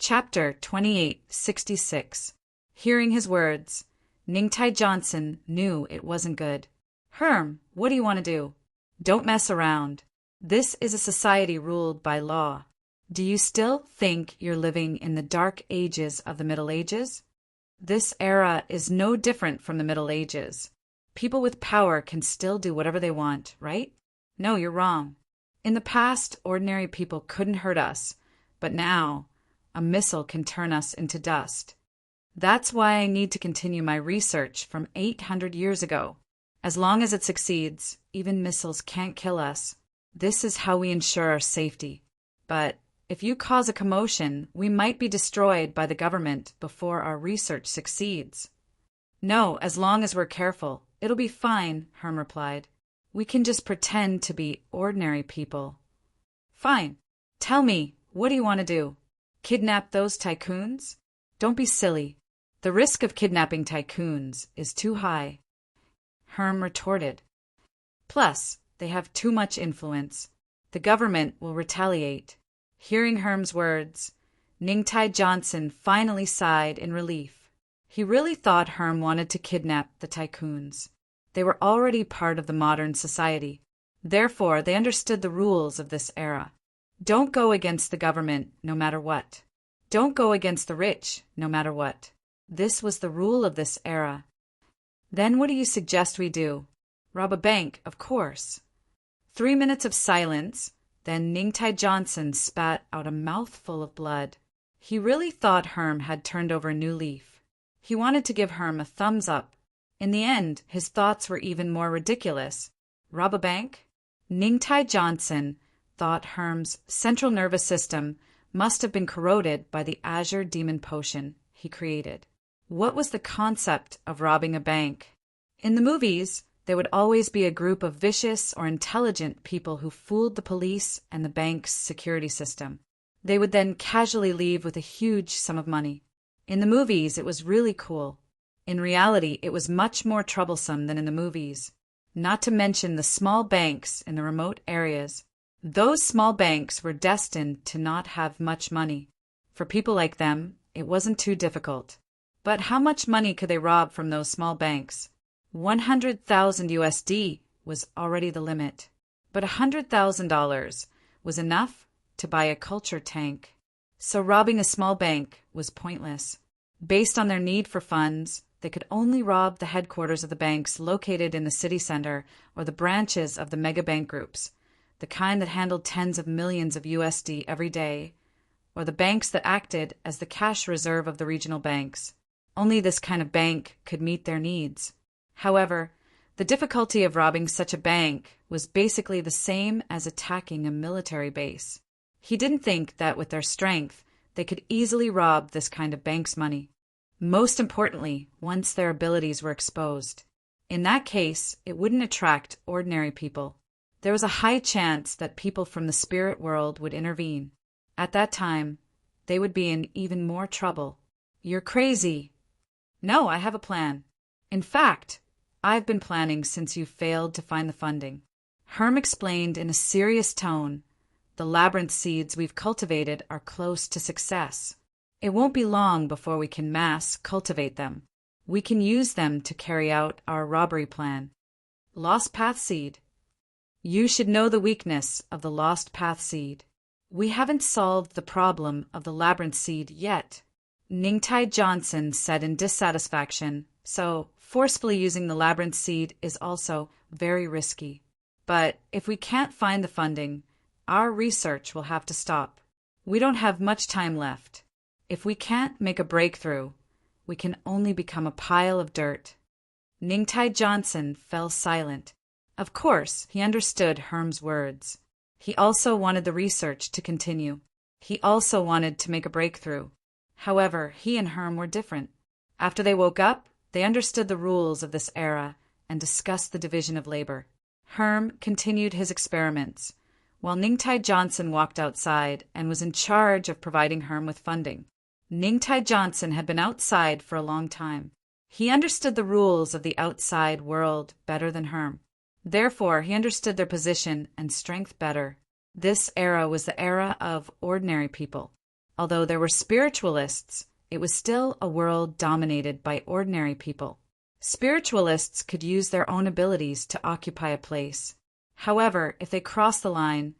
Chapter 2866. Hearing his words, Ningtai Johnson knew it wasn't good. Herm, what do you want to do? Don't mess around. This is a society ruled by law. Do you still think you're living in the dark ages of the Middle Ages? This era is no different from the Middle Ages. People with power can still do whatever they want, right? No, you're wrong. In the past, ordinary people couldn't hurt us, but now, a missile can turn us into dust. That's why I need to continue my research from 800 years ago. As long as it succeeds, even missiles can't kill us. This is how we ensure our safety. But if you cause a commotion, we might be destroyed by the government before our research succeeds. No, as long as we're careful, it'll be fine, Herm replied. We can just pretend to be ordinary people. Fine. Tell me, what do you want to do? Kidnap those tycoons? Don't be silly. The risk of kidnapping tycoons is too high. Herm retorted. Plus, they have too much influence. The government will retaliate. Hearing Herm's words, Ningtai Johnson finally sighed in relief. He really thought Herm wanted to kidnap the tycoons. They were already part of the modern society. Therefore, they understood the rules of this era. Don't go against the government, no matter what. Don't go against the rich, no matter what. This was the rule of this era. Then what do you suggest we do? Rob a bank, of course. 3 minutes of silence, then Ningtai Johnson spat out a mouthful of blood. He really thought Herm had turned over a new leaf. He wanted to give Herm a thumbs up. In the end, his thoughts were even more ridiculous. Rob a bank? Ningtai Johnson thought Herm's central nervous system must have been corroded by the Azure Demon Potion he created. What was the concept of robbing a bank? In the movies, there would always be a group of vicious or intelligent people who fooled the police and the bank's security system. They would then casually leave with a huge sum of money. In the movies, it was really cool. In reality, it was much more troublesome than in the movies. Not to mention the small banks in the remote areas. Those small banks were destined to not have much money. For people like them, it wasn't too difficult. But how much money could they rob from those small banks? 100,000 USD was already the limit. But $100,000 was enough to buy a culture tank. So robbing a small bank was pointless. Based on their need for funds, they could only rob the headquarters of the banks located in the city center or the branches of the mega bank groups, the kind that handled tens of millions of USD every day, or the banks that acted as the cash reserve of the regional banks. Only this kind of bank could meet their needs. However, the difficulty of robbing such a bank was basically the same as attacking a military base. He didn't think that with their strength, they could easily rob this kind of bank's money. Most importantly, once their abilities were exposed. In that case, it wouldn't attract ordinary people. There was a high chance that people from the spirit world would intervene. At that time, they would be in even more trouble. You're crazy. No, I have a plan. In fact, I've been planning since you failed to find the funding. Herm explained in a serious tone. The labyrinth seeds we've cultivated are close to success. It won't be long before we can mass cultivate them. We can use them to carry out our robbery plan. Lost Path Seed. You should know the weakness of the Lost Path Seed. We haven't solved the problem of the labyrinth seed yet, Ningtai Johnson said in dissatisfaction, so forcefully using the labyrinth seed is also very risky. But if we can't find the funding, our research will have to stop. We don't have much time left. If we can't make a breakthrough, we can only become a pile of dirt. Ningtai Johnson fell silent. Of course, he understood Herm's words. He also wanted the research to continue. He also wanted to make a breakthrough. However, he and Herm were different. After they woke up, they understood the rules of this era and discussed the division of labor. Herm continued his experiments, while Ningtai Johnson walked outside and was in charge of providing Herm with funding. Ningtai Johnson had been outside for a long time. He understood the rules of the outside world better than Herm. Therefore, he understood their position and strength better. This era was the era of ordinary people. Although there were spiritualists, it was still a world dominated by ordinary people. Spiritualists could use their own abilities to occupy a place. However, if they crossed the line,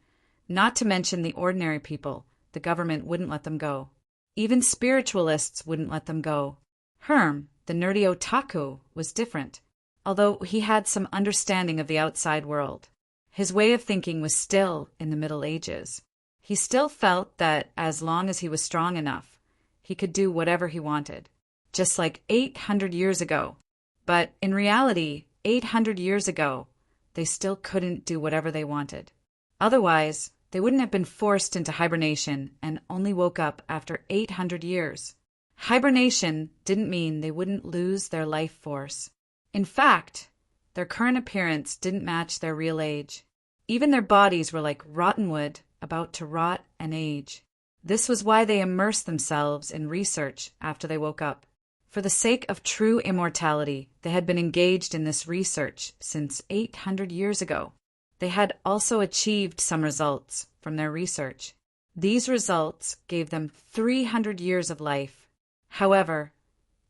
not to mention the ordinary people, the government wouldn't let them go. Even spiritualists wouldn't let them go. Herm, the nerdy otaku, was different, although he had some understanding of the outside world. His way of thinking was still in the Middle Ages. He still felt that as long as he was strong enough, he could do whatever he wanted, just like 800 years ago. But in reality, 800 years ago, they still couldn't do whatever they wanted. Otherwise, they wouldn't have been forced into hibernation and only woke up after 800 years. Hibernation didn't mean they wouldn't lose their life force. In fact, their current appearance didn't match their real age. Even their bodies were like rotten wood, about to rot and age. This was why they immersed themselves in research after they woke up. For the sake of true immortality, they had been engaged in this research since 800 years ago. They had also achieved some results from their research. These results gave them 300 years of life. However,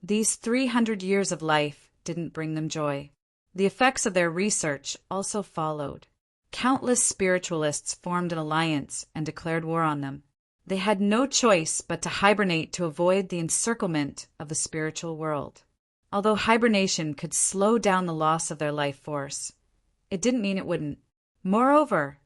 these 300 years of life didn't bring them joy. The effects of their research also followed. Countless spiritualists formed an alliance and declared war on them. They had no choice but to hibernate to avoid the encirclement of the spiritual world. Although hibernation could slow down the loss of their life force, it didn't mean it wouldn't. Moreover,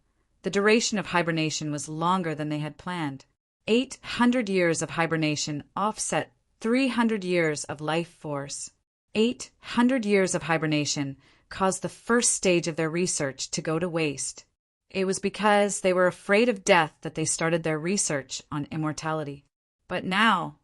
the duration of hibernation was longer than they had planned. 800 years of hibernation offset 300 years of life force. 800 years of hibernation caused the first stage of their research to go to waste. It was because they were afraid of death that they started their research on immortality. But now,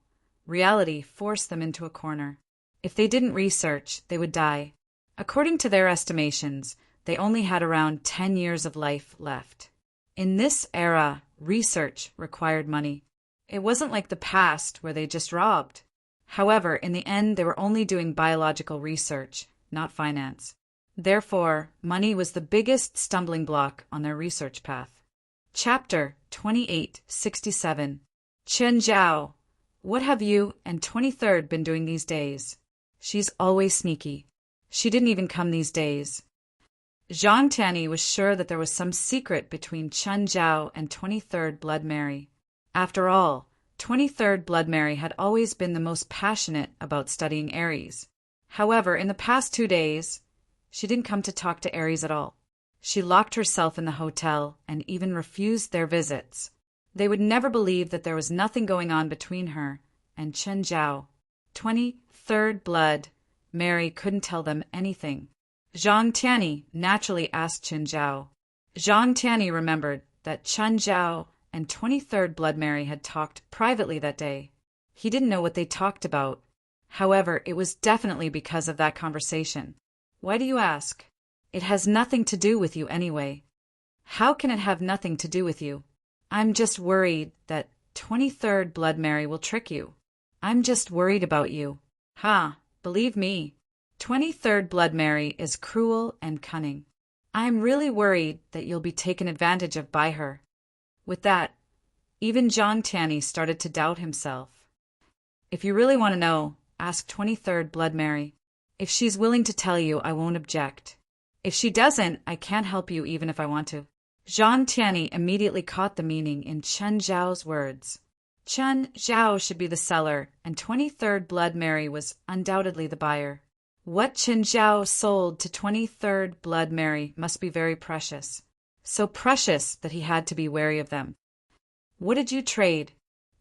reality forced them into a corner. If they didn't research, they would die. According to their estimations, they only had around 10 years of life left. In this era, research required money. It wasn't like the past where they just robbed. However, in the end, they were only doing biological research, not finance. Therefore, money was the biggest stumbling block on their research path. Chapter 2867. Chen Zhao, what have you and 23rd been doing these days? She's always sneaky. She didn't even come these days. Zhang Tianyi was sure that there was some secret between Chen Zhao and 23rd Blood Mary. After all, 23rd Blood Mary had always been the most passionate about studying Aries. However, in the past 2 days, she didn't come to talk to Aries at all. She locked herself in the hotel and even refused their visits. They would never believe that there was nothing going on between her and Chen Zhao. 23rd Blood Mary couldn't tell them anything. Zhang Tianyi naturally asked Chen Zhao. Zhang Tianyi remembered that Chen Zhao and 23rd Blood Mary had talked privately that day. He didn't know what they talked about. However, it was definitely because of that conversation. Why do you ask? It has nothing to do with you anyway. How can it have nothing to do with you? I'm just worried that 23rd Blood Mary will trick you. I'm just worried about you. Believe me, 23rd Blood Mary is cruel and cunning. I'm really worried that you'll be taken advantage of by her. With that, even Zhang Tianyi started to doubt himself. If you really want to know, ask 23rd Blood Mary. If she's willing to tell you, I won't object. If she doesn't, I can't help you even if I want to. Zhang Tianyi immediately caught the meaning in Chen Zhao's words. Chen Zhao should be the seller, and 23rd Blood Mary was undoubtedly the buyer. What Chen Zhao sold to 23rd Blood Mary must be very precious. So precious that he had to be wary of them. What did you trade?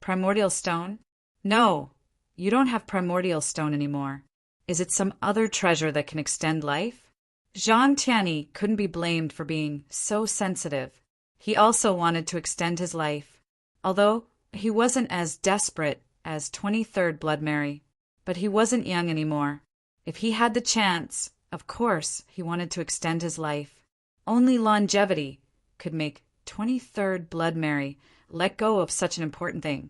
Primordial stone? No, you don't have primordial stone anymore. Is it some other treasure that can extend life? Zhang Tianyi couldn't be blamed for being so sensitive. He also wanted to extend his life, although he wasn't as desperate as 23rd Blood Mary. But he wasn't young anymore. If he had the chance, of course he wanted to extend his life. Only longevity could make 23rd Blood Mary let go of such an important thing.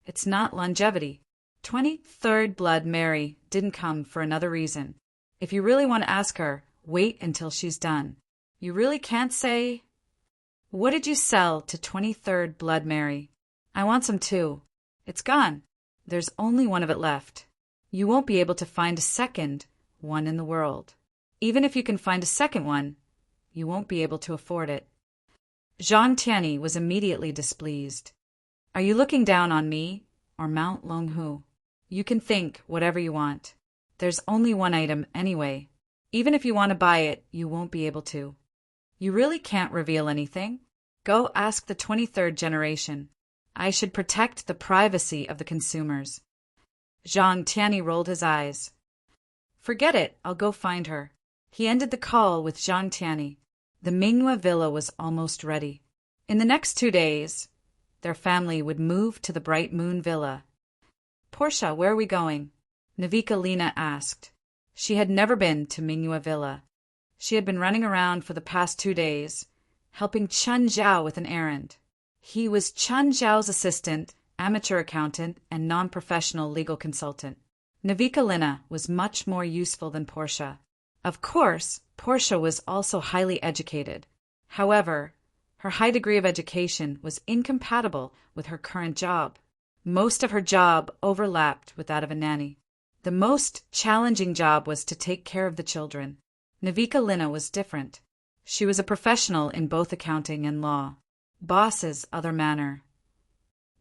It's not longevity. 23rd Blood Mary didn't come for another reason. If you really want to ask her, wait until she's done. You really can't say? What did you sell to 23rd Blood Mary? I want some too. It's gone. There's only one of it left. You won't be able to find a second one in the world. Even if you can find a second one, you won't be able to afford it. Jean Tiany was immediately displeased. Are you looking down on me or Mount Longhu? You can think whatever you want. There's only one item anyway. Even if you want to buy it, you won't be able to. You really can't reveal anything? Go ask the 23rd generation. I should protect the privacy of the consumers. Jean Tiany rolled his eyes. Forget it, I'll go find her. He ended the call with Jean Tiany. The Minghua villa was almost ready. In the next 2 days, their family would move to the Bright Moon Villa. Portia, where are we going? Navika Lena asked. She had never been to Minghua Villa. She had been running around for the past 2 days, helping Chen Zhao with an errand. He was Chen Zhao's assistant, amateur accountant, and non-professional legal consultant. Navika Lena was much more useful than Portia. Of course, Portia was also highly educated. However, her high degree of education was incompatible with her current job. Most of her job overlapped with that of a nanny. The most challenging job was to take care of the children. Navika Lena was different. She was a professional in both accounting and law. Boss has other manner.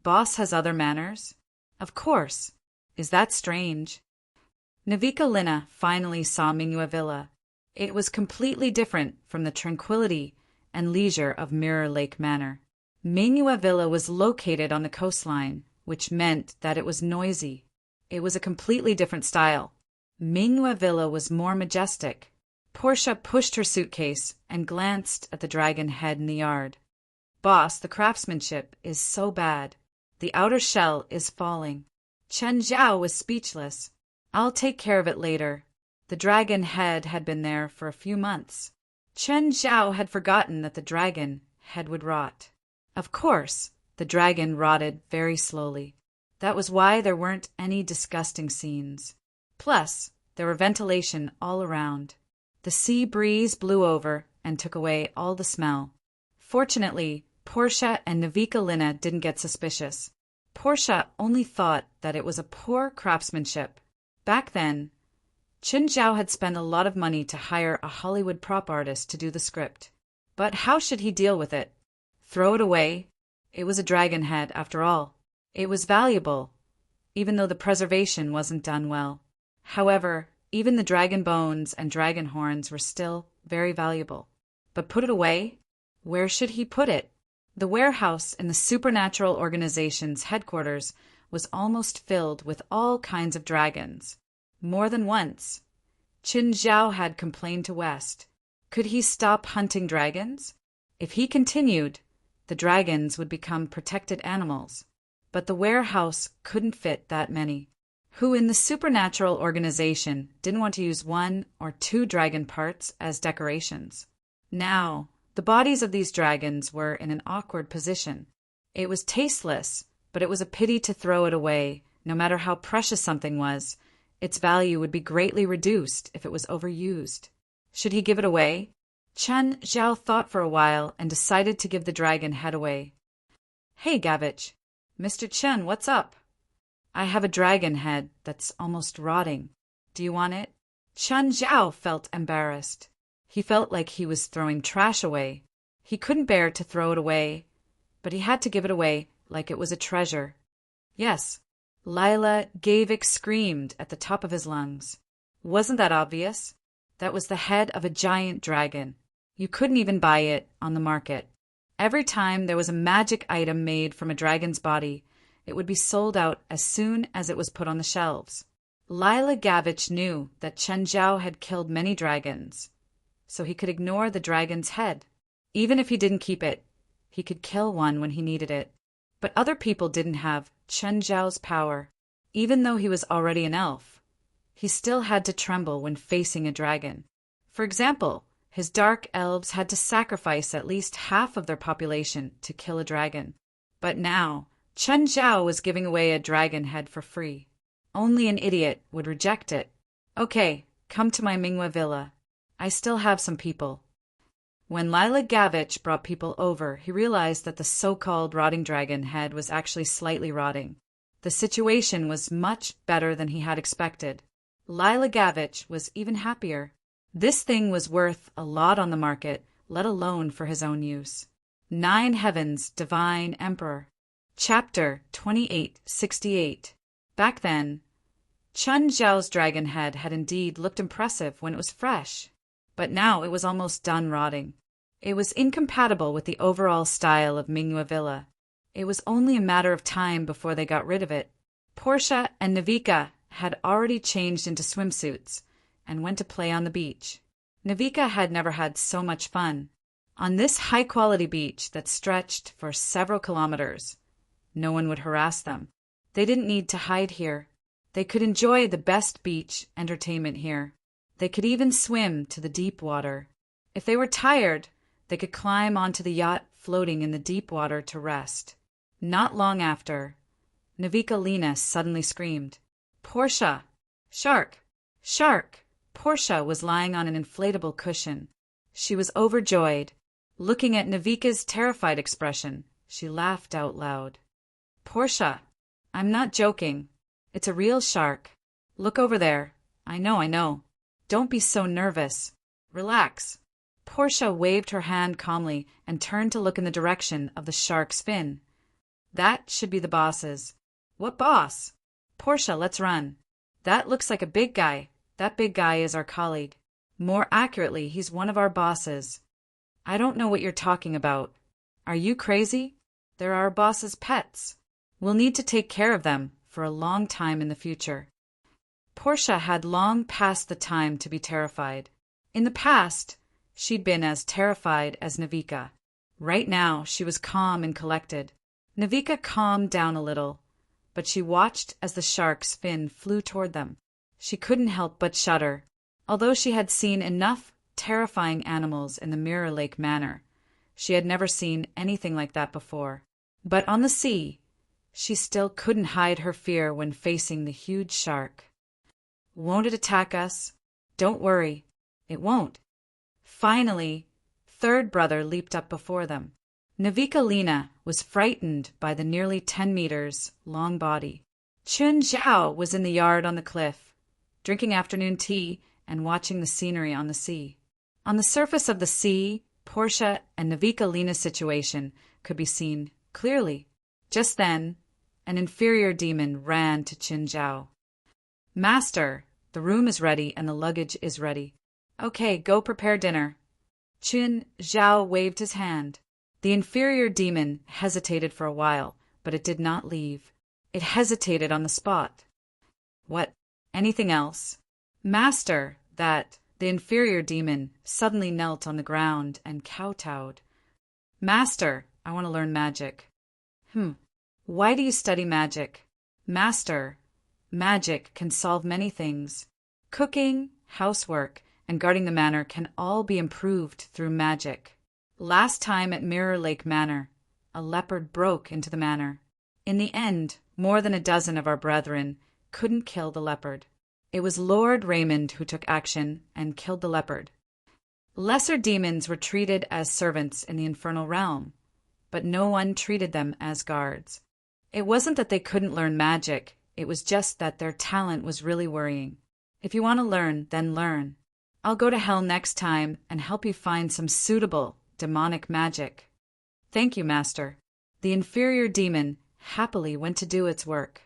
Boss has other manners? Of course. Is that strange? Navika Lena finally saw Minghua Villa. It was completely different from the tranquility and leisure of Mirror Lake Manor. Minghua Villa was located on the coastline, which meant that it was noisy. It was a completely different style. Minghua Villa was more majestic. Portia pushed her suitcase and glanced at the dragon head in the yard. Boss, the craftsmanship is so bad. The outer shell is falling. Chen Zhao was speechless. I'll take care of it later. The dragon head had been there for a few months. Chen Zhao had forgotten that the dragon head would rot. Of course, the dragon rotted very slowly. That was why there weren't any disgusting scenes. Plus, there were ventilation all around. The sea breeze blew over and took away all the smell. Fortunately, Portia and Navika Lena didn't get suspicious. Portia only thought that it was a poor craftsmanship. Back then, Chen Zhao had spent a lot of money to hire a Hollywood prop artist to do the script. But how should he deal with it? Throw it away? It was a dragon head, after all. It was valuable, even though the preservation wasn't done well. However, even the dragon bones and dragon horns were still very valuable. But put it away? Where should he put it? The warehouse in the supernatural organization's headquarters was almost filled with all kinds of dragons. More than once, Chen Zhao had complained to West. Could he stop hunting dragons? If he continued, the dragons would become protected animals. But the warehouse couldn't fit that many. Who in the supernatural organization didn't want to use 1 or 2 dragon parts as decorations? Now, the bodies of these dragons were in an awkward position. It was tasteless, but it was a pity to throw it away. No matter how precious something was, its value would be greatly reduced if it was overused. Should he give it away? Chen Zhao thought for a while and decided to give the dragon head away. Hey, Gavich. Mr. Chen, what's up? I have a dragon head that's almost rotting. Do you want it? Chen Zhao felt embarrassed. He felt like he was throwing trash away. He couldn't bear to throw it away, but he had to give it away like it was a treasure. Yes, Lila Gavik screamed at the top of his lungs. Wasn't that obvious? That was the head of a giant dragon. You couldn't even buy it on the market. Every time there was a magic item made from a dragon's body, it would be sold out as soon as it was put on the shelves. Lila Gavich knew that Chen Zhao had killed many dragons, so he could ignore the dragon's head. Even if he didn't keep it, he could kill one when he needed it. But other people didn't have Chen Zhao's power. Even though he was already an elf, he still had to tremble when facing a dragon. For example, his dark elves had to sacrifice at least half of their population to kill a dragon. But now, Chen Zhao was giving away a dragon head for free. Only an idiot would reject it. Okay, come to my Minghua Villa. I still have some people. When Lila Gavich brought people over, he realized that the so-called rotting dragon head was actually slightly rotting. The situation was much better than he had expected. Lila Gavich was even happier. This thing was worth a lot on the market, let alone for his own use. 9 Heavens, Divine Emperor. Chapter 2868. Back then, Chun Zhao's dragon head had indeed looked impressive when it was fresh, but now it was almost done rotting. It was incompatible with the overall style of Mingyue Villa. It was only a matter of time before they got rid of it. Portia and Navika had already changed into swimsuits and went to play on the beach. Navika had never had so much fun. On this high-quality beach that stretched for several kilometers, no one would harass them. They didn't need to hide here. They could enjoy the best beach entertainment here. They could even swim to the deep water. If they were tired, they could climb onto the yacht floating in the deep water to rest. Not long after, Navika Lena suddenly screamed, "Portia! Shark! Shark!" Portia was lying on an inflatable cushion. She was overjoyed. Looking at Navika's terrified expression, she laughed out loud. "Portia, I'm not joking. It's a real shark. Look over there. I know. Don't be so nervous. Relax." Portia waved her hand calmly and turned to look in the direction of the shark's fin. "That should be the boss's." "What boss?" "Portia, let's run." "That looks like a big guy. That big guy is our colleague. More accurately, he's one of our bosses." "I don't know what you're talking about. Are you crazy? They're our boss's pets. We'll need to take care of them for a long time in the future." Portia had long passed the time to be terrified. In the past, she'd been as terrified as Navika. Right now, she was calm and collected. Navika calmed down a little, but she watched as the shark's fin flew toward them. She couldn't help but shudder. Although she had seen enough terrifying animals in the Mirror Lake Manor, she had never seen anything like that before. But on the sea, she still couldn't hide her fear when facing the huge shark. "Won't it attack us?" "Don't worry, it won't." Finally, third brother leaped up before them. Navika Lena was frightened by the nearly 10 meters long body. Chun Zhao was in the yard on the cliff, drinking afternoon tea and watching the scenery on the sea. On the surface of the sea, Portia and Navika Lena's situation could be seen clearly. Just then, an inferior demon ran to Chun Zhao. "Master, the room is ready and the luggage is ready." "Okay, go prepare dinner." Chun Zhao waved his hand. The inferior demon hesitated for a while, but it did not leave. It hesitated on the spot. "What? Anything else?" "Master, that..." The inferior demon suddenly knelt on the ground and kowtowed. "Master, I want to learn magic." Why do you study magic?" "Master, magic can solve many things. Cooking, housework, and guarding the manor can all be improved through magic. Last time at Mirror Lake Manor, a leopard broke into the manor. In the end, more than a dozen of our brethren couldn't kill the leopard. It was Lord Raymond who took action and killed the leopard. Lesser demons were treated as servants in the infernal realm, but no one treated them as guards. It wasn't that they couldn't learn magic, it was just that their talent was really worrying. If you want to learn, then learn. I'll go to hell next time and help you find some suitable demonic magic." "Thank you, Master." The inferior demon happily went to do its work.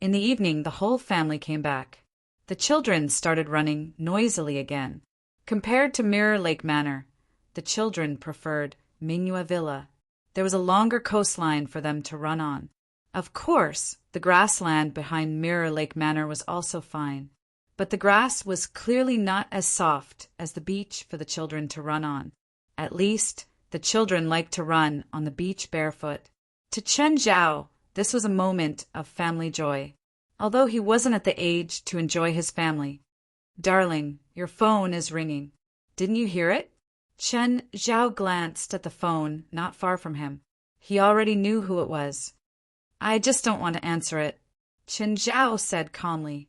In the evening, the whole family came back. The children started running noisily again. Compared to Mirror Lake Manor, the children preferred Mingyue Villa. There was a longer coastline for them to run on. Of course, the grassland behind Mirror Lake Manor was also fine, but the grass was clearly not as soft as the beach for the children to run on. At least, the children liked to run on the beach barefoot. To Chun Zhao, this was a moment of family joy, although he wasn't at the age to enjoy his family. "Darling, your phone is ringing. Didn't you hear it?" Chun Zhao glanced at the phone not far from him. He already knew who it was. "I just don't want to answer it," Chun Zhao said calmly.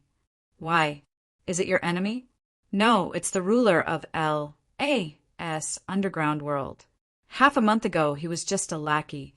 "Why? Is it your enemy?" "No, it's the ruler of L.A. Zhao's underground world. Half a month ago, he was just a lackey.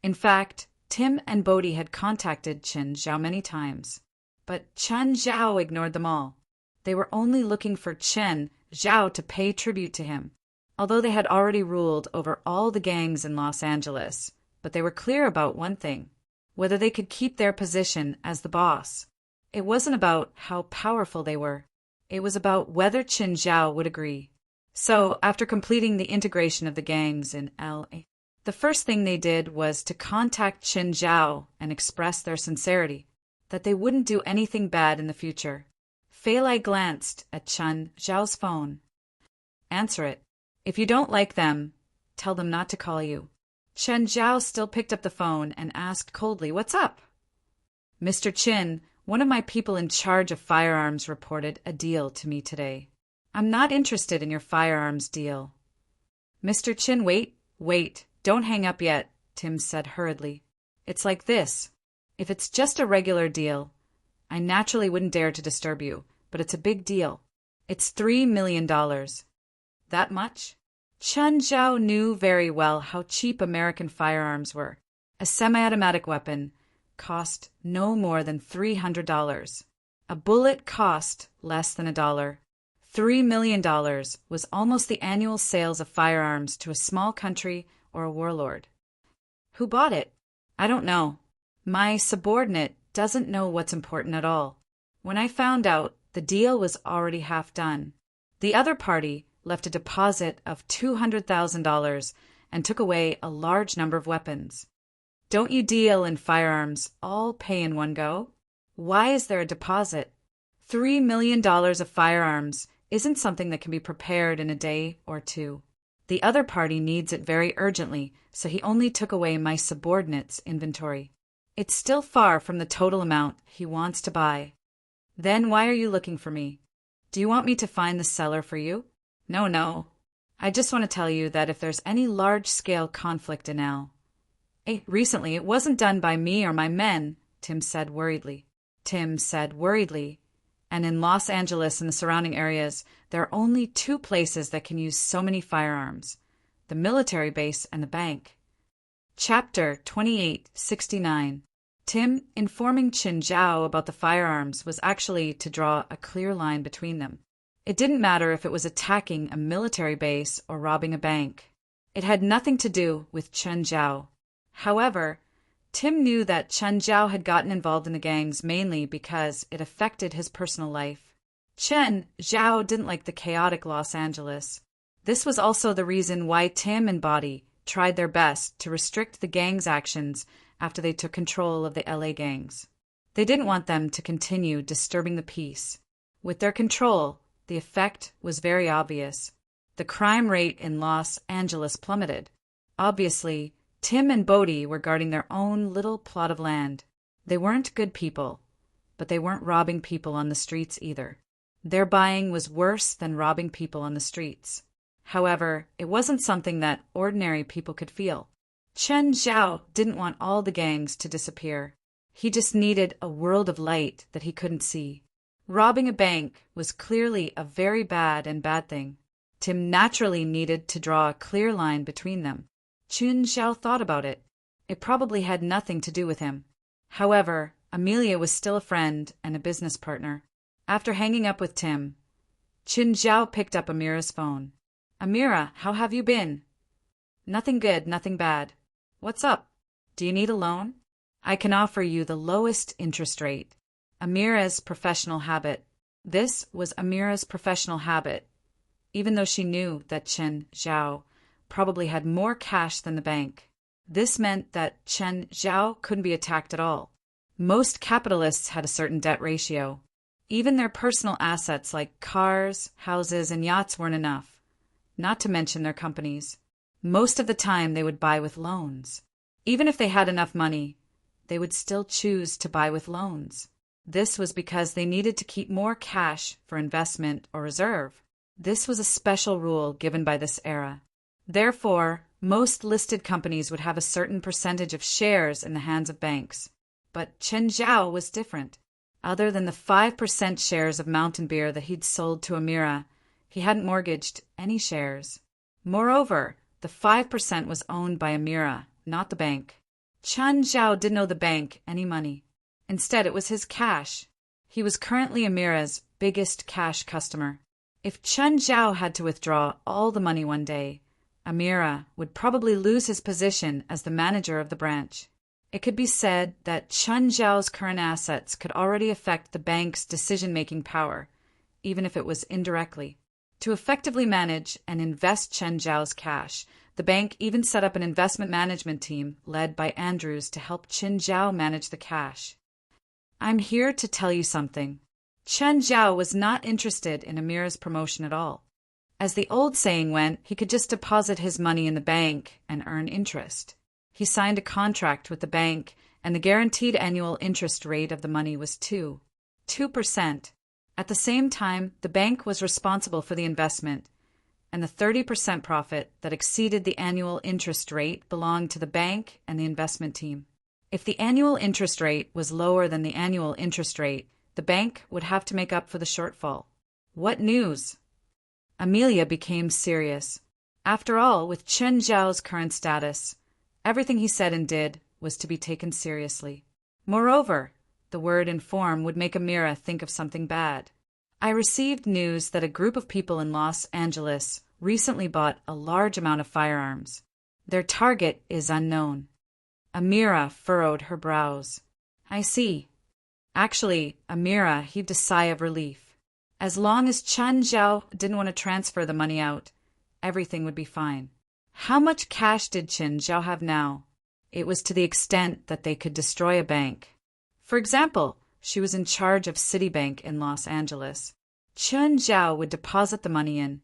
In fact, Tim and Bodhi had contacted Chen Zhao many times, but Chen Zhao ignored them all. They were only looking for Chen Zhao to pay tribute to him, although they had already ruled over all the gangs in Los Angeles. But they were clear about one thing: whether they could keep their position as the boss. It wasn't about how powerful they were. It was about whether Chen Zhao would agree. So, after completing the integration of the gangs in L.A., the first thing they did was to contact Chen Zhao and express their sincerity, that they wouldn't do anything bad in the future. Fei Lai glanced at Chen Zhao's phone. Answer it. If you don't like them, tell them not to call you. Chen Zhao still picked up the phone and asked coldly, "What's up?" "Mr. Chin, one of my people in charge of firearms reported a deal to me today. I'm not interested in your firearms deal." "Mr. Chin, wait, don't hang up yet," Tim said hurriedly. "It's like this. If it's just a regular deal, I naturally wouldn't dare to disturb you, but it's a big deal. It's $3 million. That much?" Chen Zhao knew very well how cheap American firearms were. A semi-automatic weapon cost no more than $300. A bullet cost less than $1. $3 million was almost the annual sales of firearms to a small country or a warlord. "Who bought it?" "I don't know. My subordinate doesn't know what's important at all. When I found out, the deal was already half done. The other party left a deposit of $200,000 and took away a large number of weapons. Don't you deal in firearms all pay in one go? Why is there a deposit? $3 million of firearms isn't something that can be prepared in a day or two. The other party needs it very urgently, so he only took away my subordinate's inventory. It's still far from the total amount he wants to buy. Then why are you looking for me? Do you want me to find the seller for you?" No. I just want to tell you that if there's any large-scale conflict in L.A. Recently, it wasn't done by me or my men," Tim said worriedly. "And in Los Angeles and the surrounding areas, there are only two places that can use so many firearms: the military base and the bank." Chapter 2869. Tim informing Chen Zhao about the firearms was actually to draw a clear line between them. It didn't matter if it was attacking a military base or robbing a bank. It had nothing to do with Chen Zhao. However, Tim knew that Chen Zhao had gotten involved in the gangs mainly because it affected his personal life. Chen Zhao didn't like the chaotic Los Angeles. This was also the reason why Tim and Bodhi tried their best to restrict the gangs' actions after they took control of the LA gangs. They didn't want them to continue disturbing the peace. With their control, the effect was very obvious. The crime rate in Los Angeles plummeted. Obviously, Tim and Bodhi were guarding their own little plot of land. They weren't good people, but they weren't robbing people on the streets either. Their buying was worse than robbing people on the streets. However, it wasn't something that ordinary people could feel. Chen Zhao didn't want all the gangs to disappear. He just needed a world of light that he couldn't see. Robbing a bank was clearly a very bad thing. Tim naturally needed to draw a clear line between them. Chen Zhao thought about it. It probably had nothing to do with him. However, Amelia was still a friend and a business partner. After hanging up with Tim, Chen Zhao picked up Amira's phone. "Amira, how have you been?" "Nothing good, nothing bad. What's up? Do you need a loan? I can offer you the lowest interest rate." Amira's professional habit. This was Amira's professional habit, even though she knew that Chen Zhao probably had more cash than the bank. This meant that Chen Zhao couldn't be attacked at all. Most capitalists had a certain debt ratio. Even their personal assets like cars, houses, and yachts weren't enough, not to mention their companies. Most of the time they would buy with loans. Even if they had enough money, they would still choose to buy with loans. This was because they needed to keep more cash for investment or reserve. This was a special rule given by this era. Therefore, most listed companies would have a certain percentage of shares in the hands of banks. But Chen Zhao was different. Other than the 5% shares of Mountain Beer that he'd sold to Amira, He hadn't mortgaged any shares. Moreover, the 5% was owned by Amira, not the bank. Chen Zhao didn't owe the bank any money. Instead, it was his cash. He was currently Amira's biggest cash customer. If Chen Zhao had to withdraw all the money one day, Amira would probably lose his position as the manager of the branch. It could be said that Chen Zhao's current assets could already affect the bank's decision-making power, even if it was indirectly. To effectively manage and invest Chen Zhao's cash, the bank even set up an investment management team led by Andrews to help Chen Zhao manage the cash. I'm here to tell you something. Chen Zhao was not interested in Amira's promotion at all. As the old saying went, he could just deposit his money in the bank and earn interest. He signed a contract with the bank, and the guaranteed annual interest rate of the money was 2%. At the same time, the bank was responsible for the investment, and the 30% profit that exceeded the annual interest rate belonged to the bank and the investment team. If the annual interest rate was lower than the annual interest rate, the bank would have to make up for the shortfall. What news? Amelia became serious. After all, with Chen Zhao's current status, everything he said and did was to be taken seriously. Moreover, the word inform would make Amira think of something bad. I received news that a group of people in Los Angeles recently bought a large amount of firearms. Their target is unknown. Amira furrowed her brows. I see. Actually, Amira heaved a sigh of relief. As long as Chen Zhao didn't want to transfer the money out, everything would be fine. How much cash did Chen Zhao have now? It was to the extent that they could destroy a bank. For example, she was in charge of Citibank in Los Angeles. Chen Zhao would deposit the money in,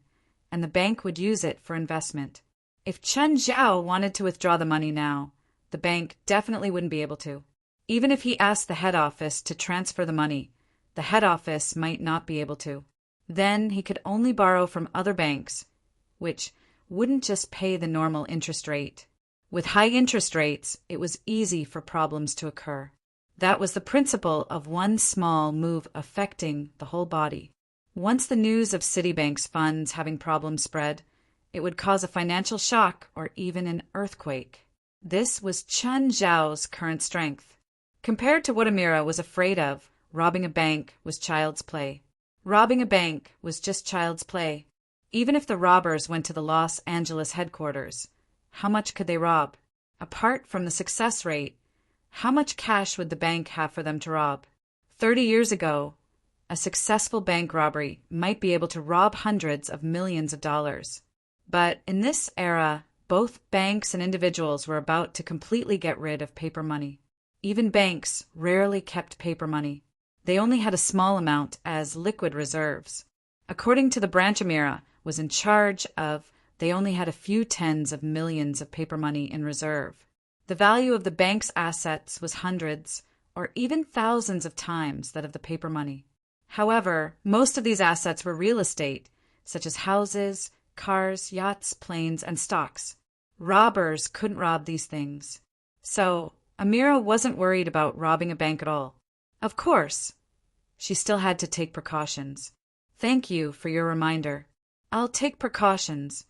and the bank would use it for investment. If Chen Zhao wanted to withdraw the money now, the bank definitely wouldn't be able to. Even if he asked the head office to transfer the money, the head office might not be able to. Then he could only borrow from other banks, which wouldn't just pay the normal interest rate. With high interest rates, it was easy for problems to occur. That was the principle of one small move affecting the whole body. Once the news of Citibank's funds having problems spread, it would cause a financial shock or even an earthquake. This was Chen Zhao's current strength. Compared to what Amira was afraid of, robbing a bank was child's play. Robbing a bank was just child's play. Even if the robbers went to the Los Angeles headquarters, how much could they rob? Apart from the success rate, how much cash would the bank have for them to rob? 30 years ago, a successful bank robbery might be able to rob hundreds of millions of dollars. But in this era, both banks and individuals were about to completely get rid of paper money. Even banks rarely kept paper money. They only had a small amount as liquid reserves. According to the branch Amira was in charge of, they only had a few tens of millions of paper money in reserve. The value of the bank's assets was hundreds or even thousands of times that of the paper money. However, most of these assets were real estate, such as houses, cars, yachts, planes, and stocks. Robbers couldn't rob these things. So, Amira wasn't worried about robbing a bank at all. Of course, she still had to take precautions. Thank you for your reminder. I'll take precautions.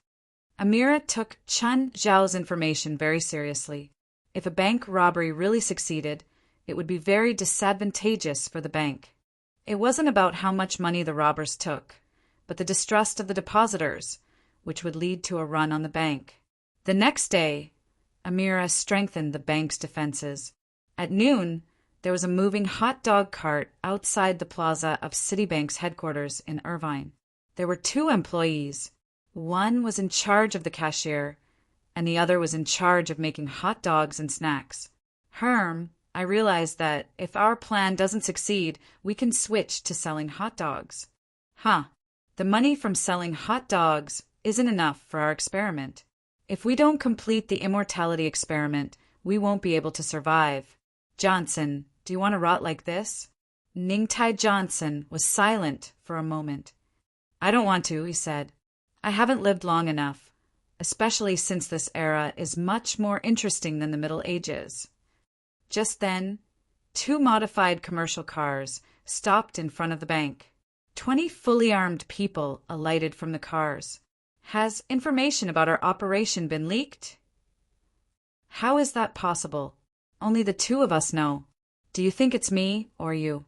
Amira took Chen Zhao's information very seriously. If a bank robbery really succeeded, it would be very disadvantageous for the bank. It wasn't about how much money the robbers took, but the distrust of the depositors, which would lead to a run on the bank. The next day, Amira strengthened the bank's defenses. At noon, there was a moving hot dog cart outside the plaza of Citibank's headquarters in Irvine. There were 2 employees. One was in charge of the cashier, and the other was in charge of making hot dogs and snacks. Herm, I realized that if our plan doesn't succeed, we can switch to selling hot dogs. The money from selling hot dogs isn't enough for our experiment. If we don't complete the immortality experiment, we won't be able to survive. Johnson, do you want to rot like this? Ningtai Johnson was silent for a moment. I don't want to, he said. I haven't lived long enough, especially since this era is much more interesting than the Middle Ages. Just then, 2 modified commercial cars stopped in front of the bank. 20 fully armed people alighted from the cars. Has information about our operation been leaked? How is that possible? Only the two of us know. Do you think it's me or you?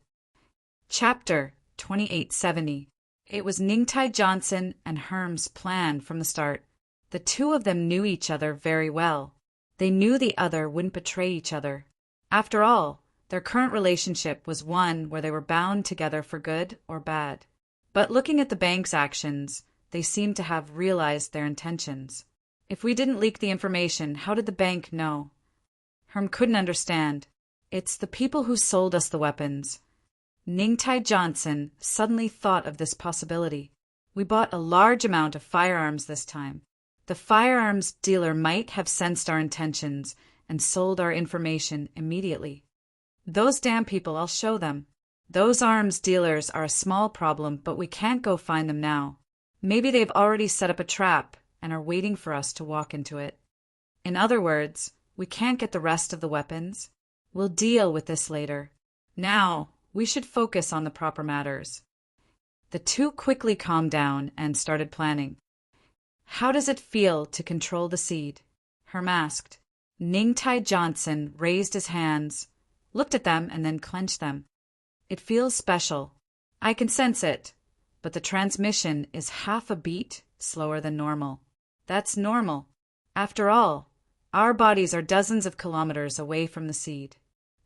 Chapter 2870. It was Ningtai Johnson and Herm's plan from the start. The two of them knew each other very well. They knew the other wouldn't betray each other. After all, their current relationship was one where they were bound together for good or bad. But looking at the bank's actions, they seemed to have realized their intentions. If we didn't leak the information, how did the bank know? Herm couldn't understand. It's the people who sold us the weapons. Ningtai Johnson suddenly thought of this possibility. We bought a large amount of firearms this time. The firearms dealer might have sensed our intentions and sold our information immediately. Those damn people, I'll show them. Those arms dealers are a small problem, but we can't go find them now. Maybe they've already set up a trap and are waiting for us to walk into it. In other words, we can't get the rest of the weapons. We'll deal with this later. Now, we should focus on the proper matters. The two quickly calmed down and started planning. How does it feel to control the seed? Herm asked. Ningtai Johnson raised his hands, looked at them, and then clenched them. It feels special. I can sense it, but the transmission is half a beat slower than normal. That's normal. After all, our bodies are dozens of kilometers away from the seed.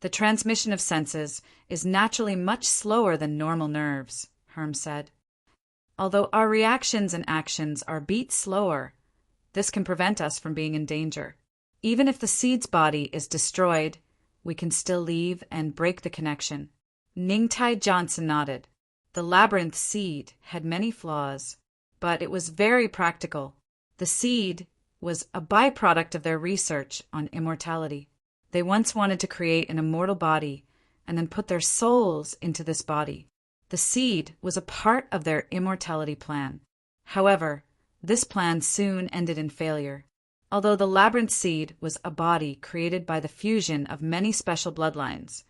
The transmission of senses is naturally much slower than normal nerves, Herm said. Although our reactions and actions are beats slower, this can prevent us from being in danger. Even if the seed's body is destroyed, we can still leave and break the connection. Ningtai Johnson nodded. The labyrinth seed had many flaws, but it was very practical. The seed was a byproduct of their research on immortality. They once wanted to create an immortal body and then put their souls into this body. The seed was a part of their immortality plan. However, this plan soon ended in failure. Although the labyrinth seed was a body created by the fusion of many special bloodlines,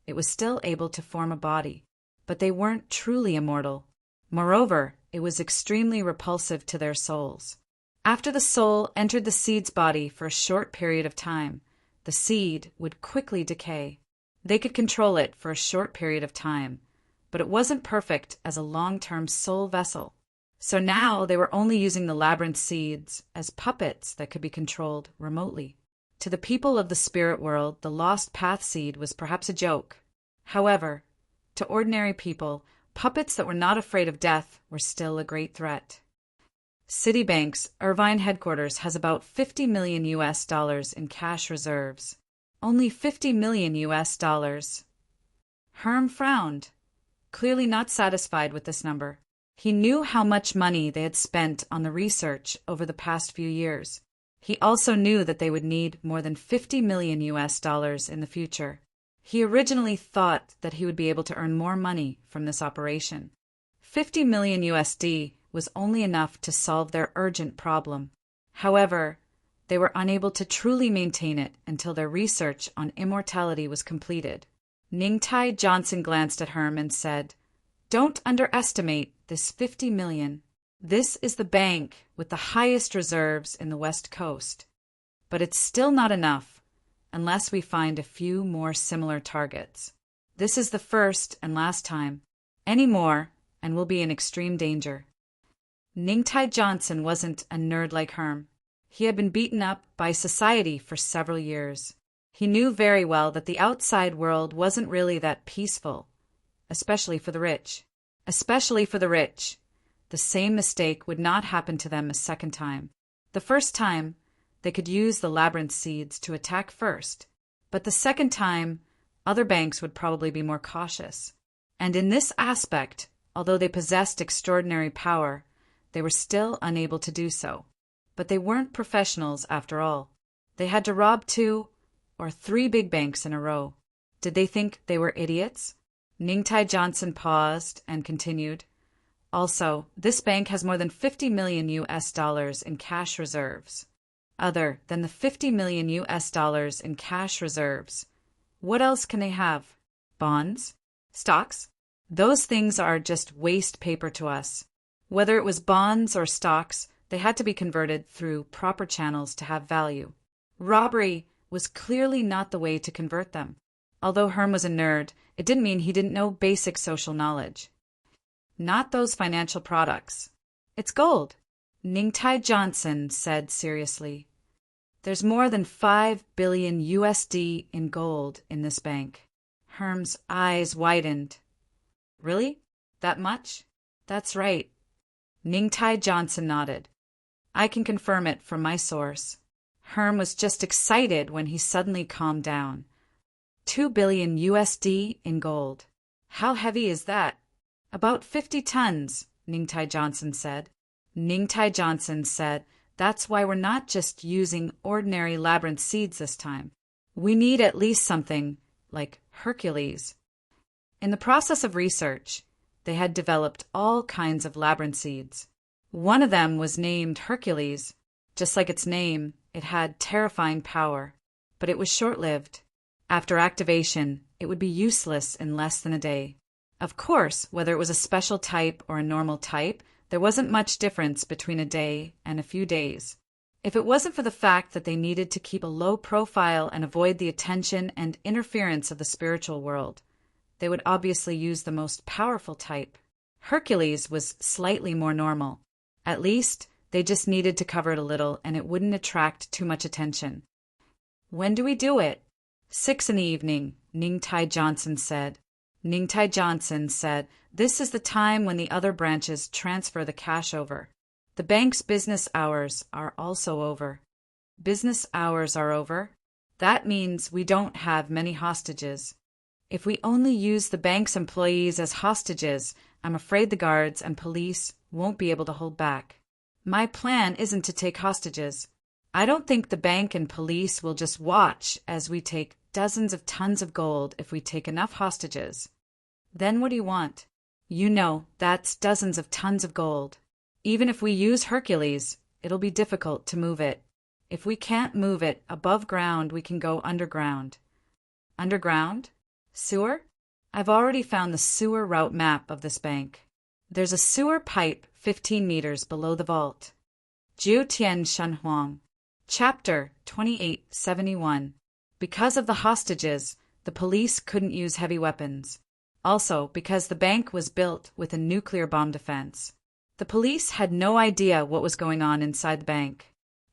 it was still able to form a body. But they weren't truly immortal. Moreover, it was extremely repulsive to their souls. After the soul entered the seed's body for a short period of time, the seed would quickly decay. They could control it for a short period of time, but it wasn't perfect as a long-term soul vessel. So now they were only using the labyrinth seeds as puppets that could be controlled remotely. To the people of the spirit world, the lost path seed was perhaps a joke. However, to ordinary people, puppets that were not afraid of death were still a great threat. Citibank's Irvine headquarters has about $50 million in cash reserves. Only $50 million. Herm frowned, clearly not satisfied with this number. He knew how much money they had spent on the research over the past few years. He also knew that they would need more than $50 million in the future. He originally thought that he would be able to earn more money from this operation. $50 million was only enough to solve their urgent problem. However, they were unable to truly maintain it until their research on immortality was completed. Ningtai Johnson glanced at Herm and said, "Don't underestimate this $50 million. This is the bank with the highest reserves in the West Coast. But it's still not enough unless we find a few more similar targets. This is the first and last time. Any more, and we'll be in extreme danger." Ningtai Johnson wasn't a nerd like Herm. He had been beaten up by society for several years. He knew very well that the outside world wasn't really that peaceful, especially for the rich. Especially for the rich. The same mistake would not happen to them a second time. The first time, they could use the labyrinth seeds to attack first, but the second time, other banks would probably be more cautious. And in this aspect, although they possessed extraordinary power, they were still unable to do so. But they weren't professionals after all. They had to rob 2 or 3 big banks in a row. Did they think they were idiots? Ningtai Johnson paused and continued. Also, this bank has more than $50 million in cash reserves. Other than the $50 million in cash reserves, what else can they have? Bonds? Stocks? Those things are just waste paper to us. Whether it was bonds or stocks, they had to be converted through proper channels to have value. Robbery was clearly not the way to convert them. Although Herm was a nerd, it didn't mean he didn't know basic social knowledge. Not those financial products. It's gold, Ningtai Johnson said seriously. There's more than 5 billion USD in gold in this bank. Herm's eyes widened. Really? That much? That's right. Ningtai Johnson nodded. I can confirm it from my source. Herm was just excited when he suddenly calmed down. 2 billion USD in gold. How heavy is that? About 50 tons, Ningtai Johnson said. Ningtai Johnson said, that's why we're not just using ordinary labyrinth seeds this time. We need at least something like Hercules. In the process of research, they had developed all kinds of labyrinth seeds. One of them was named Hercules. Just like its name, it had terrifying power, but it was short-lived. After activation, it would be useless in less than a day. Of course, whether it was a special type or a normal type, there wasn't much difference between a day and a few days. If it wasn't for the fact that they needed to keep a low profile and avoid the attention and interference of the spiritual world, they would obviously use the most powerful type. Hercules was slightly more normal. At least, they just needed to cover it a little and it wouldn't attract too much attention. When do we do it? 6 in the evening, Ningtai Johnson said. Ningtai Johnson said, this is the time when the other branches transfer the cash over. The bank's business hours are also over. Business hours are over? That means we don't have many hostages. If we only use the bank's employees as hostages, I'm afraid the guards and police won't be able to hold back. My plan isn't to take hostages. I don't think the bank and police will just watch as we take dozens of tons of gold if we take enough hostages. Then what do you want? You know, that's dozens of tons of gold. Even if we use Hercules, it'll be difficult to move it. If we can't move it above ground, we can go underground. Underground? Sewer? I've already found the sewer route map of this bank. There's a sewer pipe 15 meters below the vault. Jiu Tian Shen Huang. Chapter 2871. Because of the hostages, the police couldn't use heavy weapons. Also, because the bank was built with a nuclear bomb defense. The police had no idea what was going on inside the bank.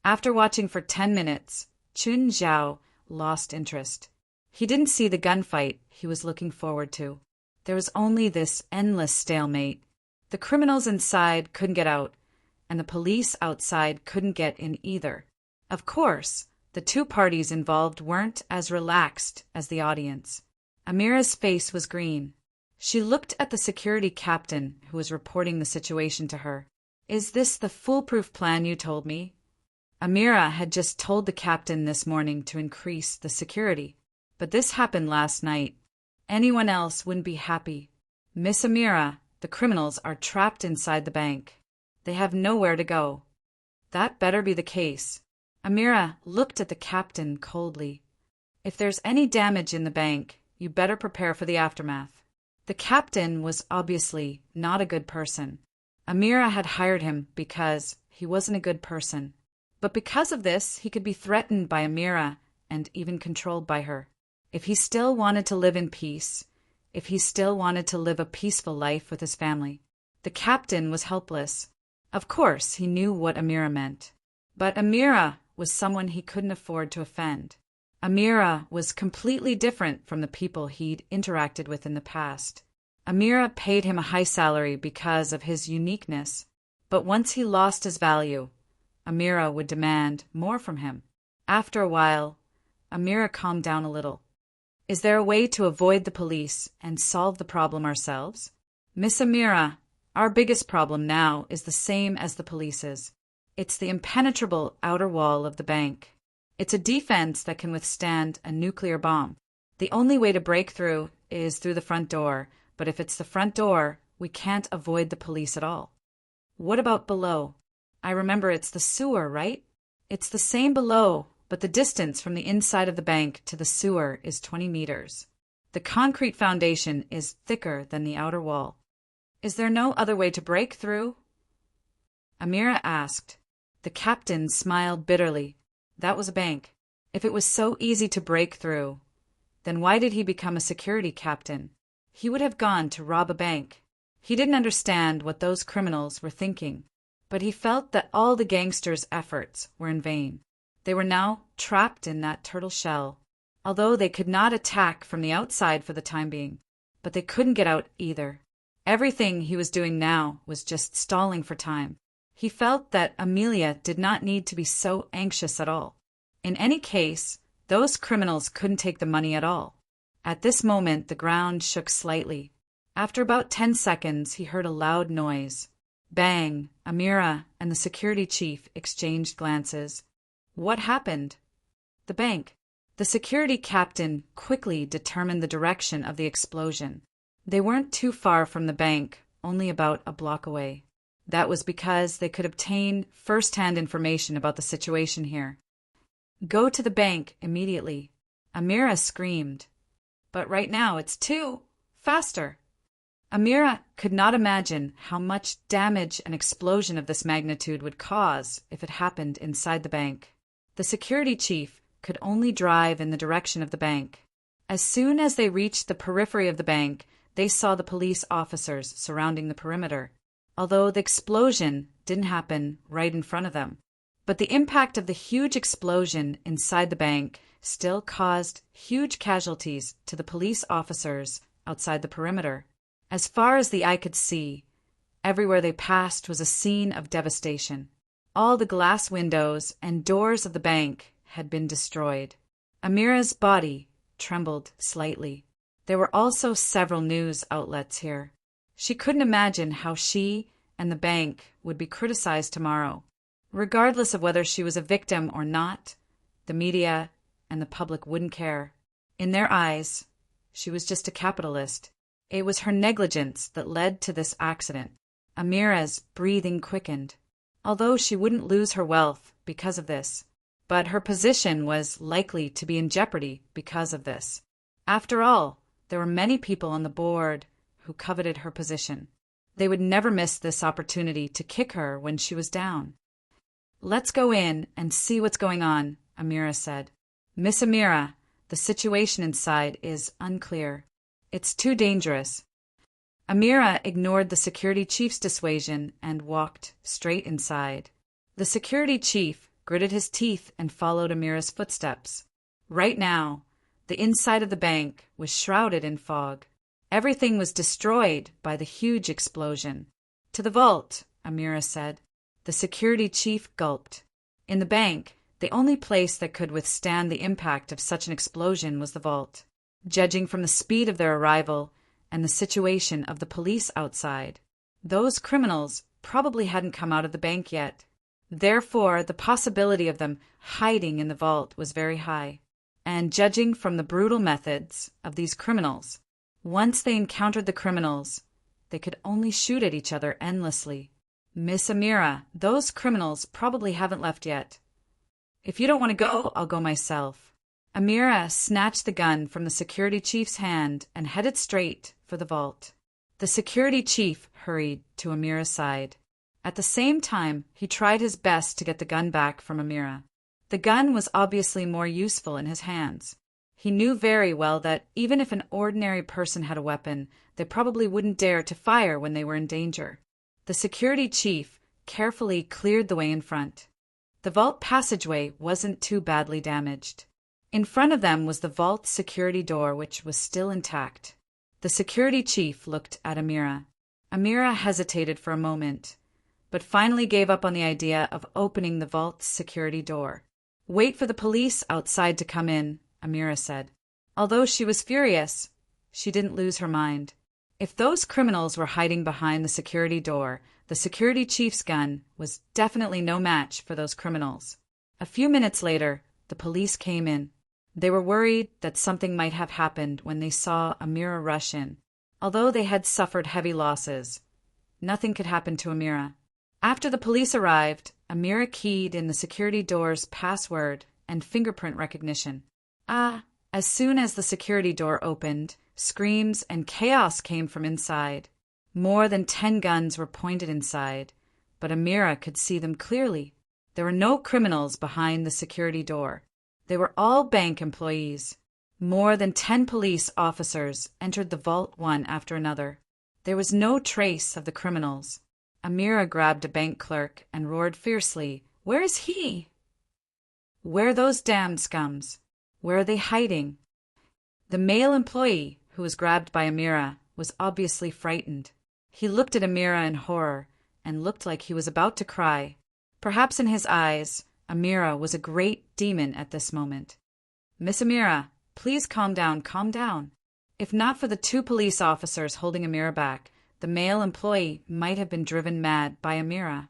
After watching for 10 minutes, Chun Zhao lost interest. He didn't see the gunfight he was looking forward to. There was only this endless stalemate. The criminals inside couldn't get out, and the police outside couldn't get in either. Of course, the two parties involved weren't as relaxed as the audience. Amira's face was green. She looked at the security captain who was reporting the situation to her. Is this the foolproof plan you told me? Amira had just told the captain this morning to increase the security. But this happened last night. Anyone else wouldn't be happy. Miss Amira, the criminals are trapped inside the bank. They have nowhere to go. That better be the case. Amira looked at the captain coldly. If there's any damage in the bank, you better prepare for the aftermath. The captain was obviously not a good person. Amira had hired him because he wasn't a good person. But because of this, he could be threatened by Amira and even controlled by her. If he still wanted to live in peace, if he still wanted to live a peaceful life with his family, the captain was helpless. Of course, he knew what Amira meant. But Amira was someone he couldn't afford to offend. Amira was completely different from the people he'd interacted with in the past. Amira paid him a high salary because of his uniqueness. But once he lost his value, Amira would demand more from him. After a while, Amira calmed down a little. Is there a way to avoid the police and solve the problem ourselves? Miss Amira, our biggest problem now is the same as the police's. It's the impenetrable outer wall of the bank. It's a defense that can withstand a nuclear bomb. The only way to break through is through the front door, but if it's the front door, we can't avoid the police at all. What about below? I remember it's the sewer, right? It's the same below, but the distance from the inside of the bank to the sewer is 20 meters. The concrete foundation is thicker than the outer wall. Is there no other way to break through? Amira asked. The captain smiled bitterly. That was a bank. If it was so easy to break through, then why did he become a security captain? He would have gone to rob a bank. He didn't understand what those criminals were thinking, but he felt that all the gangsters' efforts were in vain. They were now trapped in that turtle shell, although they could not attack from the outside for the time being, but they couldn't get out either. Everything he was doing now was just stalling for time. He felt that Amelia did not need to be so anxious at all. In any case, those criminals couldn't take the money at all. At this moment, the ground shook slightly. After about 10 seconds, he heard a loud noise. Bang! Amira and the security chief exchanged glances. What happened? The bank. The security captain quickly determined the direction of the explosion. They weren't too far from the bank, only about a block away. That was because they could obtain first-hand information about the situation here. Go to the bank immediately. Amira screamed. But right now it's too faster. Amira could not imagine how much damage an explosion of this magnitude would cause if it happened inside the bank. The security chief could only drive in the direction of the bank. As soon as they reached the periphery of the bank, they saw the police officers surrounding the perimeter, although the explosion didn't happen right in front of them. But the impact of the huge explosion inside the bank still caused huge casualties to the police officers outside the perimeter. As far as the eye could see, everywhere they passed was a scene of devastation. All the glass windows and doors of the bank had been destroyed. Amira's body trembled slightly. There were also several news outlets here. She couldn't imagine how she and the bank would be criticized tomorrow. Regardless of whether she was a victim or not, the media and the public wouldn't care. In their eyes, she was just a capitalist. It was her negligence that led to this accident. Amira's breathing quickened. Although she wouldn't lose her wealth because of this, but her position was likely to be in jeopardy because of this. After all, there were many people on the board who coveted her position. They would never miss this opportunity to kick her when she was down. Let's go in and see what's going on, Amira said. Miss Amira, the situation inside is unclear. It's too dangerous. Amira ignored the security chief's dissuasion and walked straight inside. The security chief gritted his teeth and followed Amira's footsteps. Right now, the inside of the bank was shrouded in fog. Everything was destroyed by the huge explosion. To the vault, Amira said. The security chief gulped. In the bank, the only place that could withstand the impact of such an explosion was the vault. Judging from the speed of their arrival and the situation of the police outside, those criminals probably hadn't come out of the bank yet. Therefore, the possibility of them hiding in the vault was very high. And judging from the brutal methods of these criminals, once they encountered the criminals, they could only shoot at each other endlessly. Miss Amira, those criminals probably haven't left yet. If you don't want to go, I'll go myself. Amira snatched the gun from the security chief's hand and headed straight for the vault. The security chief hurried to Amira's side. At the same time, he tried his best to get the gun back from Amira. The gun was obviously more useful in his hands. He knew very well that even if an ordinary person had a weapon, they probably wouldn't dare to fire when they were in danger. The security chief carefully cleared the way in front. The vault passageway wasn't too badly damaged. In front of them was the vault's security door, which was still intact. The security chief looked at Amira. Amira hesitated for a moment, but finally gave up on the idea of opening the vault's security door. Wait for the police outside to come in, Amira said. Although she was furious, she didn't lose her mind. If those criminals were hiding behind the security door, the security chief's gun was definitely no match for those criminals. A few minutes later, the police came in. They were worried that something might have happened when they saw Amira rush in. Although they had suffered heavy losses, nothing could happen to Amira. After the police arrived, Amira keyed in the security door's password and fingerprint recognition. Ah, As soon as the security door opened, screams and chaos came from inside. More than 10 guns were pointed inside, but Amira could see them clearly. There were no criminals behind the security door. They were all bank employees. More than 10 police officers entered the vault one after another. There was no trace of the criminals. Amira grabbed a bank clerk and roared fiercely, "Where is he?" "Where are those damned scums? Where are they hiding?" The male employee, who was grabbed by Amira, was obviously frightened. He looked at Amira in horror and looked like he was about to cry. Perhaps in his eyes, Amira was a great demon at this moment. "Miss Amira, please calm down, calm down." If not for the 2 police officers holding Amira back, the male employee might have been driven mad by Amira.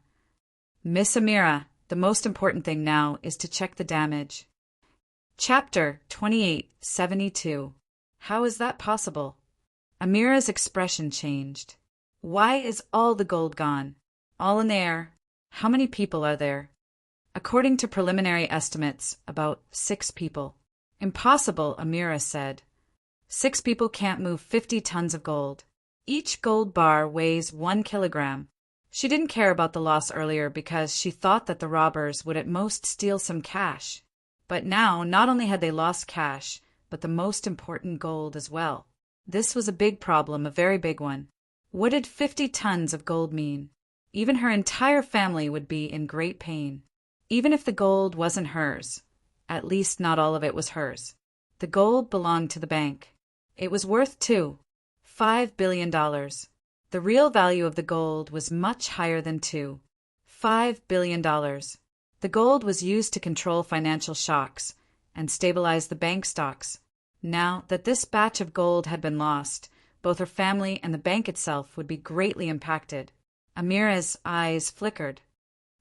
"Miss Amira, the most important thing now is to check the damage." Chapter 2872. How is that possible? Amira's expression changed. "Why is all the gold gone? All in the air? How many people are there?" "According to preliminary estimates, about 6 people." "Impossible," Amira said. 6 people can't move 50 tons of gold. Each gold bar weighs 1 kilogram. She didn't care about the loss earlier because she thought that the robbers would at most steal some cash. But now, not only had they lost cash, but the most important gold as well. This was a big problem, a very big one. What did 50 tons of gold mean? Even her entire family would be in great pain. Even if the gold wasn't hers, at least not all of it was hers. The gold belonged to the bank. It was worth $5 billion. The real value of the gold was much higher than $5 billion. The gold was used to control financial shocks and stabilize the bank stocks. Now that this batch of gold had been lost, both her family and the bank itself would be greatly impacted. Amira's eyes flickered.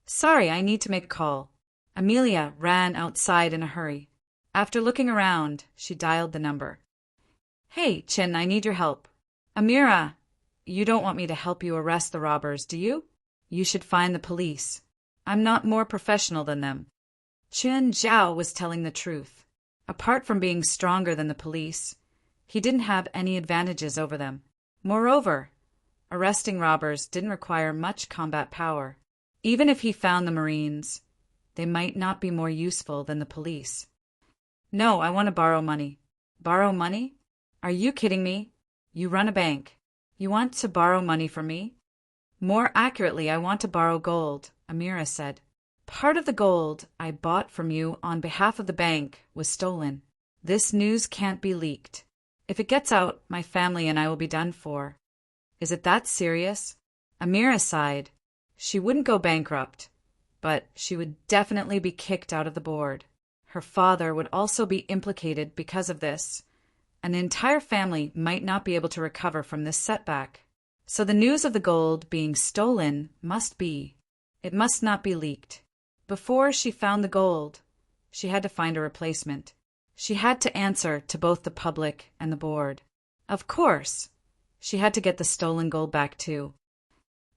"Sorry, I need to make a call." Amelia ran outside in a hurry. After looking around, she dialed the number. "Hey, Chin, I need your help." "Amira, you don't want me to help you arrest the robbers, do you? You should find the police. I'm not more professional than them." Chen Zhao was telling the truth. Apart from being stronger than the police, he didn't have any advantages over them. Moreover, arresting robbers didn't require much combat power. Even if he found the Marines, they might not be more useful than the police. "No, I want to borrow money." "Borrow money? Are you kidding me? You run a bank. You want to borrow money from me?" "More accurately, I want to borrow gold," Amira said. "Part of the gold I bought from you on behalf of the bank was stolen. This news can't be leaked. If it gets out, my family and I will be done for." "Is it that serious?" Amira sighed. She wouldn't go bankrupt, but she would definitely be kicked out of the board. Her father would also be implicated because of this, and the entire family might not be able to recover from this setback. So the news of the gold being stolen it must not be leaked. Before she found the gold, she had to find a replacement. She had to answer to both the public and the board. Of course, she had to get the stolen gold back too.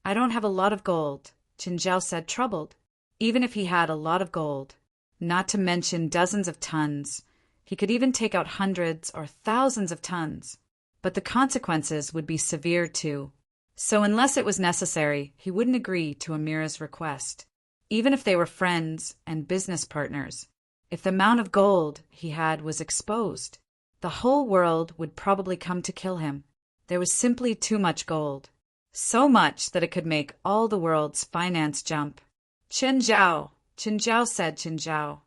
"I don't have a lot of gold," Qin Zhao said, troubled. Even if he had a lot of gold, not to mention dozens of tons, he could even take out hundreds or thousands of tons. But the consequences would be severe too. So unless it was necessary, he wouldn't agree to Amira's request, even if they were friends and business partners. If the amount of gold he had was exposed, the whole world would probably come to kill him. There was simply too much gold. So much that it could make all the world's finance jump. "Chen Zhao," Qin Zhao said. "Qin Zhao.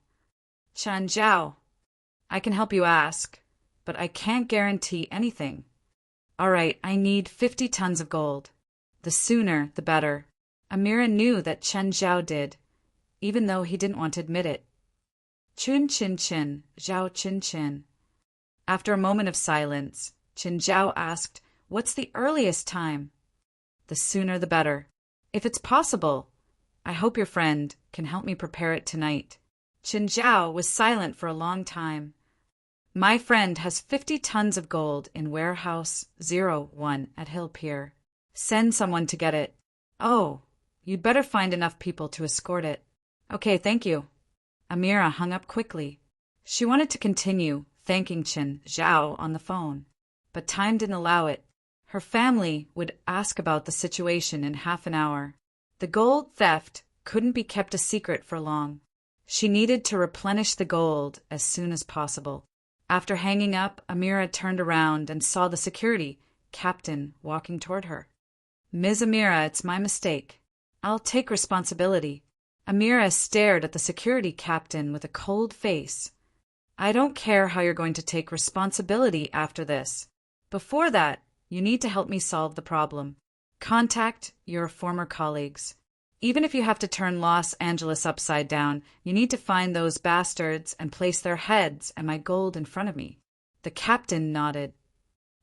Chen Zhao. I can help you ask, but I can't guarantee anything." "All right, I need 50 tons of gold. The sooner, the better." Amira knew that Chen Zhao did, even though he didn't want to admit it. "Chun Chin Chin, Zhao Chin Chin." After a moment of silence, Qin Zhao asked, "What's the earliest time?" "The sooner the better. If it's possible, I hope your friend can help me prepare it tonight." Qin Zhao was silent for a long time. "My friend has 50 tons of gold in warehouse 01 at Hill Pier. Send someone to get it." "Oh, you'd better find enough people to escort it." "Okay, thank you." Amira hung up quickly. She wanted to continue thanking Qin Zhao on the phone. But time didn't allow it. Her family would ask about the situation in half an hour. The gold theft couldn't be kept a secret for long. She needed to replenish the gold as soon as possible. After hanging up, Amira turned around and saw the security captain walking toward her. "Ms. Amira, it's my mistake. I'll take responsibility." Amira stared at the security captain with a cold face. "I don't care how you're going to take responsibility after this. Before that, you need to help me solve the problem. Contact your former colleagues. Even if you have to turn Los Angeles upside down, you need to find those bastards and place their heads and my gold in front of me." The captain nodded.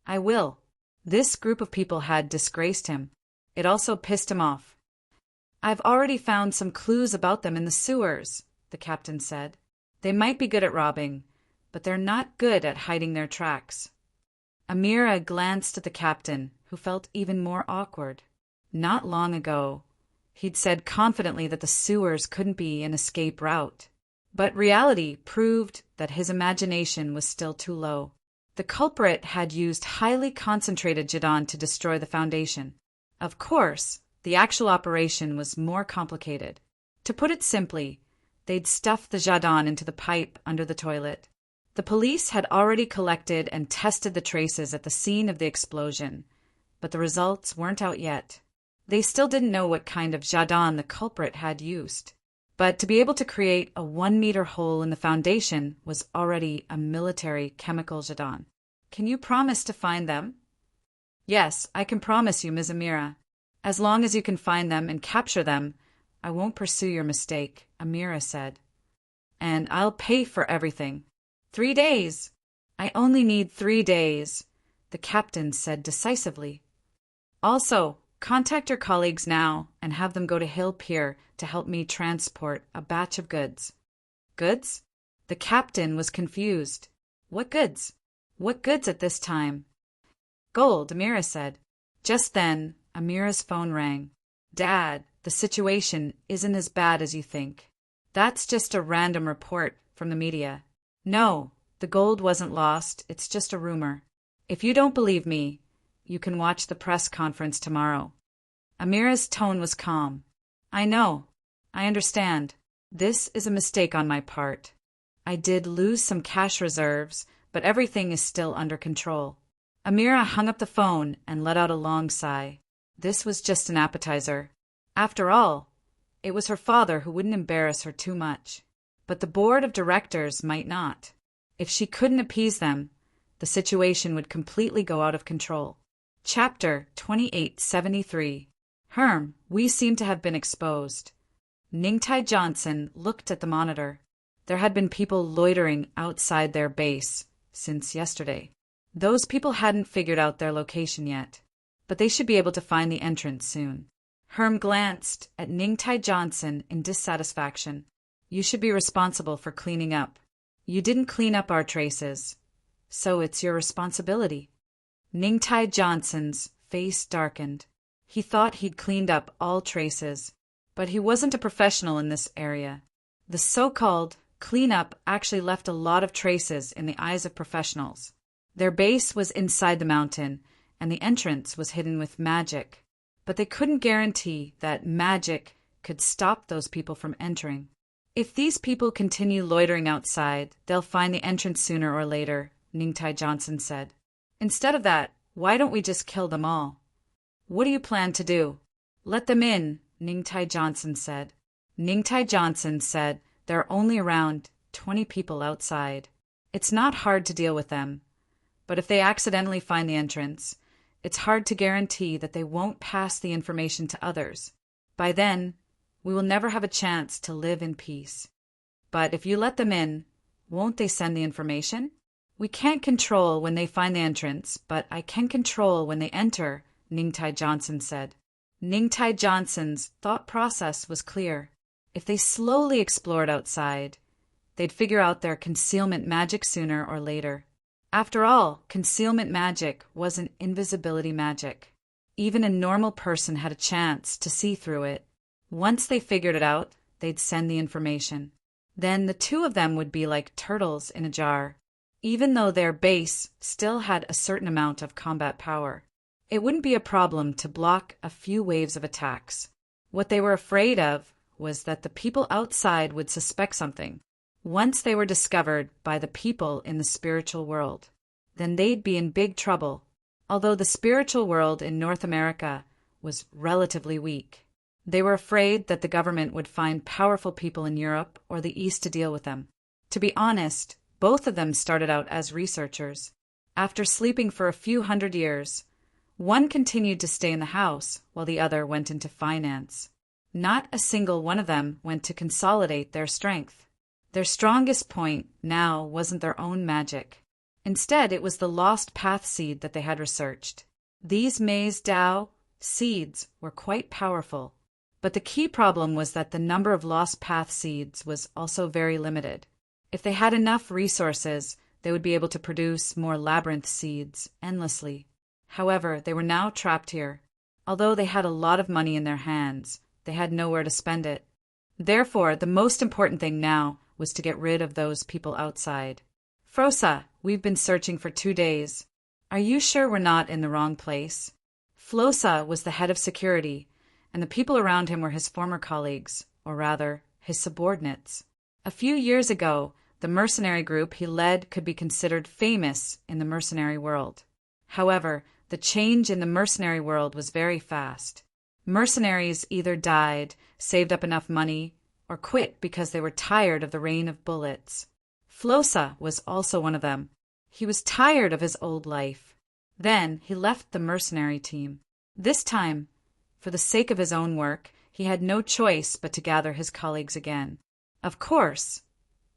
"I will." This group of people had disgraced him. It also pissed him off. "I've already found some clues about them in the sewers," the captain said. "They might be good at robbing, but they're not good at hiding their tracks." Amira glanced at the captain, who felt even more awkward. Not long ago, he'd said confidently that the sewers couldn't be an escape route. But reality proved that his imagination was still too low. The culprit had used highly concentrated Jadon to destroy the foundation. Of course, the actual operation was more complicated. To put it simply, they'd stuffed the Jadon into the pipe under the toilet. The police had already collected and tested the traces at the scene of the explosion, but the results weren't out yet. They still didn't know what kind of Jadon the culprit had used. But to be able to create a 1-meter hole in the foundation was already a military chemical Jadon. "Can you promise to find them?" "Yes, I can promise you, Ms. Amira. As long as you can find them and capture them, I won't pursue your mistake," Amira said. "And I'll pay for everything." 3 days! "I only need 3 days," the captain said decisively. "Also, contact your colleagues now and have them go to Hill Pier to help me transport a batch of goods." "Goods?" The captain was confused. "What goods? What goods at this time?" "Gold," Amira said. Just then, Amira's phone rang. "Dad, the situation isn't as bad as you think. That's just a random report from the media. No, the gold wasn't lost, it's just a rumor. If you don't believe me, you can watch the press conference tomorrow." Amira's tone was calm. "I know. I understand. This is a mistake on my part. I did lose some cash reserves, but everything is still under control." Amira hung up the phone and let out a long sigh. This was just an appetizer. After all, it was her father who wouldn't embarrass her too much. But the board of directors might not. If she couldn't appease them, the situation would completely go out of control. Chapter 2873. "Herm, we seem to have been exposed." Ningtai Johnson looked at the monitor. There had been people loitering outside their base since yesterday. Those people hadn't figured out their location yet, but they should be able to find the entrance soon. Herm glanced at Ningtai Johnson in dissatisfaction. "You should be responsible for cleaning up. You didn't clean up our traces, so it's your responsibility." Ningtai Johnson's face darkened. He thought he'd cleaned up all traces, but he wasn't a professional in this area. The so-called cleanup actually left a lot of traces in the eyes of professionals. Their base was inside the mountain, and the entrance was hidden with magic. But they couldn't guarantee that magic could stop those people from entering. "If these people continue loitering outside, they'll find the entrance sooner or later," Ningtai Johnson said. "Instead of that, why don't we just kill them all?" "What do you plan to do?" "Let them in," Ningtai Johnson said. Ningtai Johnson said there are only around 20 people outside. It's not hard to deal with them. But if they accidentally find the entrance, it's hard to guarantee that they won't pass the information to others. By then, we will never have a chance to live in peace. But if you let them in, won't they send the information? We can't control when they find the entrance, but I can control when they enter, Ningtai Johnson said. Ningtai Johnson's thought process was clear. If they slowly explored outside, they'd figure out their concealment magic sooner or later. After all, concealment magic wasn't invisibility magic. Even a normal person had a chance to see through it. Once they figured it out, they'd send the information. Then the two of them would be like turtles in a jar. even though their base still had a certain amount of combat power. It wouldn't be a problem to block a few waves of attacks. What they were afraid of was that the people outside would suspect something. Once they were discovered by the people in the spiritual world, then they'd be in big trouble, although the spiritual world in North America was relatively weak. They were afraid that the government would find powerful people in Europe or the East to deal with them. To be honest, both of them started out as researchers. After sleeping for a few hundred years, one continued to stay in the house while the other went into finance. Not a single one of them went to consolidate their strength. Their strongest point now wasn't their own magic. Instead, it was the lost path seed that they had researched. These maize Dao seeds were quite powerful, but the key problem was that the number of lost path seeds was also very limited. If they had enough resources, they would be able to produce more labyrinth seeds endlessly. However, they were now trapped here. Although they had a lot of money in their hands, they had nowhere to spend it. Therefore, the most important thing now was to get rid of those people outside. Frosa, we've been searching for 2 days. Are you sure we're not in the wrong place? Flosa was the head of security, and the people around him were his former colleagues, or rather, his subordinates. A few years ago, the mercenary group he led could be considered famous in the mercenary world. However, the change in the mercenary world was very fast. Mercenaries either died, saved up enough money, or quit because they were tired of the rain of bullets. Flosa was also one of them. He was tired of his old life. Then he left the mercenary team. This time, for the sake of his own work, he had no choice but to gather his colleagues again. Of course,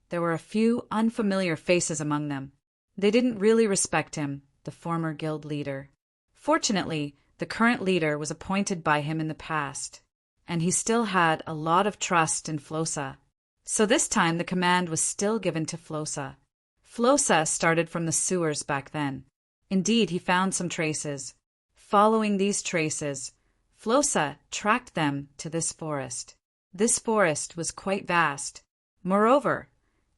there were a few unfamiliar faces among them. They didn't really respect him, the former guild leader. Fortunately, the current leader was appointed by him in the past, and he still had a lot of trust in Flosa. So this time the command was still given to Flosa. Flosa started from the sewers back then. Indeed, he found some traces. Following these traces, Flosa tracked them to this forest. This forest was quite vast. Moreover,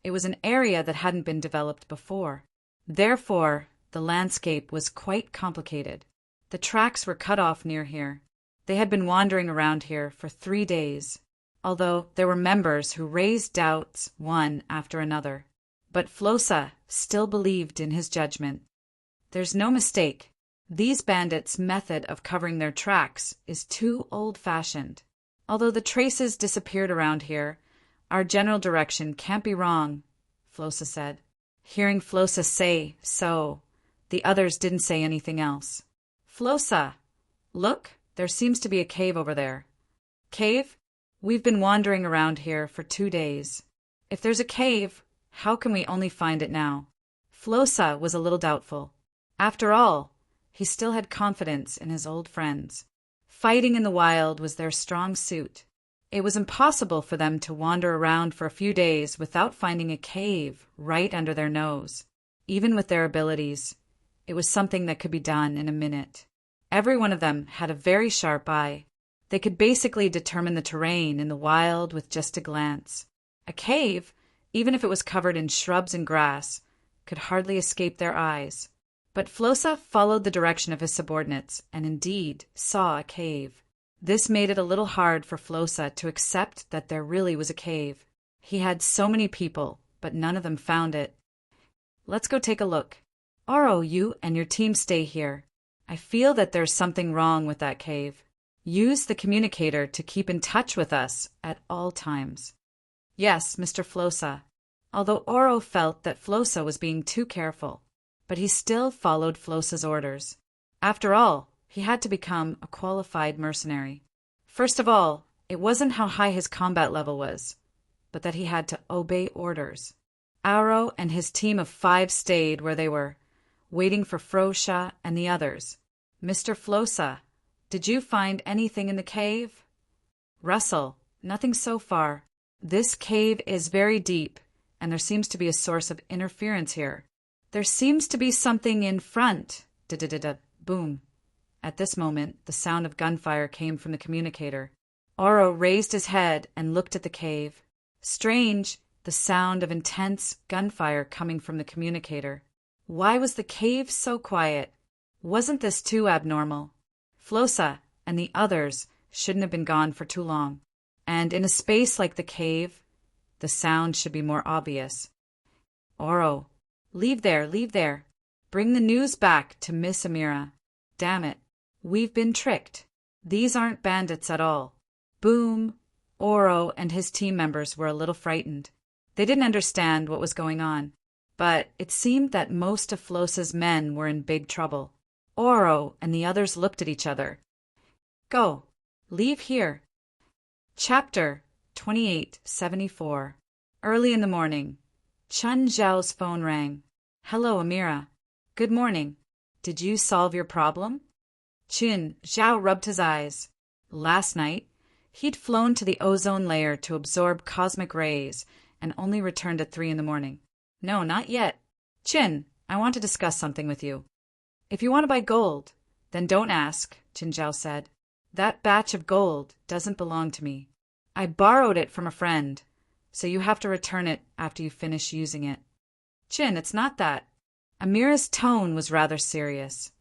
it was an area that hadn't been developed before. Therefore, the landscape was quite complicated. The tracks were cut off near here. They had been wandering around here for 3 days, although there were members who raised doubts one after another. But Flosa still believed in his judgment. There's no mistake. These bandits' method of covering their tracks is too old-fashioned. Although the traces disappeared around here, our general direction can't be wrong, Flosa said. Hearing Flosa say so, the others didn't say anything else. Flosa, look, there seems to be a cave over there. Cave? We've been wandering around here for 2 days. If there's a cave, how can we only find it now? Flosa was a little doubtful. After all, he still had confidence in his old friends. Fighting in the wild was their strong suit. It was impossible for them to wander around for a few days without finding a cave right under their nose. Even with their abilities, it was something that could be done in a minute. Every one of them had a very sharp eye. They could basically determine the terrain in the wild with just a glance. A cave, even if it was covered in shrubs and grass, could hardly escape their eyes. But Flosa followed the direction of his subordinates and indeed saw a cave. This made it a little hard for Flosa to accept that there really was a cave. He had so many people, but none of them found it. Let's go take a look. Oro, you and your team stay here. I feel that there's something wrong with that cave. Use the communicator to keep in touch with us at all times. Yes, Mr. Flosa. Although Oro felt that Flosa was being too careful, but he still followed Flosa's orders. After all, he had to become a qualified mercenary. First of all, it wasn't how high his combat level was, but that he had to obey orders. Oro and his team of 5 stayed where they were, waiting for Frosha and the others. Mr. Flosa, did you find anything in the cave? Russell, nothing so far. This cave is very deep, and there seems to be a source of interference here. There seems to be something in front. Da-da-da-da, boom. At this moment, the sound of gunfire came from the communicator. Oro raised his head and looked at the cave. Strange, the the sound of intense gunfire coming from the communicator. Why was the cave so quiet? Wasn't this too abnormal? Flosa and the others shouldn't have been gone for too long. And in a space like the cave, the sound should be more obvious. Oro, leave there, leave there. Bring the news back to Miss Amira. Damn it, we've been tricked. These aren't bandits at all. Boom. Oro and his team members were a little frightened. They didn't understand what was going on, but it seemed that most of Flosa's men were in big trouble. Oro and the others looked at each other. Go. Leave here. Chapter 2874. Early in the morning. Chun Zhao's phone rang. Hello, Amira. Good morning. Did you solve your problem? Chun Zhao rubbed his eyes. Last night, he'd flown to the ozone layer to absorb cosmic rays and only returned at 3 in the morning. No, not yet. Chin, I want to discuss something with you. If you want to buy gold, then don't ask, Chin Zhao said. That batch of gold doesn't belong to me. I borrowed it from a friend, so you have to return it after you finish using it. Chin, it's not that. Amira's tone was rather serious.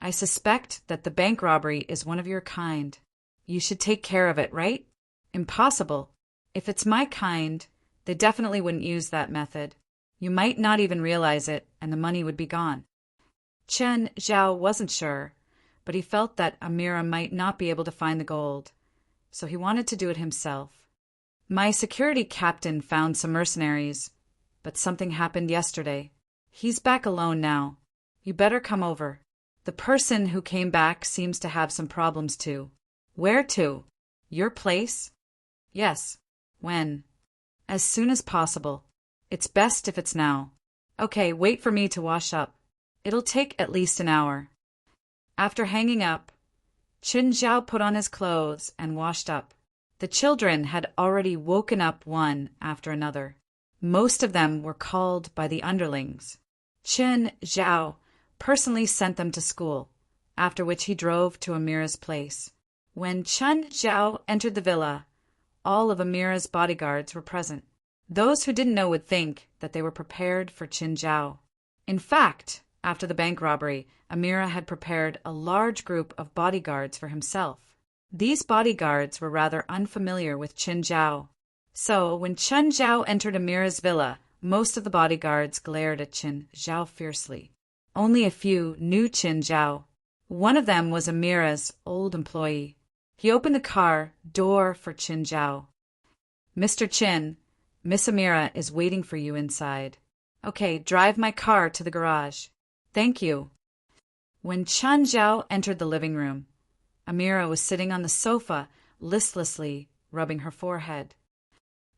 I suspect that the bank robbery is one of your kind. You should take care of it, right? Impossible. If it's my kind, they definitely wouldn't use that method. You might not even realize it, and the money would be gone. Chen Zhao wasn't sure, but he felt that Amira might not be able to find the gold, so he wanted to do it himself. My security captain found some mercenaries, but something happened yesterday. He's back alone now. You better come over. The person who came back seems to have some problems too. Where to? Your place? Yes. When? As soon as possible. It's best if it's now. Okay, wait for me to wash up. It'll take at least an hour. After hanging up, Chin Zhao put on his clothes and washed up. The children had already woken up one after another. Most of them were called by the underlings. Chin Zhao personally sent them to school, after which he drove to Amira's place. When Chen Zhao entered the villa, all of Amira's bodyguards were present. Those who didn't know would think that they were prepared for Chin Zhao. In fact, after the bank robbery, Amira had prepared a large group of bodyguards for himself. These bodyguards were rather unfamiliar with Chin Zhao. So, when Chen Zhao entered Amira's villa, most of the bodyguards glared at Chin Zhao fiercely. Only a few knew Chin Zhao. One of them was Amira's old employee. He opened the car door for Chin Zhao. Mr. Chin, Miss Amira is waiting for you inside. Okay, drive my car to the garage. Thank you. When Chen Zhao entered the living room, Amira was sitting on the sofa, listlessly rubbing her forehead.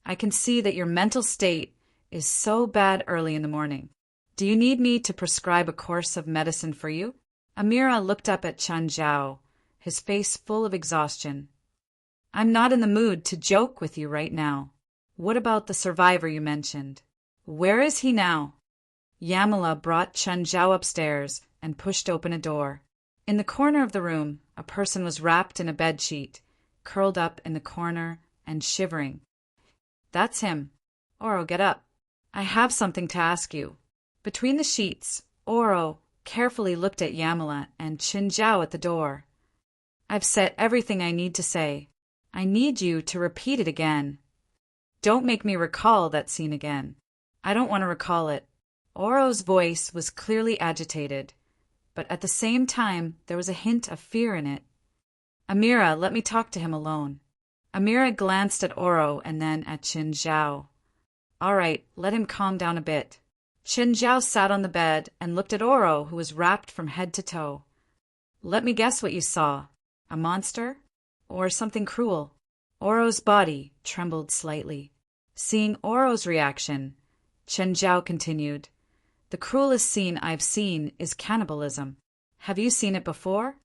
I can see that your mental state is so bad early in the morning. Do you need me to prescribe a course of medicine for you? Amira looked up at Chen Zhao, his face full of exhaustion. I'm not in the mood to joke with you right now. What about the survivor you mentioned? Where is he now? Yamala brought Chen Zhao upstairs and pushed open a door. In the corner of the room, a person was wrapped in a bedsheet, curled up in the corner and shivering. That's him. Oro, get up. I have something to ask you. Between the sheets, Oro carefully looked at Yamala and Chin Zhao at the door. I've said everything I need to say. I need you to repeat it again. Don't make me recall that scene again. I don't want to recall it. Oro's voice was clearly agitated, but at the same time there was a hint of fear in it. Amira, let me talk to him alone. Amira glanced at Oro and then at Chin Zhao. All right, let him calm down a bit. Chin Zhao sat on the bed and looked at Oro, who was wrapped from head to toe. Let me guess what you saw. A monster? Or something cruel? Oro's body trembled slightly. Seeing Oro's reaction, Chen Zhao continued, The cruelest scene I've seen is cannibalism. Have you seen it before?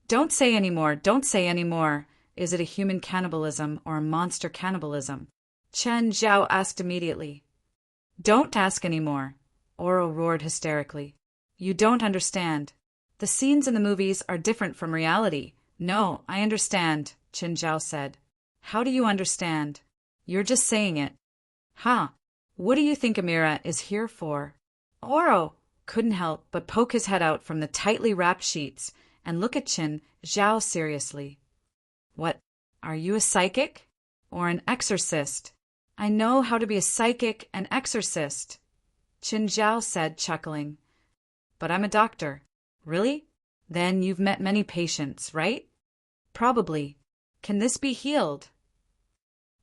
Don't say any more, don't say any more. Is it a human cannibalism or a monster cannibalism? Chen Zhao asked immediately. Don't ask any more, Oro roared hysterically. You don't understand. The scenes in the movies are different from reality. No, I understand, Chen Zhao said. How do you understand? You're just saying it. Huh. What do you think Amira is here for? Oro couldn't help but poke his head out from the tightly wrapped sheets and look at Qin Zhao seriously. What, are you a psychic? Or an exorcist? I know how to be a psychic and exorcist, Qin Zhao said, chuckling. But I'm a doctor. Really? Then you've met many patients, right? Probably. Can this be healed?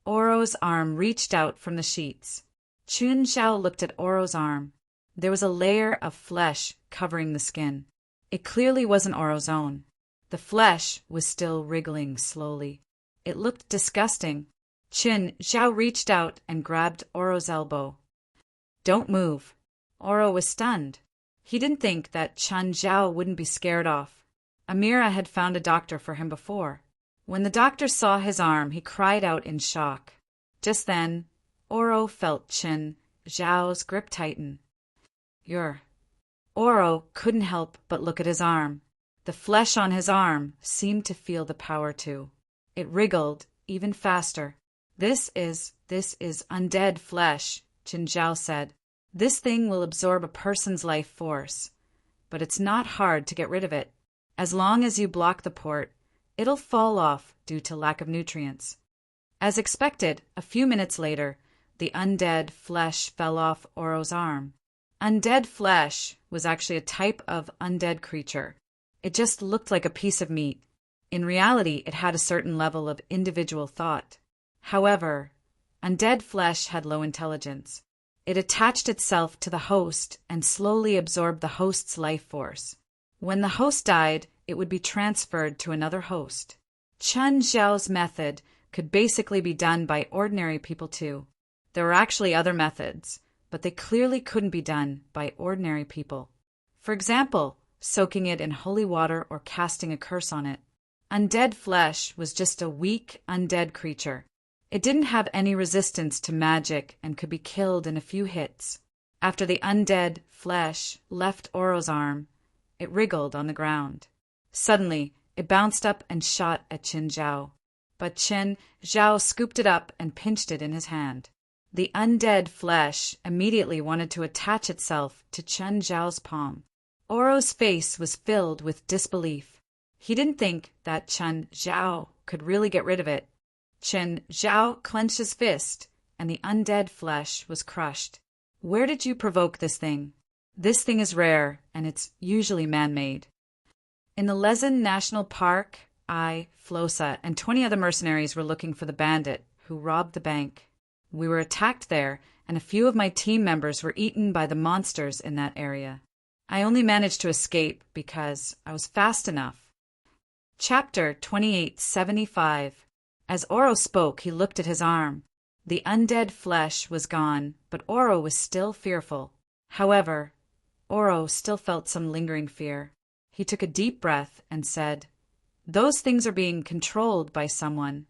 Oro's arm reached out from the sheets. Qin Zhao looked at Oro's arm. There was a layer of flesh covering the skin. It clearly wasn't Oro's own. The flesh was still wriggling slowly. It looked disgusting. Qin Zhao reached out and grabbed Oro's elbow. Don't move. Oro was stunned. He didn't think that Qin Zhao wouldn't be scared off. Amira had found a doctor for him before. When the doctor saw his arm, he cried out in shock. Just then, Oro felt Qin Zhao's grip tighten. Oro couldn't help but look at his arm. The flesh on his arm seemed to feel the power too. It wriggled even faster. This is undead flesh, Qin Zhao said. This thing will absorb a person's life force. But it's not hard to get rid of it. As long as you block the port, it'll fall off due to lack of nutrients. As expected, a few minutes later, the undead flesh fell off Oro's arm. Undead flesh was actually a type of undead creature. It just looked like a piece of meat. In reality, it had a certain level of individual thought. However, undead flesh had low intelligence. It attached itself to the host and slowly absorbed the host's life force. When the host died, it would be transferred to another host. Qin Zhao's method could basically be done by ordinary people too. There were actually other methods, but they clearly couldn't be done by ordinary people. For example, soaking it in holy water or casting a curse on it. Undead flesh was just a weak, undead creature. It didn't have any resistance to magic and could be killed in a few hits. After the undead flesh left Oro's arm, it wriggled on the ground. Suddenly, it bounced up and shot at Qin Zhao. But Qin Zhao scooped it up and pinched it in his hand. The undead flesh immediately wanted to attach itself to Qin Zhao's palm. Oro's face was filled with disbelief. He didn't think that Qin Zhao could really get rid of it. Qin Zhao clenched his fist, and the undead flesh was crushed. Where did you provoke this thing? This thing is rare, and it's usually man-made. In the Lezen National Park, Flosa, and 20 other mercenaries were looking for the bandit who robbed the bank. We were attacked there, and a few of my team members were eaten by the monsters in that area. I only managed to escape because I was fast enough. Chapter 2875. As Oro spoke, he looked at his arm. The undead flesh was gone, but Oro was still fearful. However, Oro still felt some lingering fear. He took a deep breath and said, "Those things are being controlled by someone."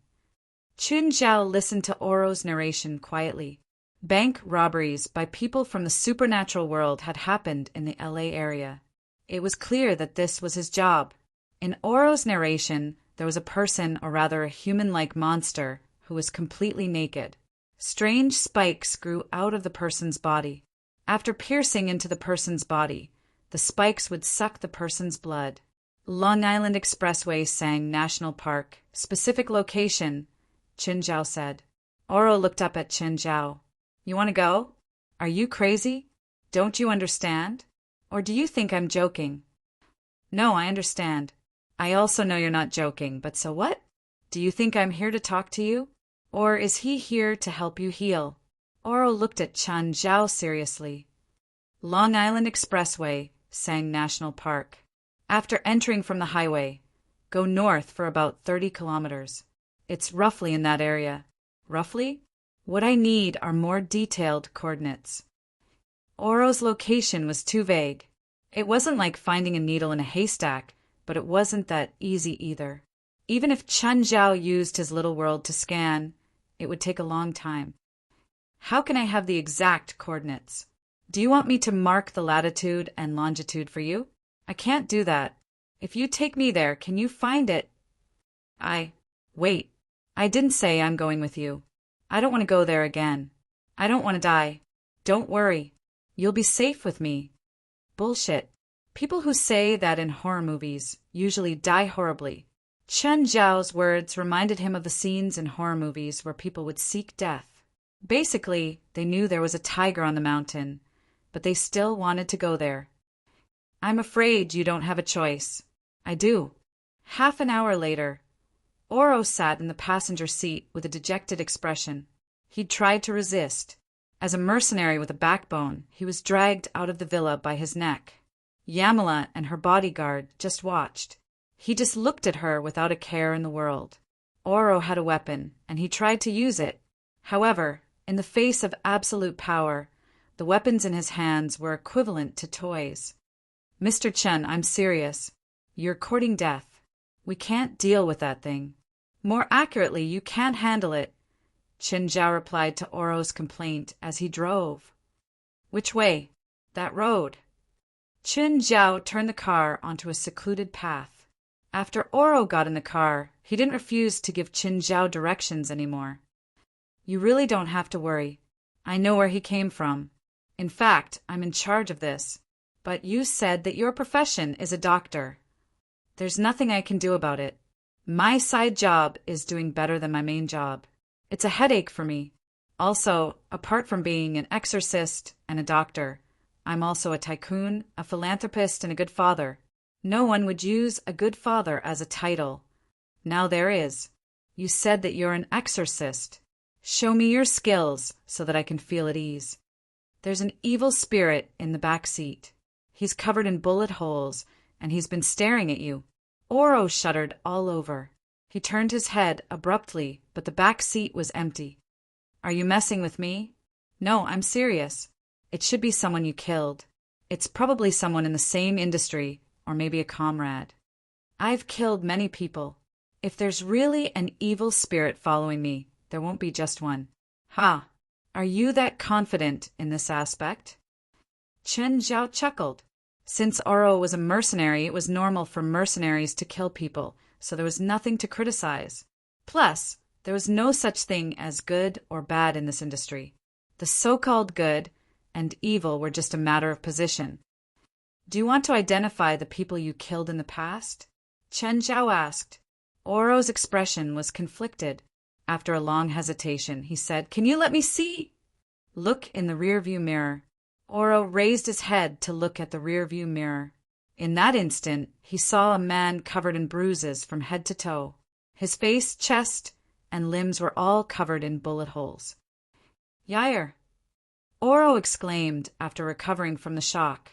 Qin Zhao listened to Oro's narration quietly. Bank robberies by people from the supernatural world had happened in the LA area. It was clear that this was his job. In Oro's narration, there was a person, or rather a human-like monster, who was completely naked. Strange spikes grew out of the person's body. After piercing into the person's body, the spikes would suck the person's blood. Long Island Expressway sang National Park. Specific location, Qin Zhao said. Oro looked up at Qin Zhao. You want to go? Are you crazy? Don't you understand? Or do you think I'm joking? No, I understand. I also know you're not joking, but so what? Do you think I'm here to talk to you? Or is he here to help you heal? Oro looked at Qin Zhao seriously. Long Island Expressway, sang National Park. After entering from the highway, go north for about 30 kilometers. It's roughly in that area. Roughly? What I need are more detailed coordinates. Oro's location was too vague. It wasn't like finding a needle in a haystack, but it wasn't that easy either. Even if Qin Zhao used his little world to scan, it would take a long time. How can I have the exact coordinates? Do you want me to mark the latitude and longitude for you? I can't do that. If you take me there, can you find it? Wait. I didn't say I'm going with you. I don't want to go there again. I don't want to die. Don't worry. You'll be safe with me. Bullshit. People who say that in horror movies usually die horribly. Chen Zhao's words reminded him of the scenes in horror movies where people would seek death. Basically, they knew there was a tiger on the mountain, but they still wanted to go there. I'm afraid you don't have a choice. I do. Half an hour later, Oro sat in the passenger seat with a dejected expression. He'd tried to resist. As a mercenary with a backbone, he was dragged out of the villa by his neck. Yamala and her bodyguard just watched. He just looked at her without a care in the world. Oro had a weapon, and he tried to use it. However, in the face of absolute power, the weapons in his hands were equivalent to toys. Mr. Chen, I'm serious. You're courting death. We can't deal with that thing. More accurately, you can't handle it, Chen Zhao replied to Oro's complaint as he drove. Which way? That road. Chen Zhao turned the car onto a secluded path. After Oro got in the car, he didn't refuse to give Chen Zhao directions anymore. You really don't have to worry. I know where he came from. In fact, I'm in charge of this. But you said that your profession is a doctor. There's nothing I can do about it. My side job is doing better than my main job. It's a headache for me. Also, apart from being an exorcist and a doctor, I'm also a tycoon, a philanthropist, and a good father. No one would use a good father as a title. Now there is. You said that you're an exorcist. Show me your skills so that I can feel at ease. There's an evil spirit in the back seat. He's covered in bullet holes, and he's been staring at you. Oro shuddered all over. He turned his head abruptly, but the back seat was empty. Are you messing with me? No, I'm serious. It should be someone you killed. It's probably someone in the same industry, or maybe a comrade. I've killed many people. If there's really an evil spirit following me, there won't be just one. Ha! Are you that confident in this aspect? Chen Zhao chuckled. Since Oro was a mercenary, it was normal for mercenaries to kill people, so there was nothing to criticize. Plus, there was no such thing as good or bad in this industry. The so-called good and evil were just a matter of position. Do you want to identify the people you killed in the past? Chen Zhao asked. Oro's expression was conflicted. After a long hesitation, he said, Can you let me see? Look in the rearview mirror. Oro raised his head to look at the rearview mirror. In that instant, he saw a man covered in bruises from head to toe. His face, chest, and limbs were all covered in bullet holes. Yair! Oro exclaimed after recovering from the shock.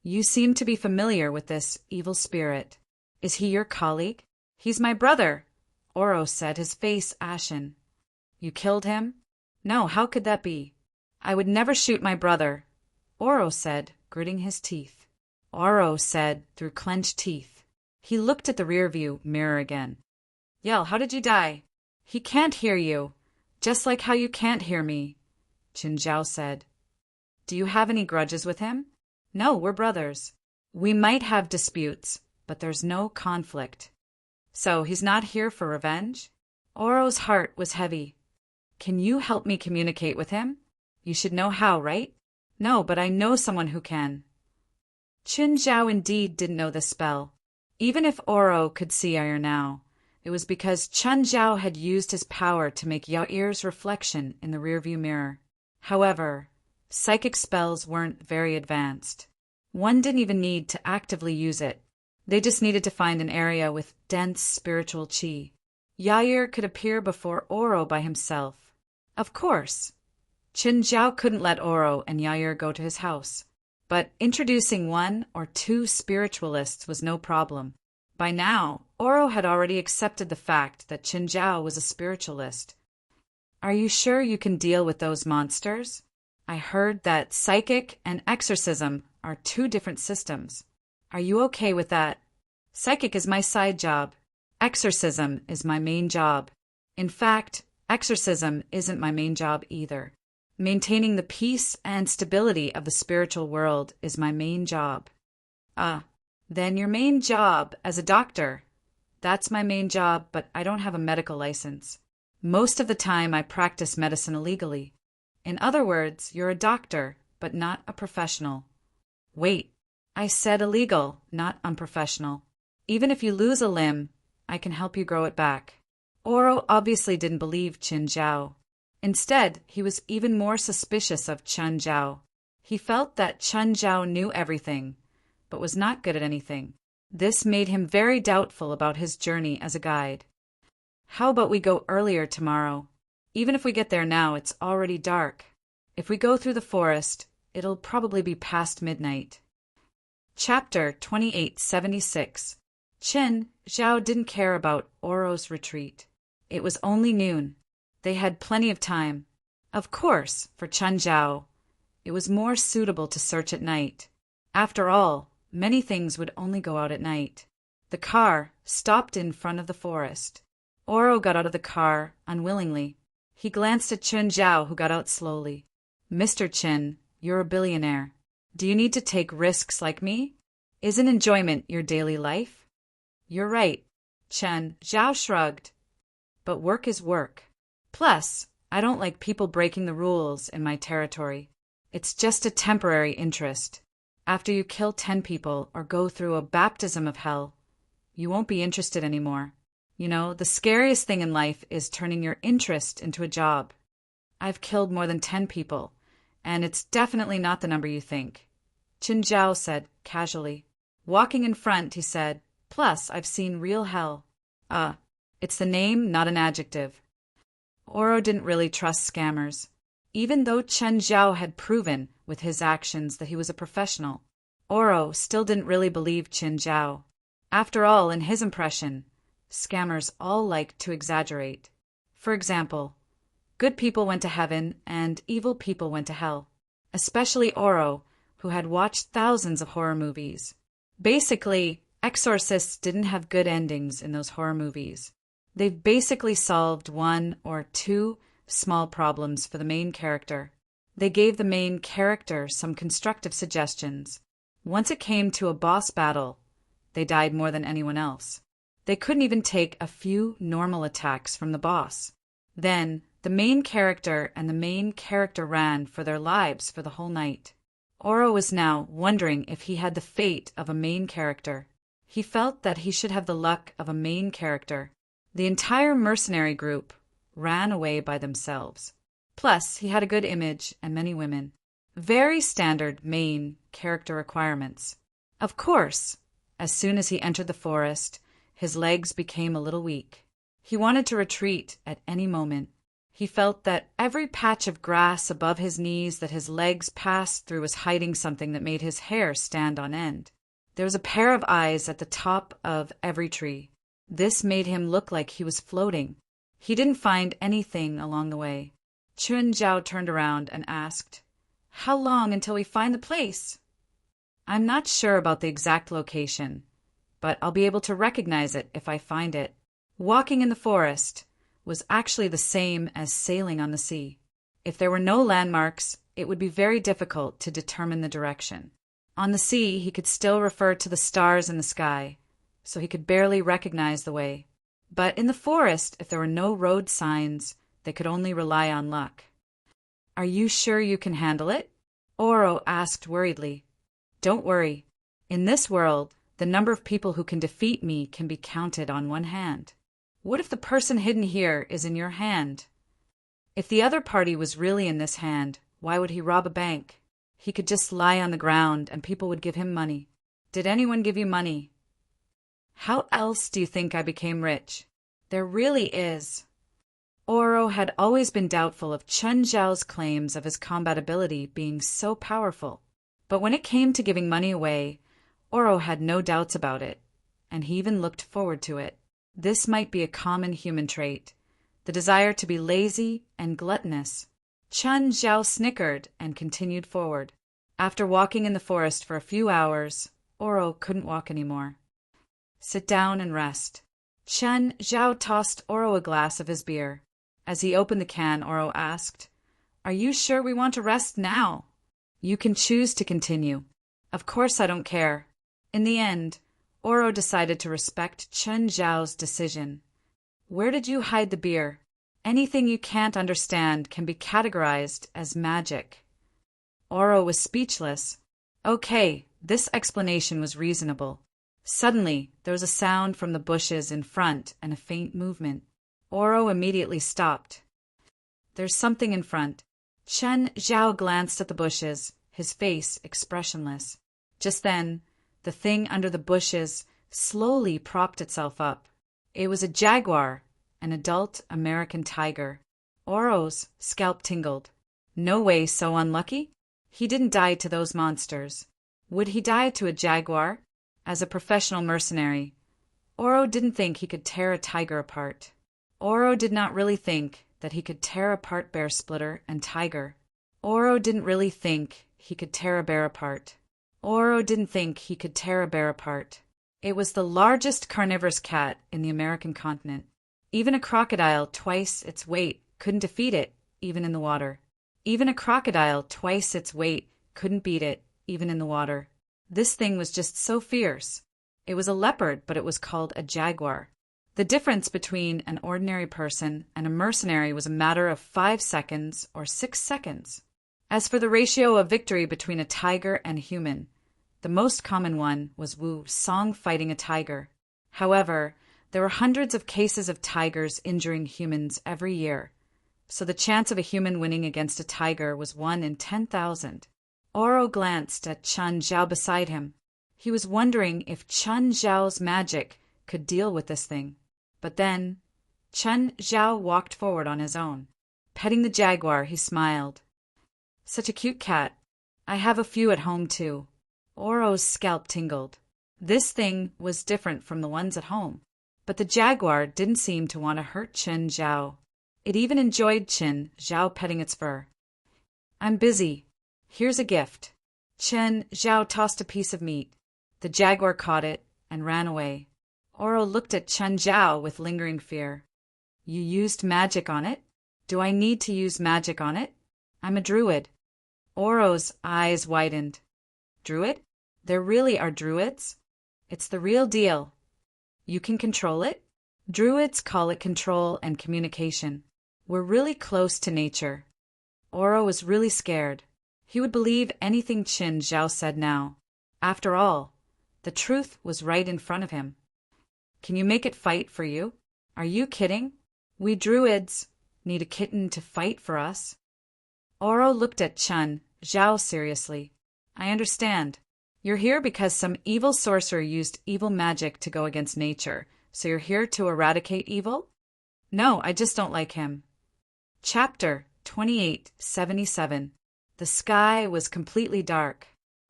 You seem to be familiar with this evil spirit. Is he your colleague? He's my brother, Oro said, his face ashen. You killed him? No, how could that be? I would never shoot my brother, Oro said, gritting his teeth. Oro said through clenched teeth. He looked at the rearview mirror again. Yell, how did you die? He can't hear you, just like how you can't hear me, Chen Zhao said. Do you have any grudges with him? No, we're brothers. We might have disputes, but there's no conflict. So he's not here for revenge? Oro's heart was heavy. Can you help me communicate with him? You should know how, right? No, but I know someone who can. Chen Zhao indeed didn't know the spell. Even if Oro could see Yair now, it was because Chen Zhao had used his power to make Yair's reflection in the rearview mirror. However, psychic spells weren't very advanced. One didn't even need to actively use it. They just needed to find an area with dense spiritual qi. Yair could appear before Oro by himself. Of course, Chen Zhao couldn't let Oro and Yair go to his house. But introducing one or two spiritualists was no problem. By now, Oro had already accepted the fact that Chen Zhao was a spiritualist. Are you sure you can deal with those monsters? I heard that psychic and exorcism are two different systems. Are you okay with that? Psychic is my side job. Exorcism is my main job. In fact, exorcism isn't my main job either. Maintaining the peace and stability of the spiritual world is my main job. Then your main job as a doctor. That's my main job, but I don't have a medical license. Most of the time I practice medicine illegally. In other words, you're a doctor, but not a professional. Wait, I said illegal, not unprofessional. Even if you lose a limb, I can help you grow it back. Oro obviously didn't believe Qin Zhao. Instead, he was even more suspicious of Chen Zhao. He felt that Chen Zhao knew everything, but was not good at anything. This made him very doubtful about his journey as a guide. How about we go earlier tomorrow? Even if we get there now, it's already dark. If we go through the forest, it'll probably be past midnight. Chapter 2876. Qin Zhao didn't care about Oro's retreat. It was only noon. They had plenty of time. Of course, for Chen Zhao, it was more suitable to search at night. After all, many things would only go out at night. The car stopped in front of the forest. Oro got out of the car unwillingly. He glanced at Chen Zhao, who got out slowly. Mr. Qin, you're a billionaire. Do you need to take risks like me? Isn't enjoyment your daily life? You're right. Chen Zhao shrugged. But work is work. Plus, I don't like people breaking the rules in my territory. It's just a temporary interest. After you kill 10 people or go through a baptism of hell, you won't be interested anymore. You know, the scariest thing in life is turning your interest into a job. I've killed more than 10 people, and it's definitely not the number you think, Qin Zhao said casually. Walking in front, he said, plus I've seen real hell. It's the name, not an adjective. Oro didn't really trust scammers. Even though Chen Zhao had proven with his actions that he was a professional, Oro still didn't really believe Qin Zhao. After all, in his impression, scammers all like to exaggerate. For example, good people went to heaven and evil people went to hell. Especially Oro, who had watched thousands of horror movies. Basically, exorcists didn't have good endings in those horror movies. They've basically solved one or two small problems for the main character. They gave the main character some constructive suggestions. Once it came to a boss battle, they died more than anyone else. They couldn't even take a few normal attacks from the boss. Then, the main character and the main character ran for their lives for the whole night. Oro was now wondering if he had the fate of a main character. He felt that he should have the luck of a main character. The entire mercenary group ran away by themselves. Plus, he had a good image and many women. Very standard main character requirements. Of course, as soon as he entered the forest, his legs became a little weak. He wanted to retreat at any moment. He felt that every patch of grass above his knees that his legs passed through was hiding something that made his hair stand on end. There was a pair of eyes at the top of every tree. This made him look like he was floating. He didn't find anything along the way. Qin Zhao turned around and asked, "How long until we find the place?" "I'm not sure about the exact location, but I'll be able to recognize it if I find it." Walking in the forest was actually the same as sailing on the sea. If there were no landmarks, it would be very difficult to determine the direction. On the sea, he could still refer to the stars in the sky, so he could barely recognize the way. But in the forest, if there were no road signs, they could only rely on luck. "Are you sure you can handle it?" Oro asked worriedly. "Don't worry. In this world, the number of people who can defeat me can be counted on one hand. What if the person hidden here is in your hand? If the other party was really in this hand, why would he rob a bank? He could just lie on the ground and people would give him money. Did anyone give you money?" "How else do you think I became rich? There really is." Oro had always been doubtful of Chen Zhao's claims of his combat ability being so powerful. But when it came to giving money away, Oro had no doubts about it, and he even looked forward to it. This might be a common human trait, the desire to be lazy and gluttonous. Chen Zhao snickered and continued forward. After walking in the forest for a few hours, Oro couldn't walk anymore. "Sit down and rest." Chen Zhao tossed Oro a glass of his beer. As he opened the can, Oro asked, "Are you sure we want to rest now?" "You can choose to continue." "Of course I don't care." In the end, Oro decided to respect Chen Zhao's decision. "Where did you hide the beer?" Anything you can't understand can be categorized as magic. Oro was speechless. Okay, this explanation was reasonable. Suddenly, there was a sound from the bushes in front and a faint movement. Oro immediately stopped. There's something in front. Chen Zhao glanced at the bushes, his face expressionless. Just then, the thing under the bushes slowly propped itself up. It was a jaguar, an adult American tiger. Oro's scalp tingled. No way so unlucky? He didn't die to those monsters. Would he die to a jaguar? As a professional mercenary, Oro didn't think he could tear a tiger apart. Oro did not really think that he could tear apart Bear Splitter and Tiger. Oro didn't really think he could tear a bear apart. Oro didn't think he could tear a bear apart. It was the largest carnivorous cat in the American continent. Even a crocodile twice its weight couldn't defeat it, even in the water. Even a crocodile twice its weight couldn't beat it, even in the water. This thing was just so fierce. It was a leopard, but it was called a jaguar. The difference between an ordinary person and a mercenary was a matter of 5 seconds or 6 seconds. As for the ratio of victory between a tiger and a human, the most common one was Wu Song fighting a tiger. However, there were hundreds of cases of tigers injuring humans every year, so the chance of a human winning against a tiger was 1 in 10,000. Oro glanced at Chen Zhao beside him. He was wondering if Chen Zhao's magic could deal with this thing. But then, Chen Zhao walked forward on his own. Petting the jaguar, he smiled. Such a cute cat. I have a few at home too. Oro's scalp tingled. This thing was different from the ones at home. But the jaguar didn't seem to want to hurt Chen Zhao. It even enjoyed Chen Zhao petting its fur. I'm busy. Here's a gift. Chen Zhao tossed a piece of meat. The jaguar caught it and ran away. Oro looked at Chen Zhao with lingering fear. You used magic on it? Do I need to use magic on it? I'm a druid. Oro's eyes widened. Druid? There really are druids? It's the real deal. You can control it? Druids call it control and communication. We're really close to nature. Oro was really scared. He would believe anything Chen Zhao said now. After all, the truth was right in front of him. Can you make it fight for you? Are you kidding? We druids need a kitten to fight for us. Oro looked at Chen Zhao seriously. I understand. You're here because some evil sorcerer used evil magic to go against nature, so you're here to eradicate evil? No, I just don't like him. Chapter 2877. The sky was completely dark.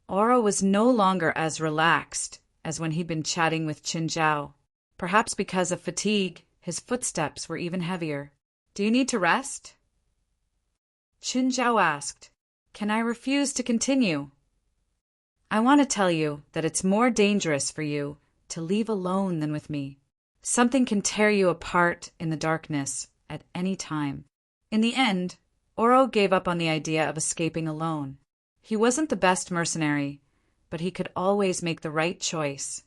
Oro was no longer as relaxed as when he'd been chatting with Chen Zhao. Perhaps because of fatigue, his footsteps were even heavier. Do you need to rest? Chen Zhao asked. Can I refuse to continue? I want to tell you that it's more dangerous for you to leave alone than with me. Something can tear you apart in the darkness at any time. In the end, Oro gave up on the idea of escaping alone. He wasn't the best mercenary, but he could always make the right choice.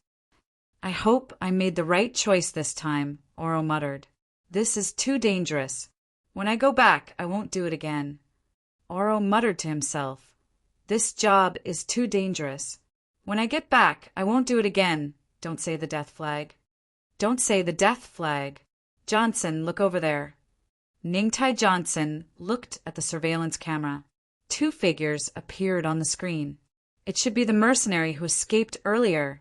I hope I made the right choice this time, Oro muttered. This is too dangerous. When I go back, I won't do it again. Oro muttered to himself. This job is too dangerous. When I get back, I won't do it again. Don't say the death flag. Don't say the death flag. Johnson, look over there. Ningtai Johnson looked at the surveillance camera. 2 figures appeared on the screen. It should be the mercenary who escaped earlier,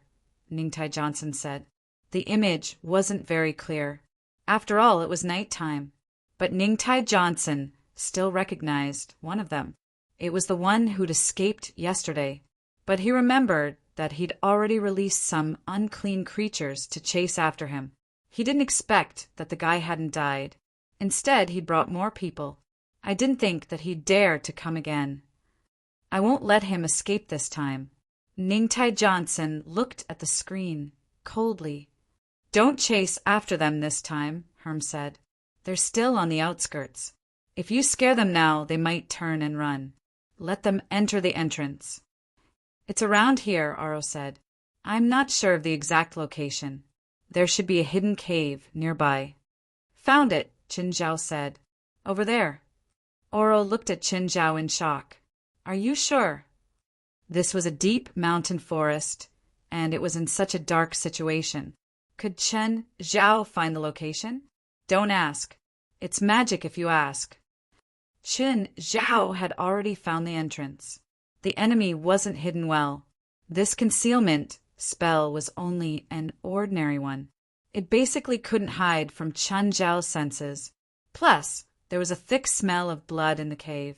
Ningtai Johnson said. The image wasn't very clear. After all, it was nighttime. But Ningtai Johnson still recognized one of them. It was the one who'd escaped yesterday. But he remembered that he'd already released some unclean creatures to chase after him. He didn't expect that the guy hadn't died. Instead, he'd brought more people. I didn't think that he'd dare to come again. I won't let him escape this time. Ningtai Johnson looked at the screen coldly. Don't chase after them this time, Herm said. They're still on the outskirts. If you scare them now, they might turn and run. Let them enter the entrance. It's around here, Oro said. I'm not sure of the exact location. There should be a hidden cave nearby. Found it, Qin Zhao said. Over there. Oro looked at Qin Zhao in shock. Are you sure? This was a deep mountain forest, and it was in such a dark situation. Could Qin Zhao find the location? Don't ask. It's magic if you ask. Qin Zhao had already found the entrance. The enemy wasn't hidden well. This concealment spell was only an ordinary one. It basically couldn't hide from Qin Zhao's senses. Plus, there was a thick smell of blood in the cave.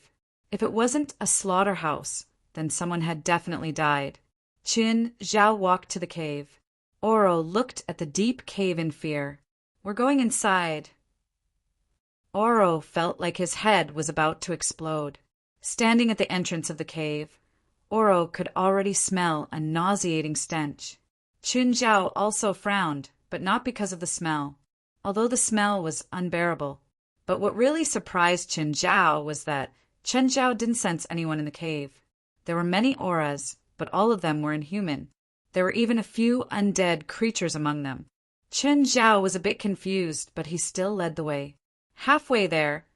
If it wasn't a slaughterhouse, then someone had definitely died. Qin Zhao walked to the cave. Oro looked at the deep cave in fear. We're going inside. Oro felt like his head was about to explode. Standing at the entrance of the cave, Oro could already smell a nauseating stench. Qin Zhao also frowned, but not because of the smell, although the smell was unbearable. But what really surprised Qin Zhao was that Qin Zhao didn't sense anyone in the cave. There were many auras, but all of them were inhuman. There were even a few undead creatures among them. Qin Zhao was a bit confused, but he still led the way. Halfway there,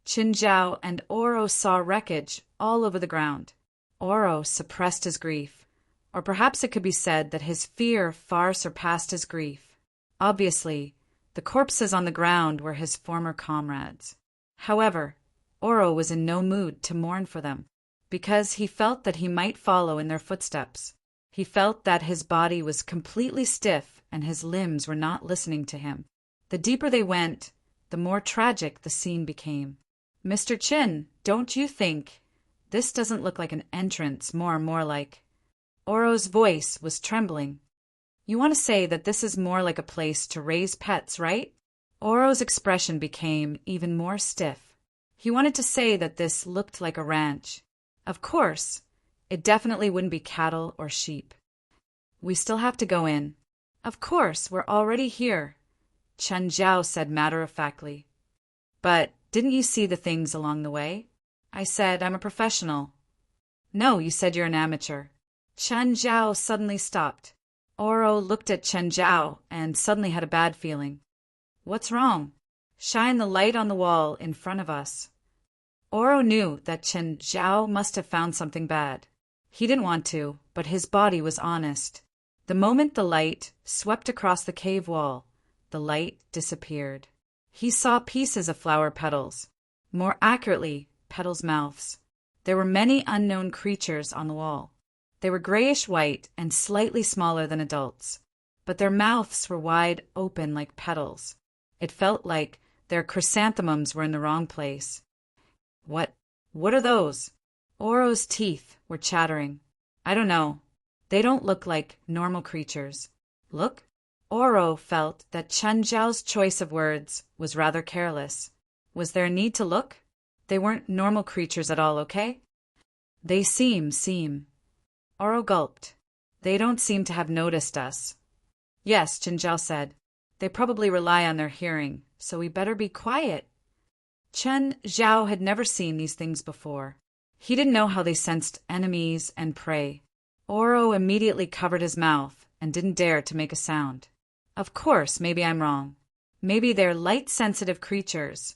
Qin Zhao and Oro saw wreckage all over the ground. Oro suppressed his grief, or perhaps it could be said that his fear far surpassed his grief. Obviously, the corpses on the ground were his former comrades. However, Oro was in no mood to mourn for them, because he felt that he might follow in their footsteps. He felt that his body was completely stiff and his limbs were not listening to him. The deeper they went, the more tragic the scene became. Mr. Qin, don't you think this doesn't look like an entrance, more and more like... Oro's voice was trembling. You want to say that this is more like a place to raise pets, right? Oro's expression became even more stiff. He wanted to say that this looked like a ranch. Of course, it definitely wouldn't be cattle or sheep. We still have to go in. Of course, we're already here, Qin Zhao said matter-of-factly. But didn't you see the things along the way? I said I'm a professional. No, you said you're an amateur. Qin Zhao suddenly stopped. Oro looked at Qin Zhao and suddenly had a bad feeling. What's wrong? Shine the light on the wall in front of us. Oro knew that Qin Zhao must have found something bad. He didn't want to, but his body was honest. The moment the light swept across the cave wall, the light disappeared. He saw pieces of flower petals. More accurately, petals' mouths. There were many unknown creatures on the wall. They were grayish-white and slightly smaller than adults, but their mouths were wide open like petals. It felt like their chrysanthemums were in the wrong place. What are those? Oro's teeth were chattering. I don't know. They don't look like normal creatures. Look? Oro felt that Qin Zhao's choice of words was rather careless. Was there a need to look? They weren't normal creatures at all, okay? They seem. Oro gulped. They don't seem to have noticed us. Yes, Qin Zhao said. They probably rely on their hearing, so we better be quiet. Qin Zhao had never seen these things before. He didn't know how they sensed enemies and prey. Oro immediately covered his mouth and didn't dare to make a sound. Of course, maybe I'm wrong. Maybe they're light-sensitive creatures,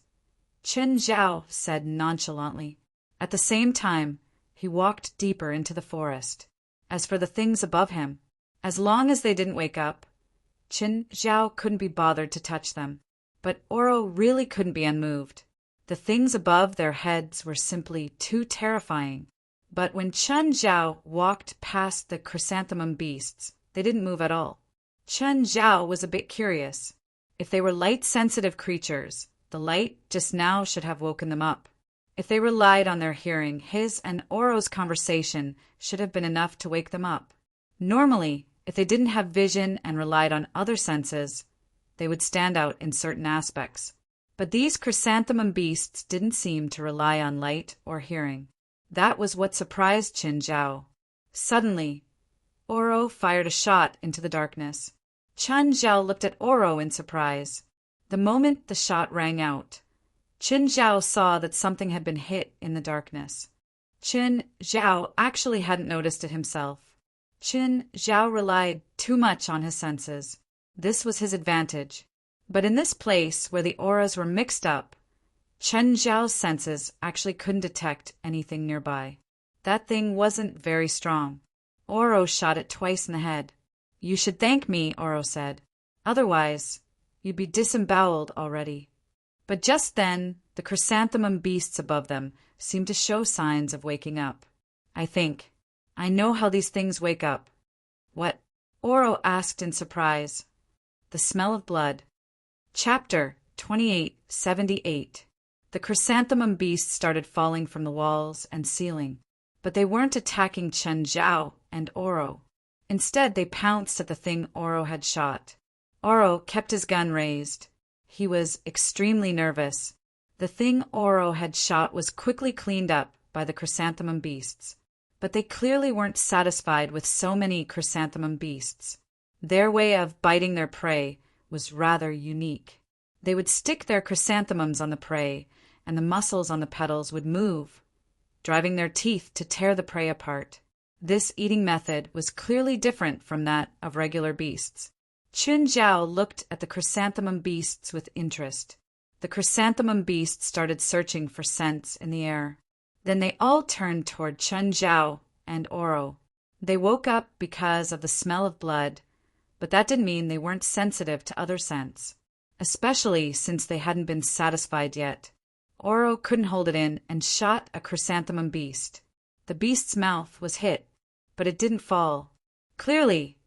Qin Zhao said nonchalantly. At the same time, he walked deeper into the forest. As for the things above him, as long as they didn't wake up, Qin Zhao couldn't be bothered to touch them. But Oro really couldn't be unmoved. The things above their heads were simply too terrifying. But when Qin Zhao walked past the chrysanthemum beasts, they didn't move at all. Qin Zhao was a bit curious. If they were light-sensitive creatures, the light just now should have woken them up. If they relied on their hearing, his and Oro's conversation should have been enough to wake them up. Normally, if they didn't have vision and relied on other senses, they would stand out in certain aspects. But these chrysanthemum beasts didn't seem to rely on light or hearing. That was what surprised Qin Zhao. Suddenly, Oro fired a shot into the darkness. Qin Zhao looked at Oro in surprise. The moment the shot rang out, Qin Zhao saw that something had been hit in the darkness. Qin Zhao actually hadn't noticed it himself. Qin Zhao relied too much on his senses. This was his advantage. But in this place where the auras were mixed up, Chen Zhao's senses actually couldn't detect anything nearby. That thing wasn't very strong. Oro shot it twice in the head. "You should thank me," Oro said. "Otherwise, you'd be disemboweled already." But just then, the chrysanthemum beasts above them seemed to show signs of waking up. I know how these things wake up." "What?" Oro asked in surprise. "The smell of blood." Chapter 2878. The chrysanthemum beasts started falling from the walls and ceiling, but they weren't attacking Chen Zhao and Oro. Instead, they pounced at the thing Oro had shot. Oro kept his gun raised. He was extremely nervous. The thing Oro had shot was quickly cleaned up by the chrysanthemum beasts, but they clearly weren't satisfied with so many chrysanthemum beasts. Their way of biting their prey was rather unique. They would stick their chrysanthemums on the prey, and the muscles on the petals would move, driving their teeth to tear the prey apart. This eating method was clearly different from that of regular beasts. Chen Zhao looked at the chrysanthemum beasts with interest. The chrysanthemum beasts started searching for scents in the air. Then they all turned toward Chen Zhao and Oro. They woke up because of the smell of blood, but that didn't mean they weren't sensitive to other scents, especially since they hadn't been satisfied yet. Oro couldn't hold it in and shot a chrysanthemum beast. The beast's mouth was hit, but it didn't fall. Clearly,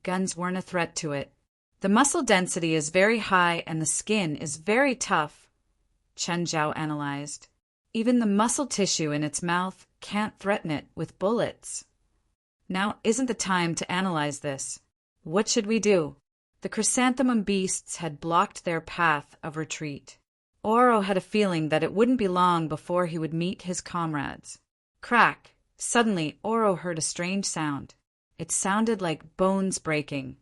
guns weren't a threat to it. "The muscle density is very high and the skin is very tough," Chen Zhao analyzed. "Even the muscle tissue in its mouth can't threaten it with bullets." "Now isn't the time to analyze this. What should we do?" The chrysanthemum beasts had blocked their path of retreat. Oro had a feeling that it wouldn't be long before he would meet his comrades. Crack! Suddenly, Oro heard a strange sound. It sounded like bones breaking,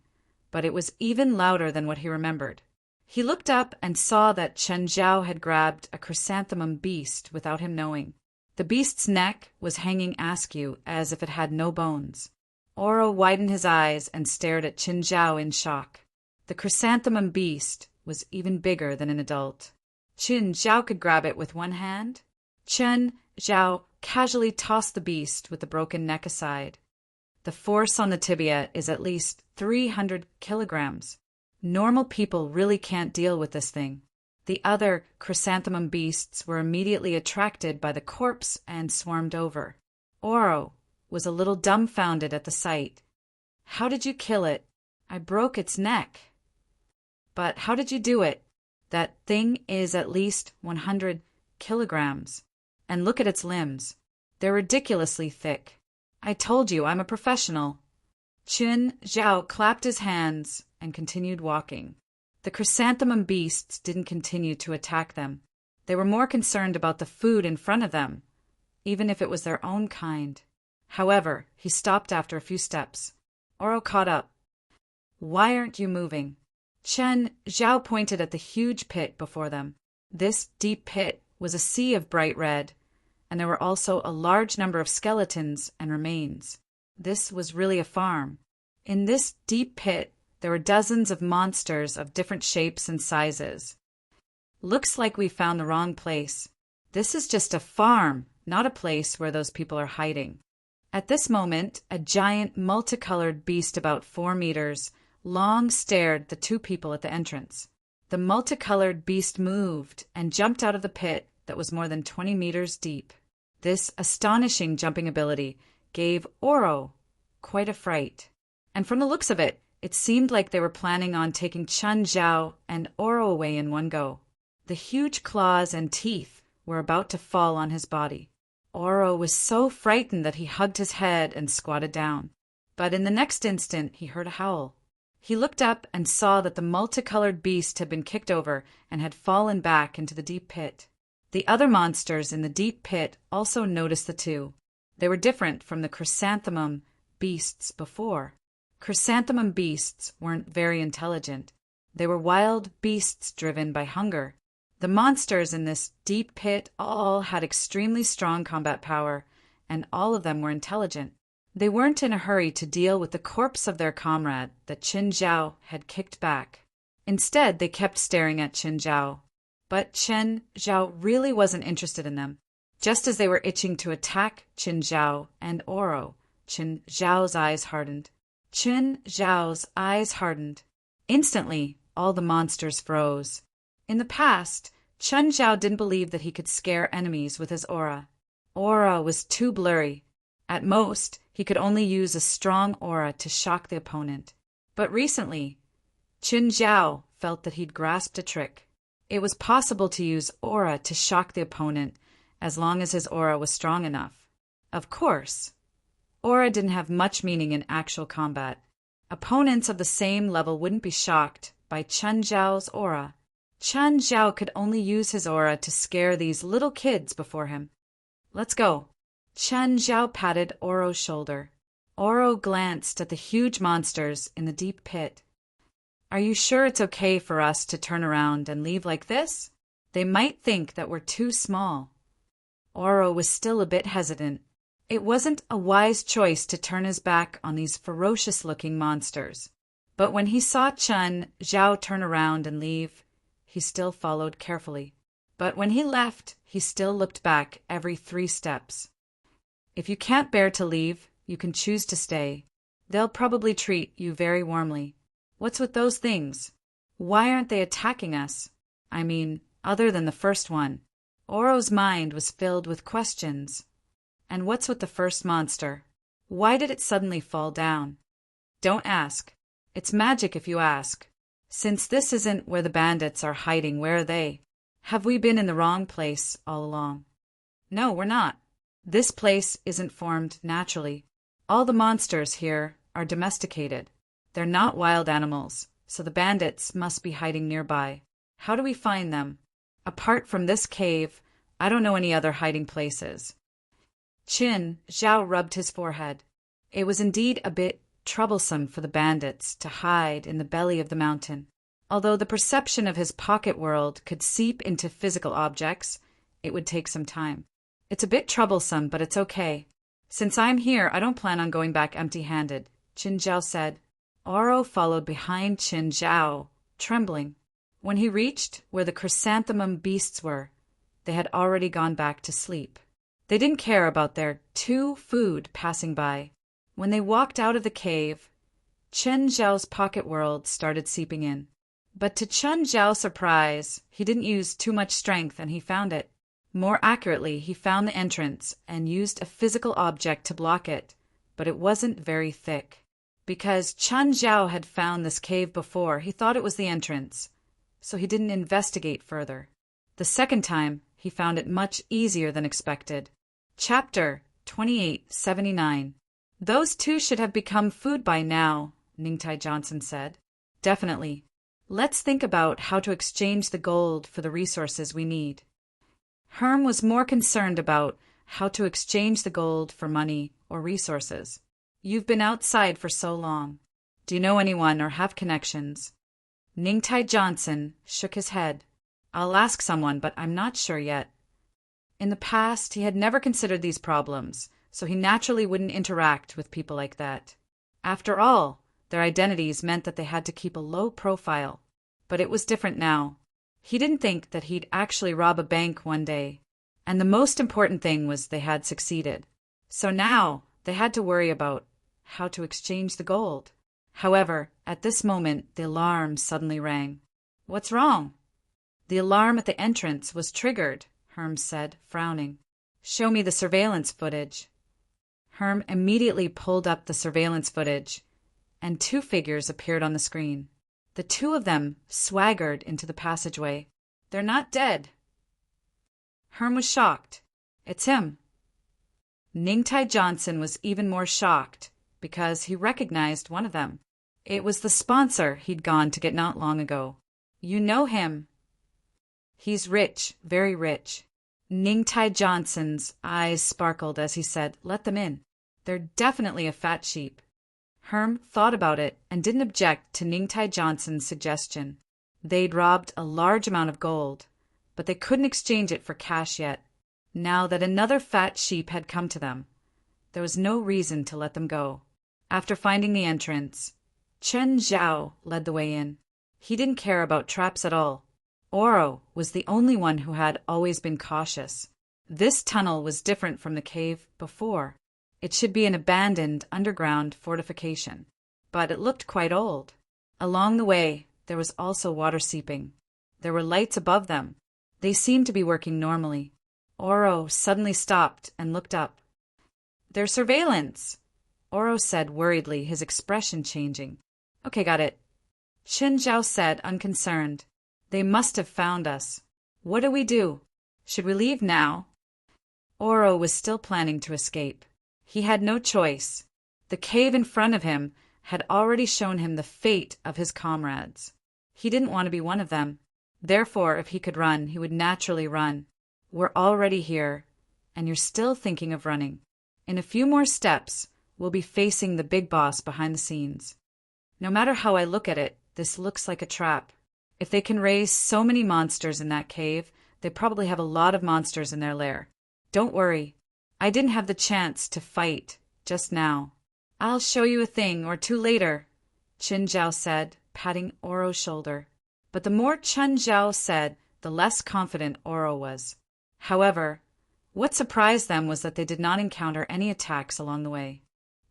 but it was even louder than what he remembered. He looked up and saw that Chen Zhao had grabbed a chrysanthemum beast without him knowing. The beast's neck was hanging askew as if it had no bones. Oro widened his eyes and stared at Chen Zhao in shock. The chrysanthemum beast was even bigger than an adult. Chen Zhao could grab it with one hand. Chen Zhao casually tossed the beast with the broken neck aside. The force on the tibia is at least 300 kilograms. Normal people really can't deal with this thing. The other chrysanthemum beasts were immediately attracted by the corpse and swarmed over. Oro was a little dumbfounded at the sight. "How did you kill it?" "I broke its neck." "But how did you do it? That thing is at least 100 kilograms. And look at its limbs. They're ridiculously thick. I told you I'm a professional." Chen Zhao clapped his hands and continued walking. The chrysanthemum beasts didn't continue to attack them. They were more concerned about the food in front of them, even if it was their own kind. However, he stopped after a few steps. Oro caught up. "Why aren't you moving?" Chen Zhao pointed at the huge pit before them. This deep pit was a sea of bright red, and there were also a large number of skeletons and remains. This was really a farm. In this deep pit, there were dozens of monsters of different shapes and sizes. "Looks like we found the wrong place. This is just a farm, not a place where those people are hiding." At this moment, a giant multicolored beast about 4 meters long stared at the two people at the entrance. The multicolored beast moved and jumped out of the pit that was more than 20 meters deep. This astonishing jumping ability gave Oro quite a fright. And from the looks of it, it seemed like they were planning on taking Chen Zhao and Oro away in one go. The huge claws and teeth were about to fall on his body. Oro was so frightened that he hugged his head and squatted down. But in the next instant, he heard a howl. He looked up and saw that the multicolored beast had been kicked over and had fallen back into the deep pit. The other monsters in the deep pit also noticed the two. They were different from the chrysanthemum beasts before. Chrysanthemum beasts weren't very intelligent. They were wild beasts driven by hunger. The monsters in this deep pit all had extremely strong combat power, and all of them were intelligent. They weren't in a hurry to deal with the corpse of their comrade that Chen Zhao had kicked back. Instead, they kept staring at Qin Zhao. But Chen Zhao really wasn't interested in them. Just as they were itching to attack Qin Zhao and Oro, Qin Zhao's eyes hardened. Qin Zhao's eyes hardened. Instantly, all the monsters froze. In the past, Chen Zhao didn't believe that he could scare enemies with his aura. Aura was too blurry. At most, he could only use a strong aura to shock the opponent. But recently, Qin Zhao felt that he'd grasped a trick. It was possible to use aura to shock the opponent as long as his aura was strong enough. Of course, aura didn't have much meaning in actual combat. Opponents of the same level wouldn't be shocked by Chen Zhao's aura. Chen Zhao could only use his aura to scare these little kids before him. Let's go. Chen Zhao patted Oro's shoulder. Oro glanced at the huge monsters in the deep pit. Are you sure it's okay for us to turn around and leave like this? They might think that we're too small. Oro was still a bit hesitant. It wasn't a wise choice to turn his back on these ferocious-looking monsters. But when he saw Chen Zhao turn around and leave, he still followed carefully. But when he left, he still looked back every 3 steps. If you can't bear to leave, you can choose to stay. They'll probably treat you very warmly. What's with those things? Why aren't they attacking us? I mean, other than the first one. Oro's mind was filled with questions. And what's with the first monster? Why did it suddenly fall down? Don't ask. It's magic if you ask. Since this isn't where the bandits are hiding, where are they? Have we been in the wrong place all along? No, we're not. This place isn't formed naturally. All the monsters here are domesticated. They're not wild animals, so the bandits must be hiding nearby. How do we find them? Apart from this cave, I don't know any other hiding places. Qin Zhao rubbed his forehead. It was indeed a bit troublesome for the bandits to hide in the belly of the mountain. Although the perception of his pocket world could seep into physical objects, it would take some time. It's a bit troublesome, but it's okay. Since I'm here, I don't plan on going back empty-handed, Qin Zhao said. Oro followed behind Qin Zhao, trembling. When he reached where the chrysanthemum beasts were, they had already gone back to sleep. They didn't care about their food passing by. When they walked out of the cave, Qin Zhao's pocket world started seeping in. But to Qin Zhao's surprise, he didn't use too much strength and he found it. More accurately, he found the entrance and used a physical object to block it, but it wasn't very thick. Because Qin Zhao had found this cave before, he thought it was the entrance, so he didn't investigate further. The second time, he found it much easier than expected. Chapter 2879. Those 2 should have become food by now, Ningtai Johnson said. Definitely. Let's think about how to exchange the gold for the resources we need. Herm was more concerned about how to exchange the gold for money or resources. You've been outside for so long. Do you know anyone or have connections? Ningtai Johnson shook his head. I'll ask someone, but I'm not sure yet. In the past, he had never considered these problems, so he naturally wouldn't interact with people like that. After all, their identities meant that they had to keep a low profile. But it was different now. He didn't think that he'd actually rob a bank one day. And the most important thing was they had succeeded. So now, they had to worry about how to exchange the gold. However, at this moment, the alarm suddenly rang. What's wrong? The alarm at the entrance was triggered, Herm said, frowning. Show me the surveillance footage. Herm immediately pulled up the surveillance footage, and 2 figures appeared on the screen. The 2 of them swaggered into the passageway. They're not dead. Herm was shocked. It's him. Ningtai Johnson was even more shocked because he recognized one of them. It was the sponsor he'd gone to get not long ago. You know him. He's rich, very rich. Ningtai Johnson's eyes sparkled as he said, let them in. They're definitely a fat sheep. Herm thought about it and didn't object to Ningtai Johnson's suggestion. They'd robbed a large amount of gold, but they couldn't exchange it for cash yet. Now that another fat sheep had come to them, there was no reason to let them go. After finding the entrance, Chen Zhao led the way in. He didn't care about traps at all. Oro was the only one who had always been cautious. This tunnel was different from the cave before. It should be an abandoned underground fortification, but it looked quite old. Along the way, there was also water seeping. There were lights above them. They seemed to be working normally. Oro suddenly stopped and looked up. "There's surveillance," Oro said worriedly, his expression changing. "Okay, got it," Chen Zhao said, unconcerned. "They must have found us. What do we do? Should we leave now?" Oro was still planning to escape. He had no choice. The cave in front of him had already shown him the fate of his comrades. He didn't want to be one of them. Therefore, if he could run, he would naturally run. We're already here, and you're still thinking of running. In a few more steps, we'll be facing the big boss behind the scenes. No matter how I look at it, this looks like a trap. If they can raise so many monsters in that cave, they probably have a lot of monsters in their lair. Don't worry. I didn't have the chance to fight just now. I'll show you a thing or two later, Chen Zhao said, patting Oro's shoulder. But the more Chen Zhao said, the less confident Oro was. However, what surprised them was that they did not encounter any attacks along the way.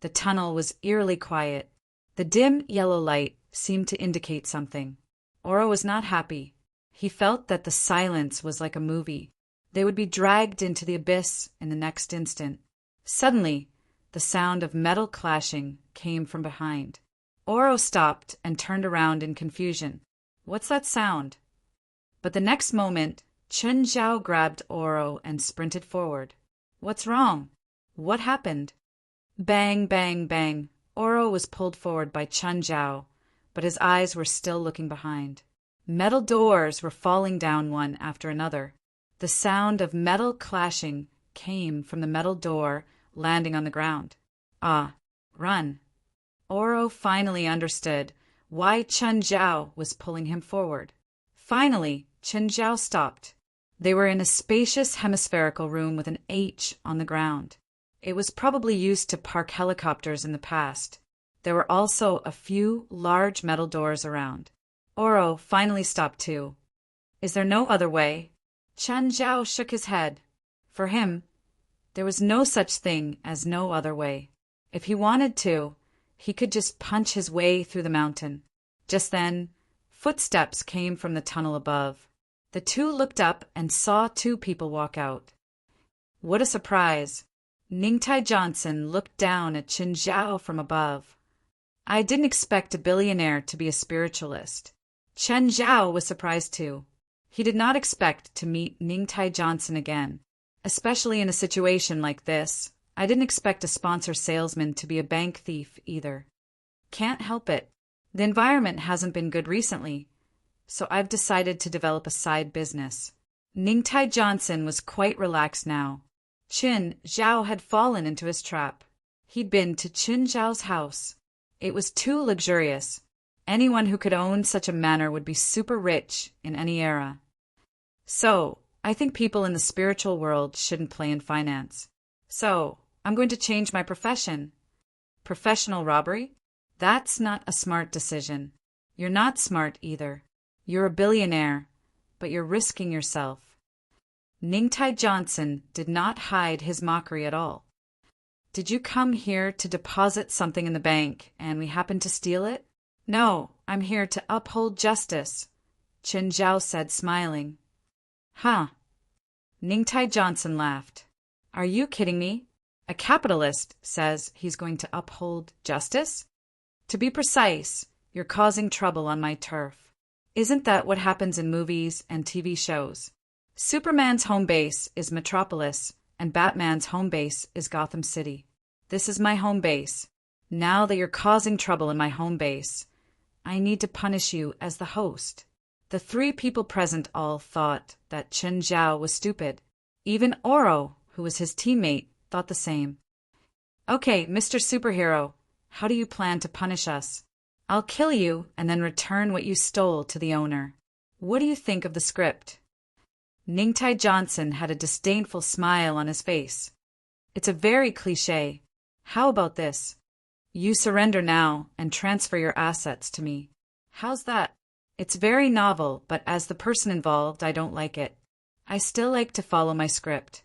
The tunnel was eerily quiet. The dim yellow light seemed to indicate something. Oro was not happy. He felt that the silence was like a movie. They would be dragged into the abyss in the next instant. Suddenly, the sound of metal clashing came from behind. Oro stopped and turned around in confusion. What's that sound? But the next moment, Chen Zhao grabbed Oro and sprinted forward. What's wrong? What happened? Bang, bang, bang. Oro was pulled forward by Chen Zhao, but his eyes were still looking behind. Metal doors were falling down one after another. The sound of metal clashing came from the metal door landing on the ground. Ah, run. Oro finally understood why Chen Zhao was pulling him forward. Finally, Chen Zhao stopped. They were in a spacious hemispherical room with an H on the ground. It was probably used to park helicopters in the past. There were also a few large metal doors around. Oro finally stopped too. Is there no other way? Chen Zhao shook his head. For him, there was no such thing as no other way. If he wanted to, he could just punch his way through the mountain. Just then, footsteps came from the tunnel above. The two looked up and saw two people walk out. What a surprise! Ningtai Johnson looked down at Chen Zhao from above. I didn't expect a billionaire to be a spiritualist. Chen Zhao was surprised too. He did not expect to meet Ningtai Johnson again, especially in a situation like this. I didn't expect a sponsor salesman to be a bank thief either. Can't help it. The environment hasn't been good recently, so I've decided to develop a side business. Ningtai Johnson was quite relaxed now. Chen Zhao had fallen into his trap. He'd been to Chen Zhao's house. It was too luxurious. Anyone who could own such a manor would be super rich in any era. So, I think people in the spiritual world shouldn't play in finance. So, I'm going to change my profession. Professional robbery? That's not a smart decision. You're not smart either. You're a billionaire, but you're risking yourself. Ningtai Johnson did not hide his mockery at all. Did you come here to deposit something in the bank and we happened to steal it? No, I'm here to uphold justice, Chen Zhao said, smiling. Huh. Ningtai Johnson laughed. Are you kidding me? A capitalist says he's going to uphold justice? To be precise, you're causing trouble on my turf. Isn't that what happens in movies and TV shows? Superman's home base is Metropolis, and Batman's home base is Gotham City. This is my home base. Now that you're causing trouble in my home base, I need to punish you as the host. The three people present all thought that Chen Zhao was stupid. Even Oro, who was his teammate, thought the same. Okay, Mr. Superhero, how do you plan to punish us? I'll kill you and then return what you stole to the owner. What do you think of the script? Ningtai Johnson had a disdainful smile on his face. It's a very cliché. How about this? You surrender now and transfer your assets to me. How's that? It's very novel, but as the person involved, I don't like it. I still like to follow my script.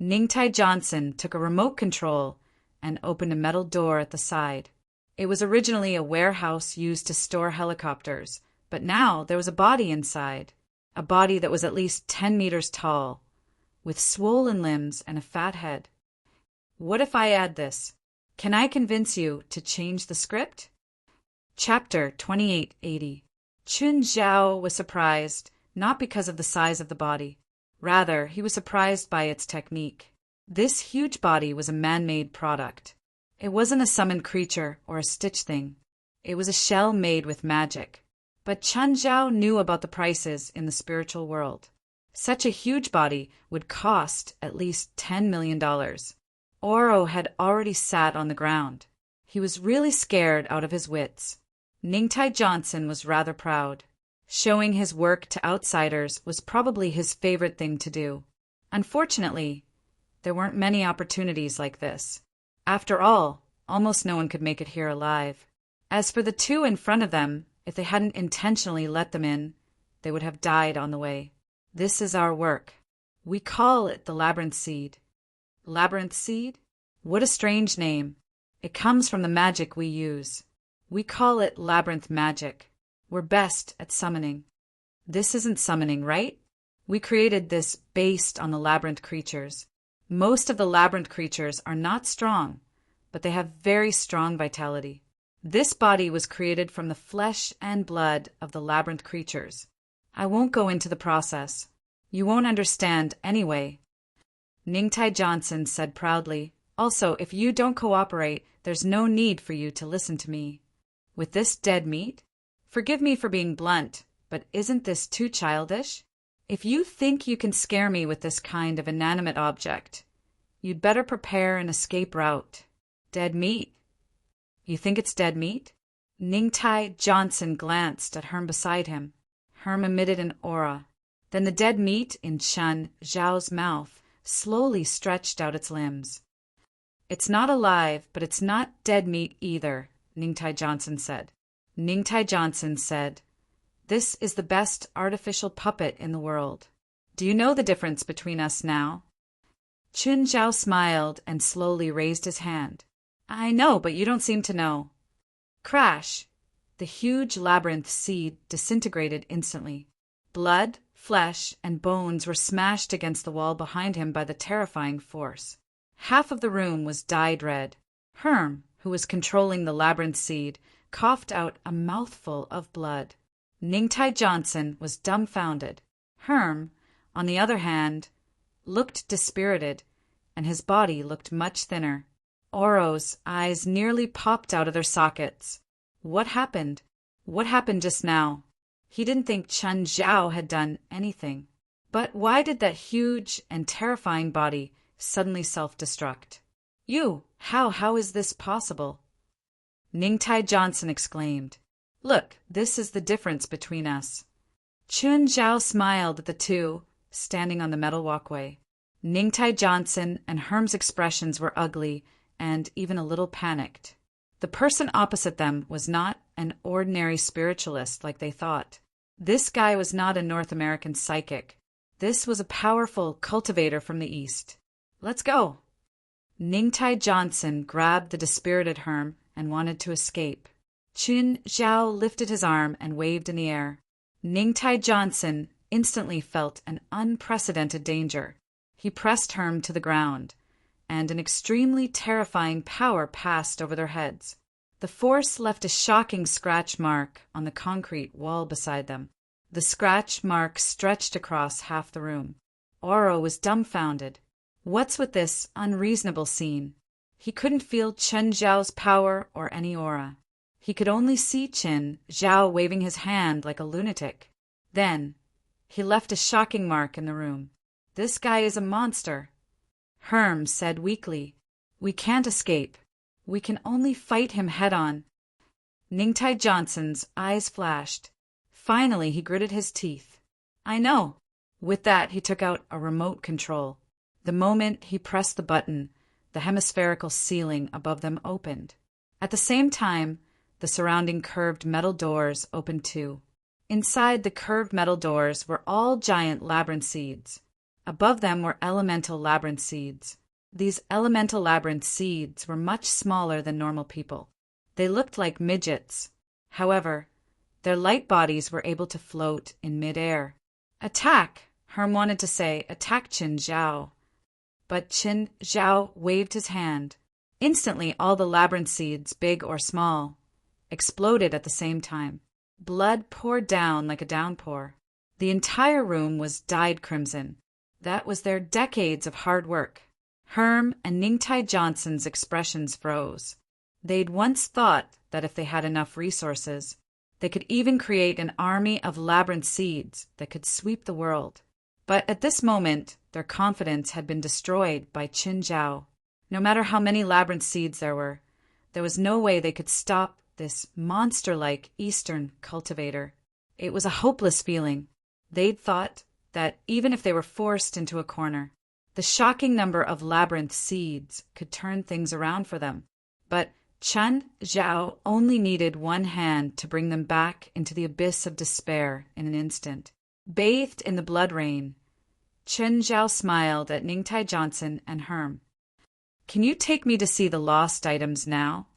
Ningtai Johnson took a remote control and opened a metal door at the side. It was originally a warehouse used to store helicopters, but now there was a body inside, a body that was at least 10 meters tall, with swollen limbs and a fat head. What if I add this? Can I convince you to change the script? Chapter 2880. Chun Zhao was surprised, not because of the size of the body. Rather, he was surprised by its technique. This huge body was a man-made product. It wasn't a summoned creature or a stitch thing. It was a shell made with magic. But Chun Zhao knew about the prices in the spiritual world. Such a huge body would cost at least $10 million. Oro had already sat on the ground. He was really scared out of his wits. Ningtai Johnson was rather proud. Showing his work to outsiders was probably his favorite thing to do. Unfortunately, there weren't many opportunities like this. After all, almost no one could make it here alive. As for the two in front of them, if they hadn't intentionally let them in, they would have died on the way. This is our work. We call it the Labyrinth Seed. Labyrinth Seed? What a strange name. It comes from the magic we use. We call it Labyrinth Magic. We're best at summoning. This isn't summoning, right? We created this based on the labyrinth creatures. Most of the labyrinth creatures are not strong, but they have very strong vitality. This body was created from the flesh and blood of the labyrinth creatures. I won't go into the process. You won't understand anyway. Ningtai Johnson said proudly, also, if you don't cooperate, there's no need for you to listen to me. With this dead meat? Forgive me for being blunt, but isn't this too childish? If you think you can scare me with this kind of inanimate object, you'd better prepare an escape route. Dead meat? You think it's dead meat? Ningtai Johnson glanced at Herm beside him. Herm emitted an aura. Then the dead meat in Chun Zhao's mouth slowly stretched out its limbs. It's not alive, but it's not dead meat either, Ningtai Johnson said. Ningtai Johnson said, "This is the best artificial puppet in the world. Do you know the difference between us now?" Chun Zhao smiled and slowly raised his hand. "I know, but you don't seem to know." Crash! The huge labyrinth seed disintegrated instantly. Blood, flesh, and bones were smashed against the wall behind him by the terrifying force. Half of the room was dyed red. Herm, who was controlling the labyrinth seed, coughed out a mouthful of blood. Ningtai Johnson was dumbfounded. Herm, on the other hand, looked dispirited, and his body looked much thinner. Oro's eyes nearly popped out of their sockets. What happened? What happened just now? He didn't think Chun Zhao had done anything. But why did that huge and terrifying body suddenly self-destruct? How is this possible? Ningtai Johnson exclaimed, "Look, this is the difference between us." Chun Zhao smiled at the two, standing on the metal walkway. Ningtai Johnson and Herm's expressions were ugly and even a little panicked. The person opposite them was not an ordinary spiritualist like they thought. This guy was not a North American psychic. This was a powerful cultivator from the East. "Let's go." Ningtai Johnson grabbed the dispirited Herm and wanted to escape. Chun Zhao lifted his arm and waved in the air. Ningtai Johnson instantly felt an unprecedented danger. He pressed Herm to the ground, and an extremely terrifying power passed over their heads. The force left a shocking scratch mark on the concrete wall beside them. The scratch mark stretched across half the room. Oro was dumbfounded. What's with this unreasonable scene? He couldn't feel Chun Zhao's power or any aura. He could only see Chun Zhao waving his hand like a lunatic. Then, he left a shocking mark in the room. "This guy is a monster." Herm said weakly, "We can't escape. We can only fight him head-on." Ningtai Johnson's eyes flashed. Finally, he gritted his teeth. "I know." With that, he took out a remote control. The moment he pressed the button, the hemispherical ceiling above them opened. At the same time, the surrounding curved metal doors opened too. Inside the curved metal doors were all giant labyrinth seeds. Above them were elemental labyrinth seeds. These elemental labyrinth seeds were much smaller than normal people. They looked like midgets. However, their light bodies were able to float in midair. Attack! Herm wanted to say, attack Qin Zhao. But Qin Zhao waved his hand. Instantly, all the labyrinth seeds, big or small, exploded at the same time. Blood poured down like a downpour. The entire room was dyed crimson. That was their decades of hard work. Herm and Ningtai Johnson's expressions froze. They'd once thought that if they had enough resources, they could even create an army of labyrinth seeds that could sweep the world. But at this moment, their confidence had been destroyed by Qin Zhao. No matter how many labyrinth seeds there was no way they could stop this monster-like Eastern cultivator. It was a hopeless feeling. They'd thought that even if they were forced into a corner, the shocking number of labyrinth seeds could turn things around for them. But Qin Zhao only needed one hand to bring them back into the abyss of despair in an instant. Bathed in the blood rain, Qin Zhao smiled at Ningtai Johnson and Herm. "Can you take me to see the lost items now?"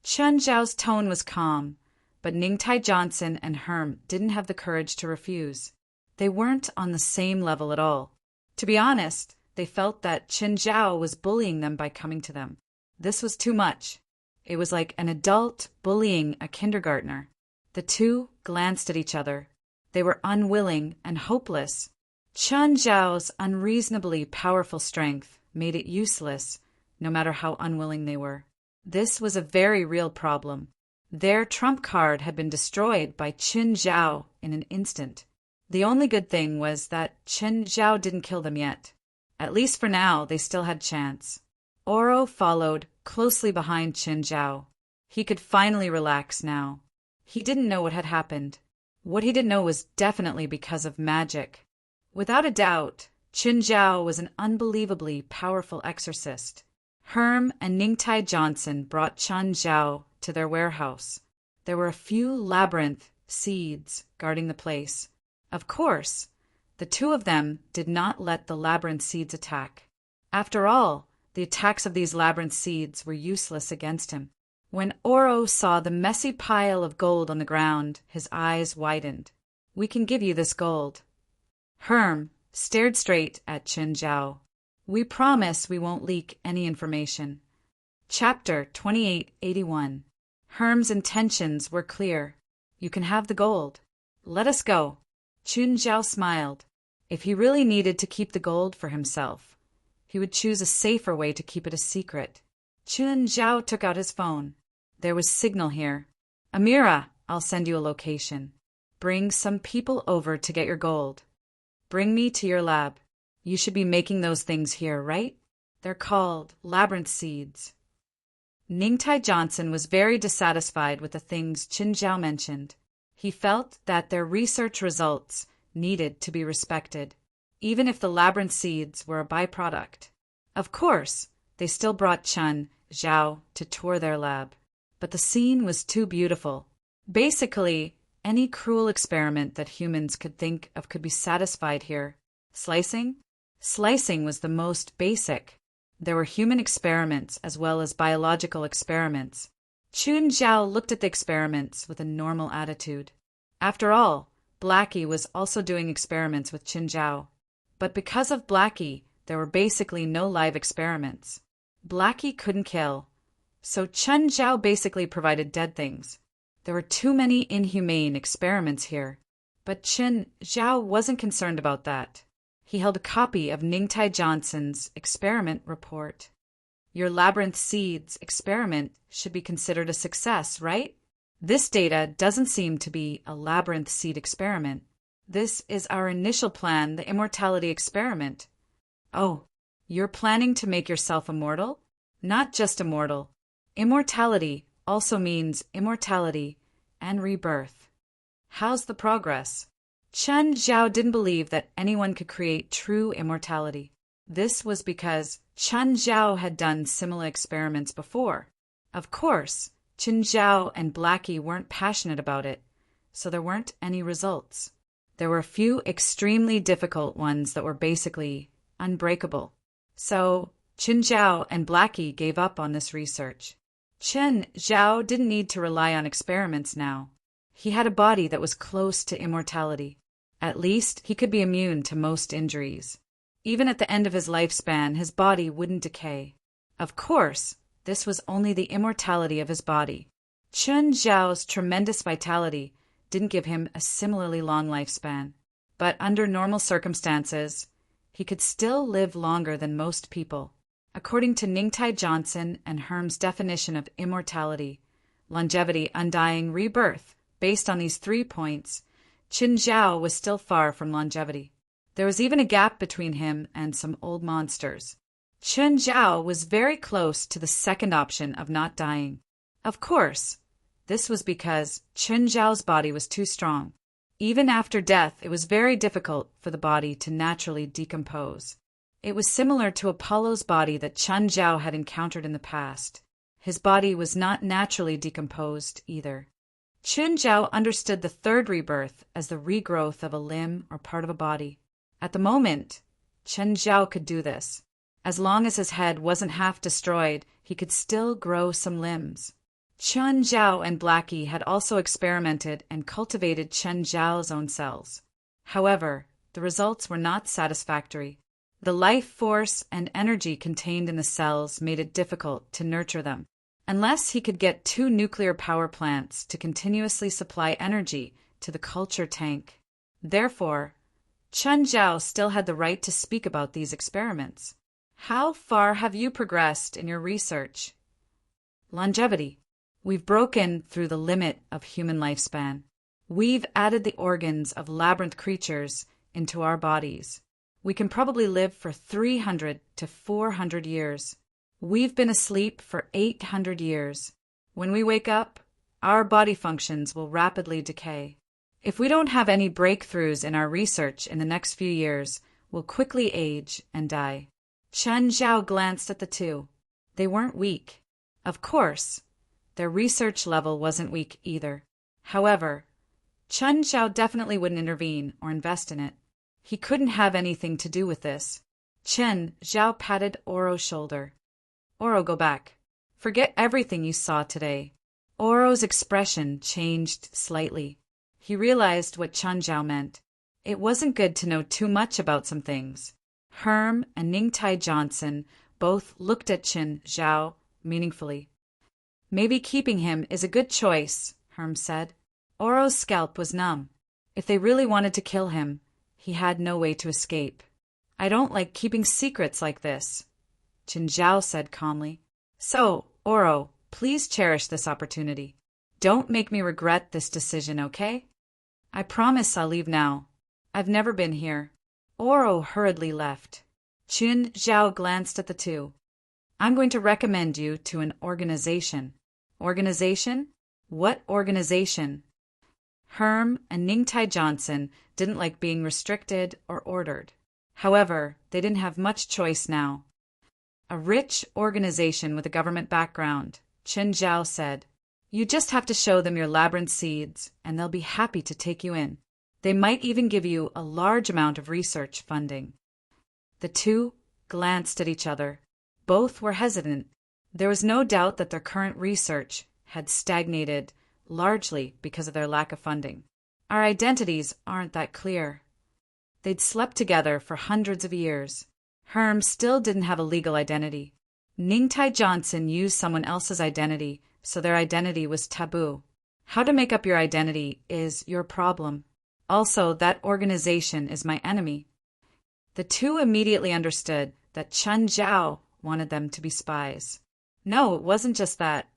Qin Zhao's tone was calm, but Ningtai Johnson and Herm didn't have the courage to refuse. They weren't on the same level at all. To be honest, they felt that Qin Zhao was bullying them by coming to them. This was too much. It was like an adult bullying a kindergartner. The two glanced at each other. They were unwilling and hopeless. Qin Zhao's unreasonably powerful strength made it useless, no matter how unwilling they were. This was a very real problem. Their trump card had been destroyed by Qin Zhao in an instant. The only good thing was that Qin Zhao didn't kill them yet. At least for now, they still had chance. Oro followed closely behind Qin Zhao. He could finally relax now. He didn't know what had happened. What he didn't know was definitely because of magic. Without a doubt, Qin Zhao was an unbelievably powerful exorcist. Herm and Ningtai Johnson brought Qin Zhao to their warehouse. There were a few labyrinth seeds guarding the place. Of course, the two of them did not let the labyrinth seeds attack. After all, the attacks of these labyrinth seeds were useless against him. When Oro saw the messy pile of gold on the ground, his eyes widened. "We can give you this gold." Herm stared straight at Qin Zhao. "We promise we won't leak any information." Chapter 2881. Herm's intentions were clear. "You can have the gold. Let us go." Qin Zhao smiled. If he really needed to keep the gold for himself, he would choose a safer way to keep it a secret. Qin Zhao took out his phone. There was signal here. "Amira, I'll send you a location. Bring some people over to get your gold. Bring me to your lab. You should be making those things here, right? They're called labyrinth seeds." Ningtai Johnson was very dissatisfied with the things Qin Zhao mentioned. He felt that their research results needed to be respected, even if the labyrinth seeds were a byproduct. Of course, they still brought Qin Zhao to tour their lab, but the scene was too beautiful. Basically, any cruel experiment that humans could think of could be satisfied here. Slicing? Slicing was the most basic. There were human experiments as well as biological experiments. Qin Zhao looked at the experiments with a normal attitude. After all, Blackie was also doing experiments with Qin Zhao. But because of Blackie, there were basically no live experiments. Blackie couldn't kill, so Qin Zhao basically provided dead things. There were too many inhumane experiments here. But Qin Zhao wasn't concerned about that. He held a copy of Ningtai Johnson's experiment report. "Your labyrinth seeds experiment should be considered a success, right? This data doesn't seem to be a labyrinth seed experiment. This is our initial plan, the immortality experiment." "Oh, you're planning to make yourself immortal?" "Not just immortal. Immortality also means immortality and rebirth." "How's the progress?" Qin Zhao didn't believe that anyone could create true immortality. This was because Qin Zhao had done similar experiments before. Of course, Qin Zhao and Blackie weren't passionate about it. so there weren't any results. There were a few extremely difficult ones that were basically unbreakable. So Qin Zhao and Blackie gave up on this research. Qin Zhao didn't need to rely on experiments now. He had a body that was close to immortality. At least he could be immune to most injuries. Even at the end of his lifespan, his body wouldn't decay. Of course, this was only the immortality of his body. Qin Zhao's tremendous vitality didn't give him a similarly long lifespan. But under normal circumstances, he could still live longer than most people. According to Ningtai Johnson and Herm's definition of immortality, longevity, undying, rebirth, based on these 3 points, Qin Zhao was still far from longevity. There was even a gap between him and some old monsters. Qin Zhao was very close to the second option of not dying. Of course, this was because Qin Zhao's body was too strong. Even after death, it was very difficult for the body to naturally decompose. It was similar to Apollo's body that Qin Zhao had encountered in the past. His body was not naturally decomposed either. Qin Zhao understood the third rebirth as the regrowth of a limb or part of a body. At the moment, Qin Zhao could do this. As long as his head wasn't half destroyed, he could still grow some limbs. Qin Zhao and Blackie had also experimented and cultivated Qin Zhao's own cells. However, the results were not satisfactory. The life force and energy contained in the cells made it difficult to nurture them. Unless he could get 2 nuclear power plants to continuously supply energy to the culture tank. Therefore, Qin Zhao still had the right to speak about these experiments. How far have you progressed in your research? Longevity. We've broken through the limit of human lifespan. We've added the organs of labyrinth creatures into our bodies. We can probably live for 300 to 400 years. We've been asleep for 800 years. When we wake up, our body functions will rapidly decay. If we don't have any breakthroughs in our research in the next few years, we'll quickly age and die. Qin Zhao glanced at the 2. They weren't weak. Of course, their research level wasn't weak either. However, Qin Zhao definitely wouldn't intervene or invest in it. He couldn't have anything to do with this. Qin Zhao patted Oro's shoulder. Oro, go back. Forget everything you saw today. Oro's expression changed slightly. He realized what Qin Zhao meant. It wasn't good to know too much about some things. Herm and Ningtai Johnson both looked at Qin Zhao meaningfully. Maybe keeping him is a good choice, Herm said. Oro's scalp was numb. If they really wanted to kill him, he had no way to escape. I don't like keeping secrets like this, Qin Zhao said calmly. So, Oro, please cherish this opportunity. Don't make me regret this decision, okay? I promise I'll leave now. I've never been here. Oro hurriedly left. Qin Zhao glanced at the 2. I'm going to recommend you to an organization. Organization? What organization? Herm and Ningtai Johnson didn't like being restricted or ordered. However, they didn't have much choice now. A rich organization with a government background, Qin Zhao said. You just have to show them your labyrinth seeds, and they'll be happy to take you in. They might even give you a large amount of research funding. The 2 glanced at each other. Both were hesitant. There was no doubt that their current research had stagnated, largely because of their lack of funding. Our identities aren't that clear. They'd slept together for hundreds of years. Herm still didn't have a legal identity. Ningtai Johnson used someone else's identity, so their identity was taboo. How to make up your identity is your problem. Also, that organization is my enemy. The 2 immediately understood that Qin Zhao wanted them to be spies. No, it wasn't just that.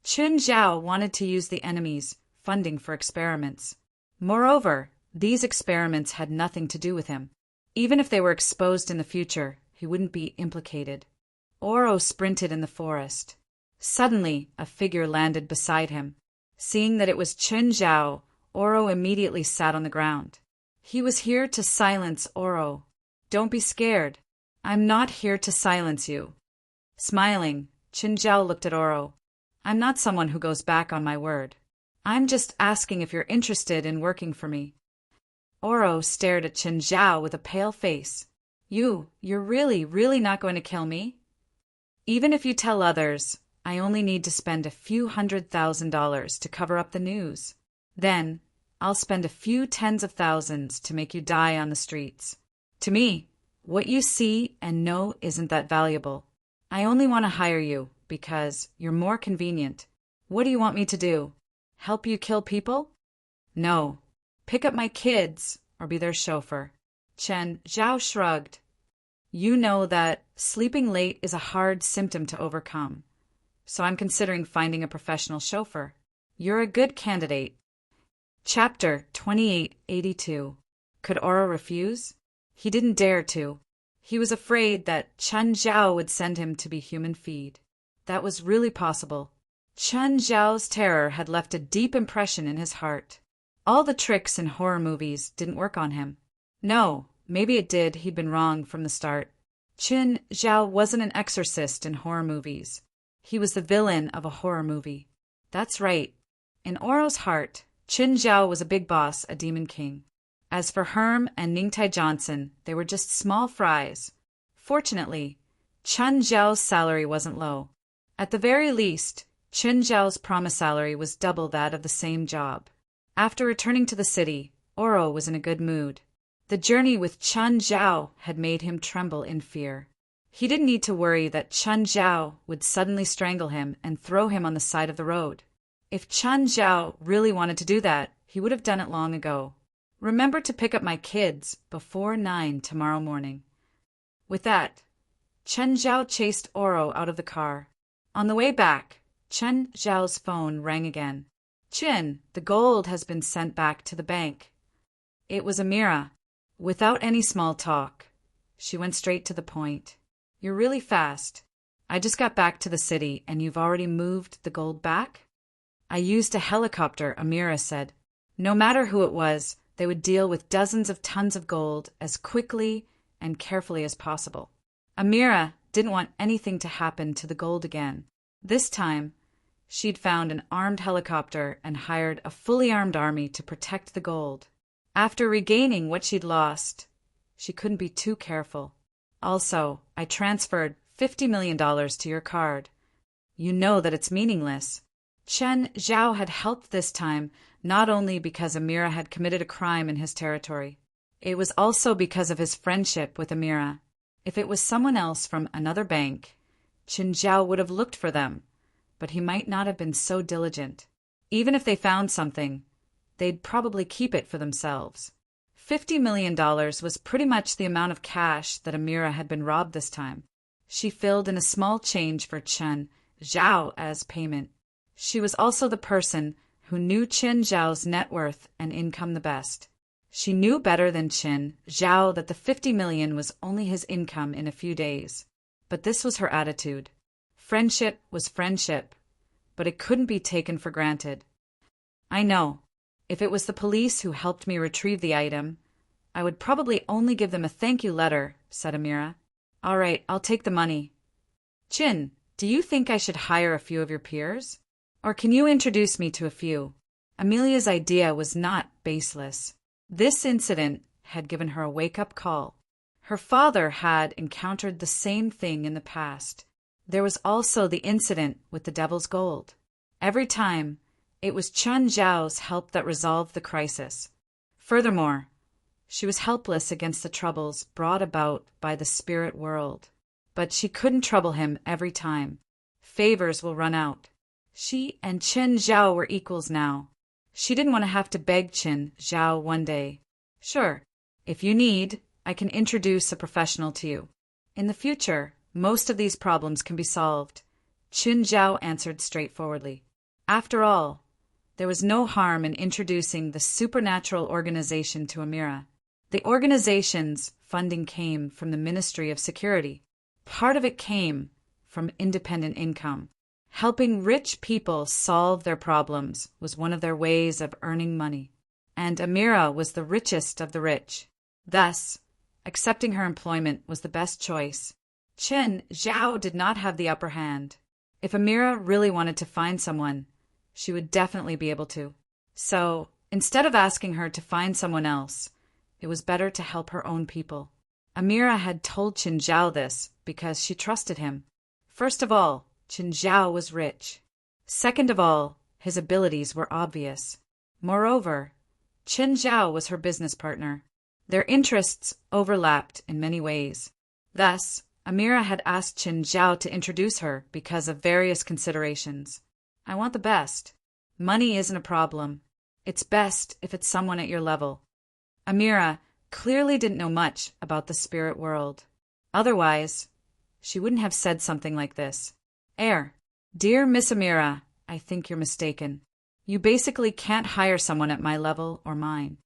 Qin Zhao wanted to use the enemy's funding for experiments. Moreover, these experiments had nothing to do with him. Even if they were exposed in the future, he wouldn't be implicated. Oro sprinted in the forest. Suddenly, a figure landed beside him. Seeing that it was Qin Zhao, Oro immediately sat on the ground. He was here to silence Oro. Don't be scared. I'm not here to silence you. Smiling, Qin Zhao looked at Oro. I'm not someone who goes back on my word. I'm just asking if you're interested in working for me. Oro stared at Chen Zhao with a pale face. You're really not going to kill me? Even if you tell others, I only need to spend a few $100,000 to cover up the news. Then, I'll spend a few tens of thousands to make you die on the streets. To me, what you see and know isn't that valuable. I only want to hire you because you're more convenient. What do you want me to do? Help you kill people? No. Pick up my kids or be their chauffeur. Chen Zhao shrugged. You know that sleeping late is a hard symptom to overcome, so I'm considering finding a professional chauffeur. You're a good candidate. Chapter 2882. Could Oro refuse? He didn't dare to. He was afraid that Chen Zhao would send him to be human feed. That was really possible. Chen Zhao's terror had left a deep impression in his heart. All the tricks in horror movies didn't work on him. No, maybe it did, he'd been wrong from the start. Chen Zhao wasn't an exorcist in horror movies. He was the villain of a horror movie. That's right. In Oro's heart, Chen Zhao was a big boss, a demon king. As for Herm and Ningtai Johnson, they were just small fries. Fortunately, Chen Zhao's salary wasn't low. At the very least, Chen Zhao's promised salary was double that of the same job. After returning to the city, Oro was in a good mood. The journey with Chen Zhao had made him tremble in fear. He didn't need to worry that Chen Zhao would suddenly strangle him and throw him on the side of the road. If Chen Zhao really wanted to do that, he would have done it long ago. Remember to pick up my kids before 9 tomorrow morning. With that, Chen Zhao chased Oro out of the car. On the way back, Chen Zhao's phone rang again. Chin, the gold has been sent back to the bank. It was Amira. Without any small talk, she went straight to the point. You're really fast. I just got back to the city and you've already moved the gold back? I used a helicopter, Amira said. No matter who it was, they would deal with dozens of tons of gold as quickly and carefully as possible. Amira didn't want anything to happen to the gold again. This time, she'd found an armed helicopter and hired a fully armed army to protect the gold. After regaining what she'd lost, she couldn't be too careful. Also, I transferred $50 million to your card. You know that it's meaningless. Chen Zhao had helped this time not only because Amira had committed a crime in his territory. It was also because of his friendship with Amira. If it was someone else from another bank, Chen Zhao would have looked for them, but he might not have been so diligent. Even if they found something, they'd probably keep it for themselves. $50 million was pretty much the amount of cash that Amira had been robbed this time. She filled in a small change for Chen Zhao as payment. She was also the person who knew Chen Zhao's net worth and income the best. She knew better than Chen Zhao that the $50 million was only his income in a few days. But this was her attitude. Friendship was friendship, but it couldn't be taken for granted. I know. If it was the police who helped me retrieve the item, I would probably only give them a thank you letter, said Amira. All right, I'll take the money. Chin, do you think I should hire a few of your peers? Or can you introduce me to a few? Amelia's idea was not baseless. This incident had given her a wake-up call. Her father had encountered the same thing in the past. There was also the incident with the Devil's Gold. Every time, it was Chen Zhao's help that resolved the crisis. Furthermore, she was helpless against the troubles brought about by the spirit world. But she couldn't trouble him every time. Favors will run out. She and Chen Zhao were equals now. She didn't want to have to beg Chen Zhao one day. Sure, if you need, I can introduce a professional to you. In the future, most of these problems can be solved. Chen Zhao answered straightforwardly. After all, there was no harm in introducing the supernatural organization to Amira. The organization's funding came from the Ministry of Security. Part of it came from independent income. Helping rich people solve their problems was one of their ways of earning money. And Amira was the richest of the rich. Thus, accepting her employment was the best choice. Chen Zhao did not have the upper hand. If Amira really wanted to find someone, she would definitely be able to. So, instead of asking her to find someone else, it was better to help her own people. Amira had told Qin Zhao this because she trusted him. First of all, Qin Zhao was rich. Second of all, his abilities were obvious. Moreover, Qin Zhao was her business partner. Their interests overlapped in many ways. Thus, Amira had asked Qin Zhao to introduce her because of various considerations. I want the best. Money isn't a problem. It's best if it's someone at your level. Amira clearly didn't know much about the spirit world. Otherwise, she wouldn't have said something like this. Dear Miss Amira, I think you're mistaken. You basically can't hire someone at my level or mine.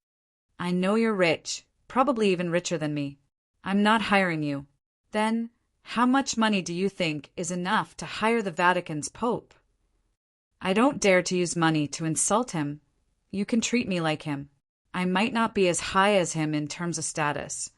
I know you're rich, probably even richer than me. I'm not hiring you. Then, how much money do you think is enough to hire the Vatican's Pope? I don't dare to use money to insult him. You can treat me like him. I might not be as high as him in terms of status,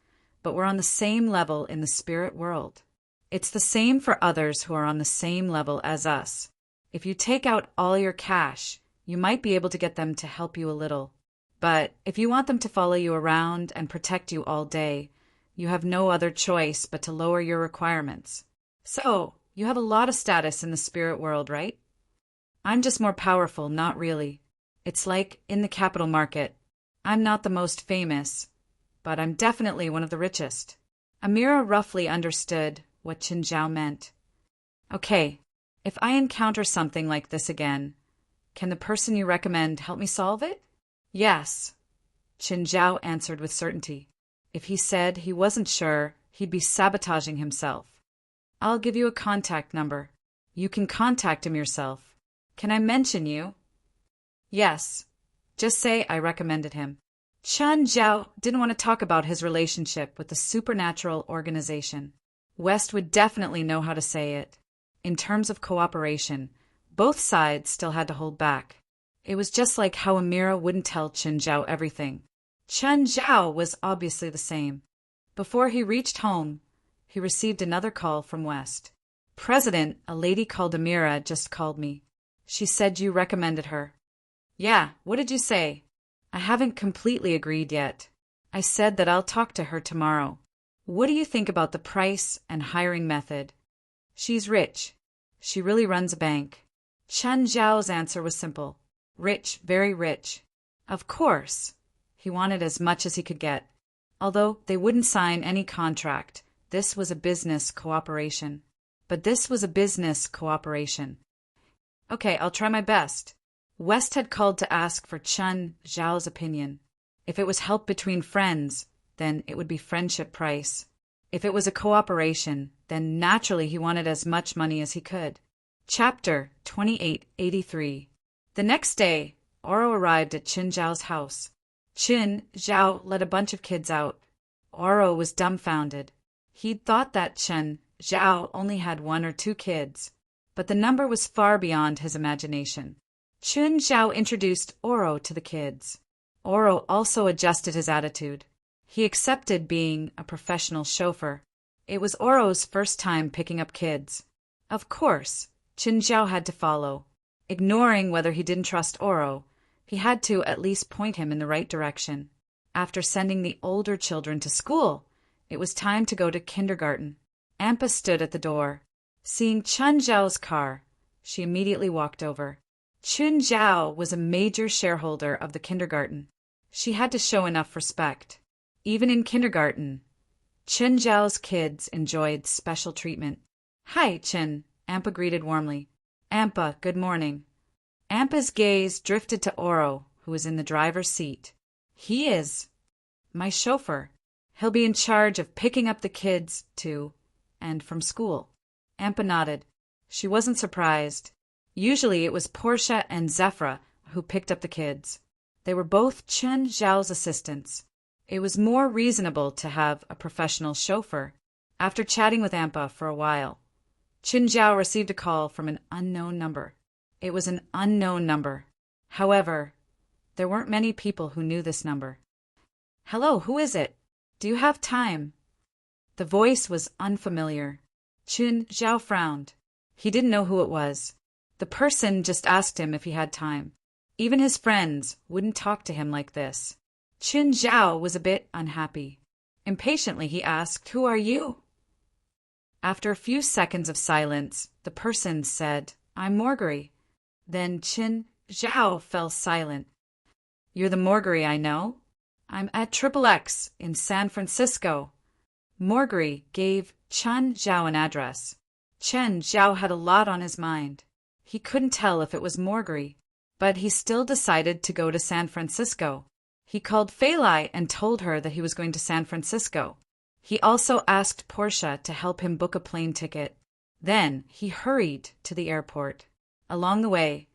but we're on the same level in the spirit world. It's the same for others who are on the same level as us. If you take out all your cash, you might be able to get them to help you a little. But if you want them to follow you around and protect you all day, you have no other choice but to lower your requirements. So, you have a lot of status in the spirit world, right? I'm just more powerful, not really. It's like in the capital market. I'm not the most famous, but I'm definitely one of the richest. Amira roughly understood what Qin Zhao meant. Okay, if I encounter something like this again, can the person you recommend help me solve it? Yes, Qin Zhao answered with certainty. If he said he wasn't sure, he'd be sabotaging himself. I'll give you a contact number. You can contact him yourself. Can I mention you? Yes. Just say I recommended him. Qin Zhao didn't want to talk about his relationship with the supernatural organization. West would definitely know how to say it. In terms of cooperation, both sides still had to hold back. It was just like how Amira wouldn't tell Qin Zhao everything. Qin Zhao was obviously the same. Before he reached home, he received another call from West. President, a lady called Amira just called me. She said you recommended her. Yeah, what did you say? I haven't completely agreed yet. I said that I'll talk to her tomorrow. What do you think about the price and hiring method? She's rich. She really runs a bank. Qin Zhao's answer was simple. Rich, very rich. Of course. He wanted as much as he could get. Although they wouldn't sign any contract, this was a business cooperation. But this was a business cooperation. Okay, I'll try my best. West had called to ask for Qin Zhao's opinion. If it was help between friends, then it would be friendship price. If it was a cooperation, then naturally he wanted as much money as he could. Chapter 2883. The next day, Oro arrived at Qin Zhao's house. Qin Zhao let a bunch of kids out. Oro was dumbfounded. He'd thought that Qin Zhao only had 1 or 2 kids, but the number was far beyond his imagination. Qin Zhao introduced Oro to the kids. Oro also adjusted his attitude. He accepted being a professional chauffeur. It was Oro's first time picking up kids. Of course, Qin Zhao had to follow. Ignoring whether he didn't trust Oro, he had to at least point him in the right direction. After sending the older children to school, it was time to go to kindergarten. Ampa stood at the door. Seeing Qin Zhao's car, she immediately walked over. Qin Zhao was a major shareholder of the kindergarten. She had to show enough respect. Even in kindergarten, Qin Zhao's kids enjoyed special treatment. Hi, Qin, Ampa greeted warmly. Ampa, good morning. Ampa's gaze drifted to Oro, who was in the driver's seat. He is my chauffeur. He'll be in charge of picking up the kids to and from school. Ampa nodded. She wasn't surprised. Usually it was Portia and Zephra who picked up the kids. They were both Qin Zhao's assistants. It was more reasonable to have a professional chauffeur. After chatting with Ampa for a while, Qin Zhao received a call from an unknown number. It was an unknown number. However, there weren't many people who knew this number. Hello, who is it? Do you have time? The voice was unfamiliar. Qin Zhao frowned. He didn't know who it was. The person just asked him if he had time. Even his friends wouldn't talk to him like this. Qin Zhao was a bit unhappy. Impatiently he asked, "Who are you?" After a few seconds of silence, the person said, "I'm Morgary." Then Qin Zhao fell silent. "You're the Morgary I know? I'm at XXX in San Francisco." Morgary gave Chen Zhao an address. Chen Zhao had a lot on his mind. He couldn't tell if it was Morgary, but he still decided to go to San Francisco. He called Fei Lai and told her that he was going to San Francisco. He also asked Portia to help him book a plane ticket. Then he hurried to the airport. Along the way,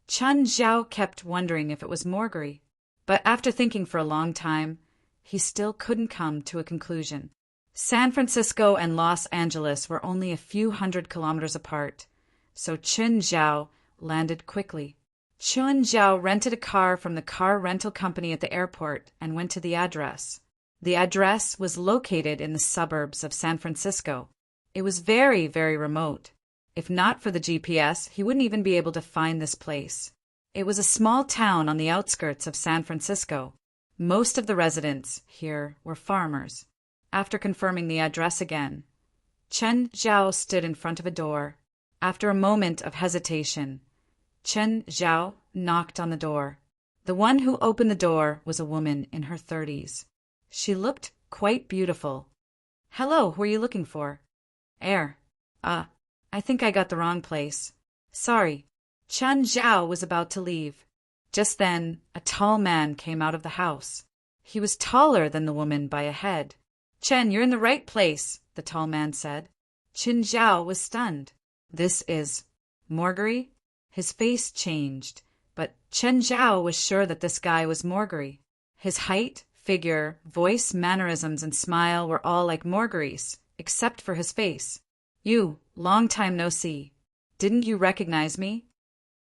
Chen Zhao kept wondering if it was Morgary, but after thinking for a long time, he still couldn't come to a conclusion. San Francisco and Los Angeles were only a few hundred kilometers apart, so Chen Zhao landed quickly. Chen Zhao rented a car from the car rental company at the airport and went to the address. The address was located in the suburbs of San Francisco. It was very, very remote. If not for the GPS, he wouldn't even be able to find this place. It was a small town on the outskirts of San Francisco. Most of the residents here were farmers. After confirming the address again, Chen Zhao stood in front of a door. After a moment of hesitation, Chen Zhao knocked on the door. The one who opened the door was a woman in her 30s. She looked quite beautiful. "Hello, who are you looking for?" "Air. I think I got the wrong place. Sorry." Chen Zhao was about to leave. Just then, a tall man came out of the house. He was taller than the woman by a head. "Chen, you're in the right place," the tall man said. Chen Zhao was stunned. "This is Morgary?" His face changed, but Chen Zhao was sure that this guy was Morgary. His height, figure, voice, mannerisms, and smile were all like Morgary's, except for his face. "You, long time no see. Didn't you recognize me?"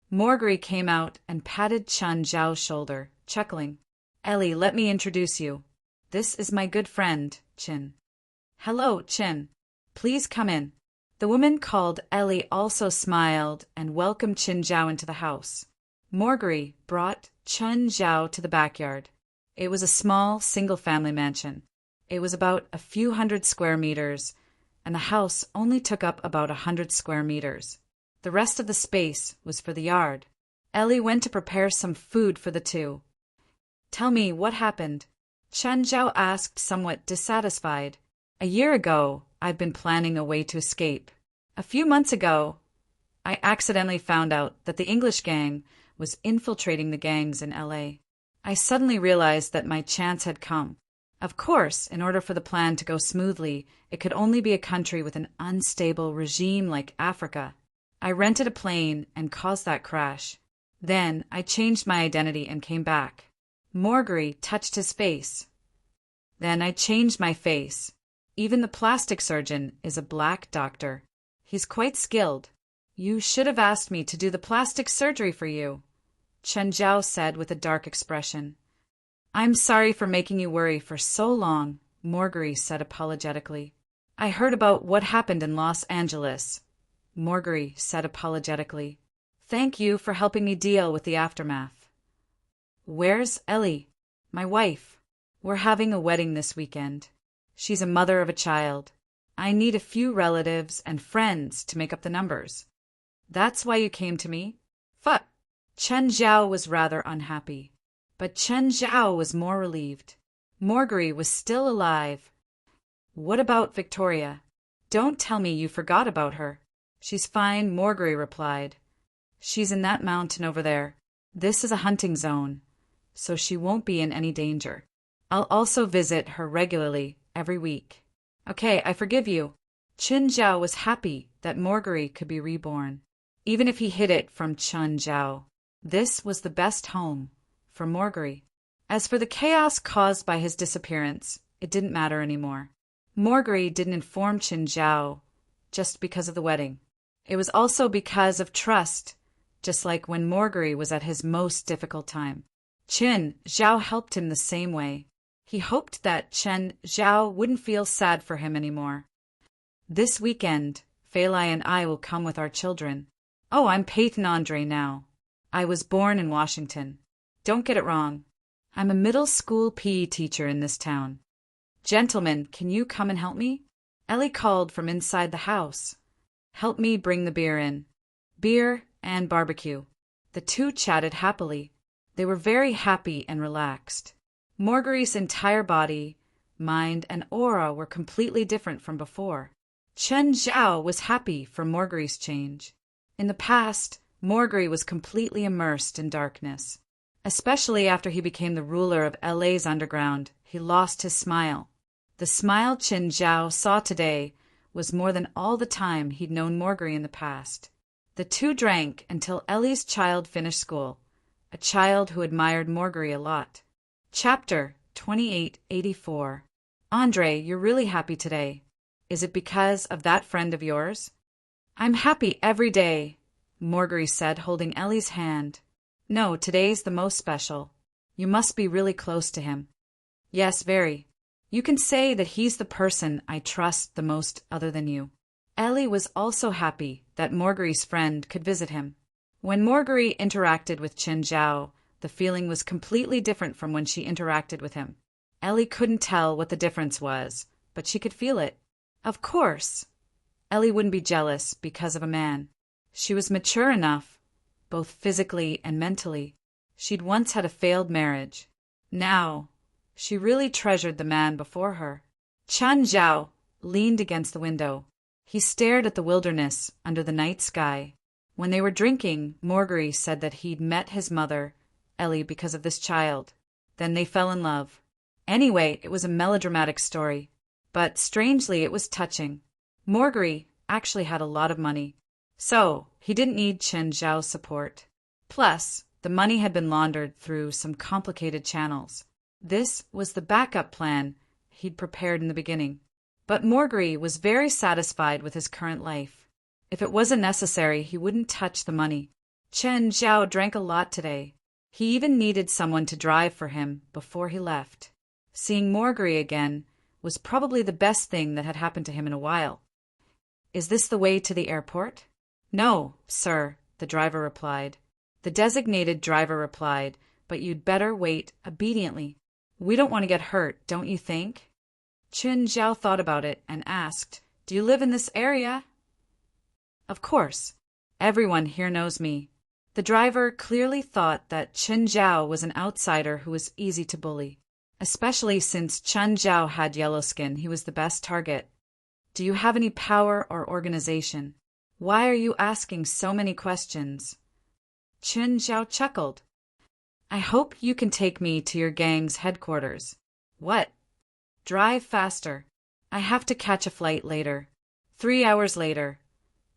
Morgary came out and patted Chen Zhao's shoulder, chuckling. "Ellie, let me introduce you. This is my good friend, Chin." "Hello, Chin. Please come in." The woman called Ellie also smiled and welcomed Chen Zhao into the house. Morgary brought Chen Zhao to the backyard. It was a small, single-family mansion. It was about a few hundred square meters, and the house only took up about 100 square meters. The rest of the space was for the yard. Ellie went to prepare some food for the two. "Tell me, what happened?" Chen Zhao asked, somewhat dissatisfied. "A year ago, I've been planning a way to escape. A few months ago, I accidentally found out that the English gang was infiltrating the gangs in LA. I suddenly realized that my chance had come. Of course, in order for the plan to go smoothly, it could only be a country with an unstable regime like Africa. I rented a plane and caused that crash. Then I changed my identity and came back." Morgary touched his face. "Then I changed my face. Even the plastic surgeon is a black doctor. He's quite skilled. You should have asked me to do the plastic surgery for you," Chen Zhao said with a dark expression. "I'm sorry for making you worry for so long," Morgary said apologetically. "I heard about what happened in Los Angeles," Morgary said apologetically. "Thank you for helping me deal with the aftermath." "Where's Ellie?" "My wife. We're having a wedding this weekend. She's a mother of a child. I need a few relatives and friends to make up the numbers." "That's why you came to me?" "Fuck." Chen Zhao was rather unhappy, but Chen Zhao was more relieved. Morgary was still alive. "What about Victoria? Don't tell me you forgot about her." "She's fine," Morgary replied. "She's in that mountain over there. This is a hunting zone, so she won't be in any danger. I'll also visit her regularly every week." "Okay, I forgive you." Chen Zhao was happy that Morgary could be reborn, even if he hid it from Chen Zhao. This was the best home for Morgary. As for the chaos caused by his disappearance, it didn't matter anymore. Morgary didn't inform Chen Zhao just because of the wedding. It was also because of trust, just like when Morgary was at his most difficult time. Chen Zhao helped him the same way. He hoped that Chen Zhao wouldn't feel sad for him anymore. "This weekend, Fei Lai and I will come with our children." Oh, I'm Peyton Andre now. I was born in Washington. Don't get it wrong. I'm a middle school PE teacher in this town. Gentlemen, can you come and help me? Ellie called from inside the house. Help me bring the beer in. Beer and barbecue. The two chatted happily. They were very happy and relaxed. Marguerite's entire body, mind, and aura were completely different from before. Chen Zhao was happy for Marguerite's change. In the past, Marguerite was completely immersed in darkness. Especially after he became the ruler of LA's underground, he lost his smile. The smile Chen Zhao saw today was more than all the time he'd known Marguerite in the past. The two drank until Ellie's child finished school, a child who admired Marguerite a lot. Chapter 2884. Andre, you're really happy today. Is it because of that friend of yours? I'm happy every day, Marguerite said, holding Ellie's hand. No, today's the most special. You must be really close to him. Yes, very. You can say that he's the person I trust the most other than you. Ellie was also happy that Marguerite's friend could visit him. When Marguerite interacted with Chen Zhao, the feeling was completely different from when she interacted with him. Ellie couldn't tell what the difference was, but she could feel it. Of course, Ellie wouldn't be jealous because of a man. She was mature enough, both physically and mentally. She'd once had a failed marriage. Now, she really treasured the man before her. Chen Zhao leaned against the window. He stared at the wilderness under the night sky. When they were drinking, Marguerite said that he'd met his mother, Ellie, because of this child. Then they fell in love. Anyway, it was a melodramatic story. But strangely, it was touching. Marguerite actually had a lot of money. So, he didn't need Chen Zhao's support. Plus, the money had been laundered through some complicated channels. This was the backup plan he'd prepared in the beginning. But Marguerite was very satisfied with his current life. If it wasn't necessary, he wouldn't touch the money. Chen Zhao drank a lot today. He even needed someone to drive for him before he left. Seeing Marguerite again was probably the best thing that had happened to him in a while. Is this the way to the airport? No, sir, the driver replied. The designated driver replied, but you'd better wait obediently. We don't want to get hurt, don't you think? Chen Zhao thought about it and asked, Do you live in this area? Of course. Everyone here knows me. The driver clearly thought that Chen Zhao was an outsider who was easy to bully. Especially since Chen Zhao had yellow skin, he was the best target. Do you have any power or organization? Why are you asking so many questions? Chen Zhao chuckled. I hope you can take me to your gang's headquarters. What? Drive faster. I have to catch a flight later. 3 hours later,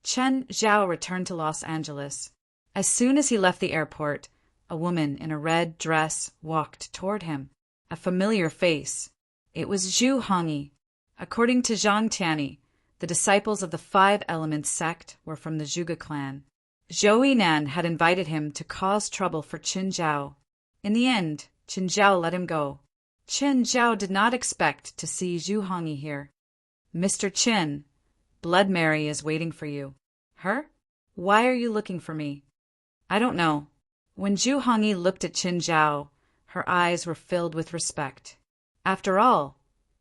Chen Zhao returned to Los Angeles. As soon as he left the airport, a woman in a red dress walked toward him. A familiar face. It was Zhu Hongyi. According to Zhang Tianyi, the disciples of the Five Elements sect were from the Zhuge clan. Zhou Yinan had invited him to cause trouble for Chen Zhao. In the end, Chen Zhao let him go. Chen Zhao did not expect to see Zhu Hongyi here. Mr. Chen, Blood Mary is waiting for you. Her? Why are you looking for me? I don't know. When Zhu Hongyi looked at Chen Zhao, her eyes were filled with respect. After all,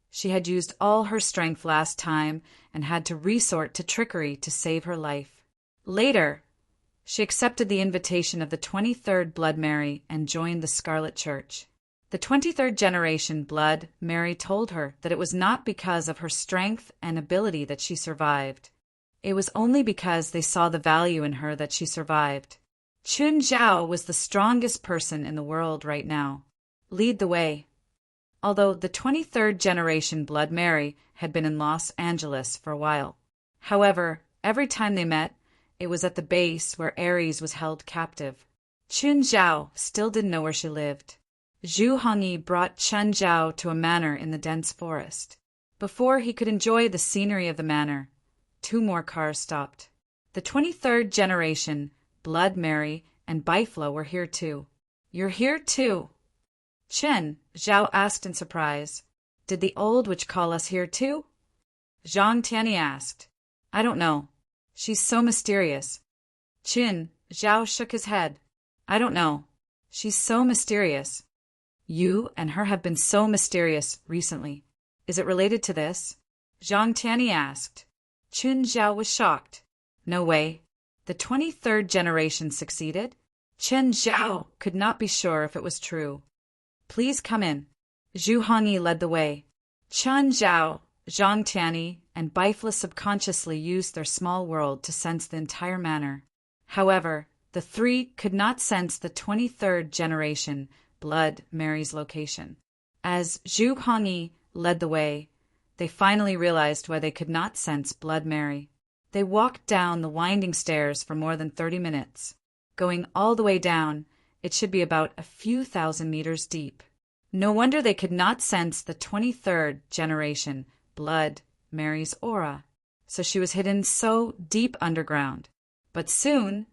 she had used all her strength last time and had to resort to trickery to save her life. Later, she accepted the invitation of the 23rd Blood Mary and joined the Scarlet Church. The 23rd generation Blood Mary told her that it was not because of her strength and ability that she survived. It was only because they saw the value in her that she survived. Chen Zhao was the strongest person in the world right now. Lead the way. Although the 23rd generation Blood Mary had been in Los Angeles for a while. However, every time they met, it was at the base where Ares was held captive. Chen Zhao still didn't know where she lived. Zhu Hongyi brought Chen Zhao to a manor in the dense forest. Before he could enjoy the scenery of the manor, 2 more cars stopped. The 23rd generation, Blood Mary, and Bifla were here too. You're here too? Chen Zhao asked in surprise. Did the old witch call us here too? Zhang Tianyi asked. I don't know. She's so mysterious. Qin Zhao shook his head. I don't know. She's so mysterious. You and her have been so mysterious recently. Is it related to this? Zhang Tianyi asked. Qin Zhao was shocked. No way. The 23rd generation succeeded? Chen Zhao could not be sure if it was true. Please come in. Zhu Hongyi led the way. Chen Zhao, Zhang Tianyi, and Bifla subconsciously used their small world to sense the entire manor. However, the three could not sense the 23rd generation Blood Mary's location. As Zhu Hongyi led the way, they finally realized why they could not sense Blood Mary. They walked down the winding stairs for more than 30 minutes. Going all the way down, it should be about a few thousand meters deep. No wonder they could not sense the 23rd generation Blood Mary's aura. So she was hidden so deep underground. But soon,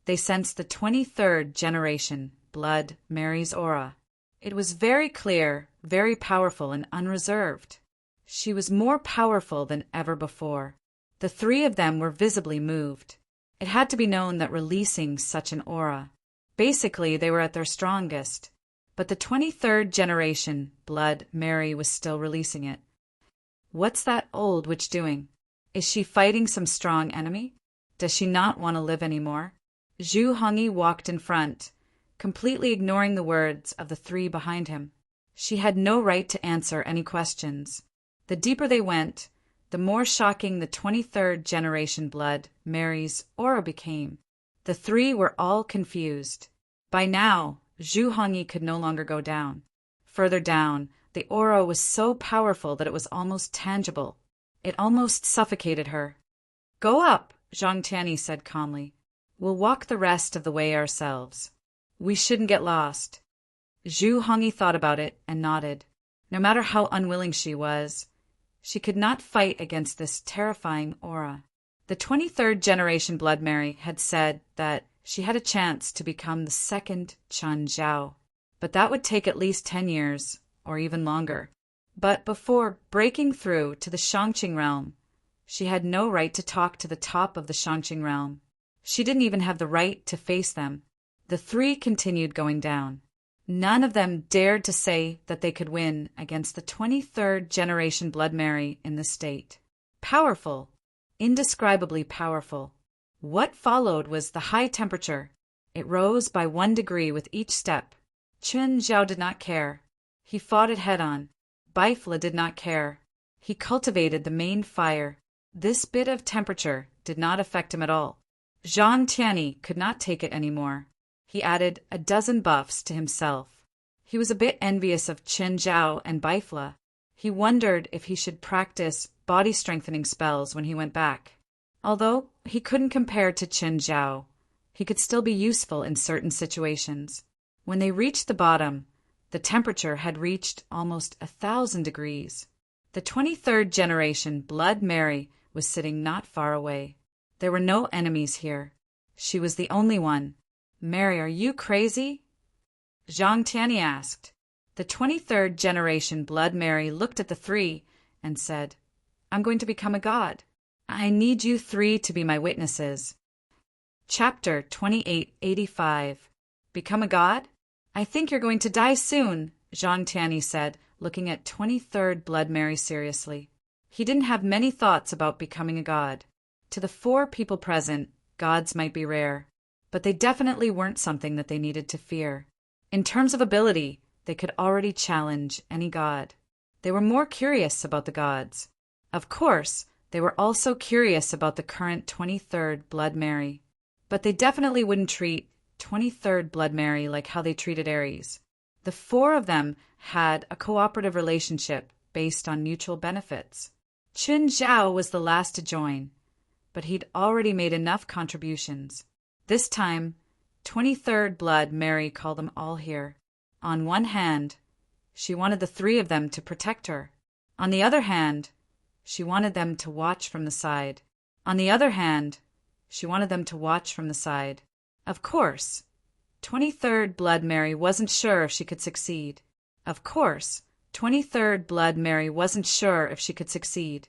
they sensed the 23rd generation Blood Mary's aura. It was very clear, very powerful, and unreserved. She was more powerful than ever before. The three of them were visibly moved. It had to be known that releasing such an aura. Basically, they were at their strongest. But the 23rd generation Blood Mary was still releasing it. What's that old witch doing? Is she fighting some strong enemy? Does she not want to live anymore? Zhu Hongyi walked in front, completely ignoring the words of the three behind him. She had no right to answer any questions. The deeper they went, the more shocking the 23rd generation Blood Mary's aura became. The three were all confused. By now, Zhu Hongyi could no longer go down. Further down, the aura was so powerful that it was almost tangible. It almost suffocated her. Go up, Zhang Tianyi said calmly. We'll walk the rest of the way ourselves. We shouldn't get lost. Zhu Hongyi thought about it and nodded. No matter how unwilling she was, she could not fight against this terrifying aura. The 23rd generation Blood Mary had said that she had a chance to become the second Chen Zhao, but that would take at least 10 years, or even longer. But before breaking through to the Shangqing realm, she had no right to talk to the top of the Shangqing realm. She didn't even have the right to face them. The three continued going down. None of them dared to say that they could win against the 23rd generation Blood Mary in this state. Powerful, indescribably powerful. What followed was the high temperature. It rose by 1 degree with each step. Chen Zhao did not care. He fought it head-on. Bifla did not care. He cultivated the main fire. This bit of temperature did not affect him at all. Zhang Tianyi could not take it anymore. He added a dozen buffs to himself. He was a bit envious of Chen Zhao and Bifla. He wondered if he should practice body-strengthening spells when he went back. Although he couldn't compare to Chen Zhao, he could still be useful in certain situations. When they reached the bottom, the temperature had reached almost 1,000 degrees. The 23rd generation Blood Mary was sitting not far away. There were no enemies here. She was the only one. Mary, are you crazy? Zhang Tianyi asked. The 23rd generation Blood Mary looked at the three and said, I'm going to become a god. I need you three to be my witnesses. Chapter 2885. Become a god? I think you're going to die soon, Zhang Tianyi said, looking at 23rd Blood Mary seriously. He didn't have many thoughts about becoming a god. To the 4 people present, gods might be rare, but they definitely weren't something that they needed to fear. In terms of ability, they could already challenge any god. They were more curious about the gods. Of course, they were also curious about the current 23rd Blood Mary. But they definitely wouldn't treat 23rd Blood Mary like how they treated Ares. The 4 of them had a cooperative relationship based on mutual benefits. Chen Zhao was the last to join, but he'd already made enough contributions. This time, 23rd Blood Mary called them all here. On one hand, she wanted the 3 of them to protect her. On the other hand, she wanted them to watch from the side. On the other hand, she wanted them to watch from the side. Of course, 23rd Blood Mary wasn't sure if she could succeed. Of course, 23rd Blood Mary wasn't sure if she could succeed.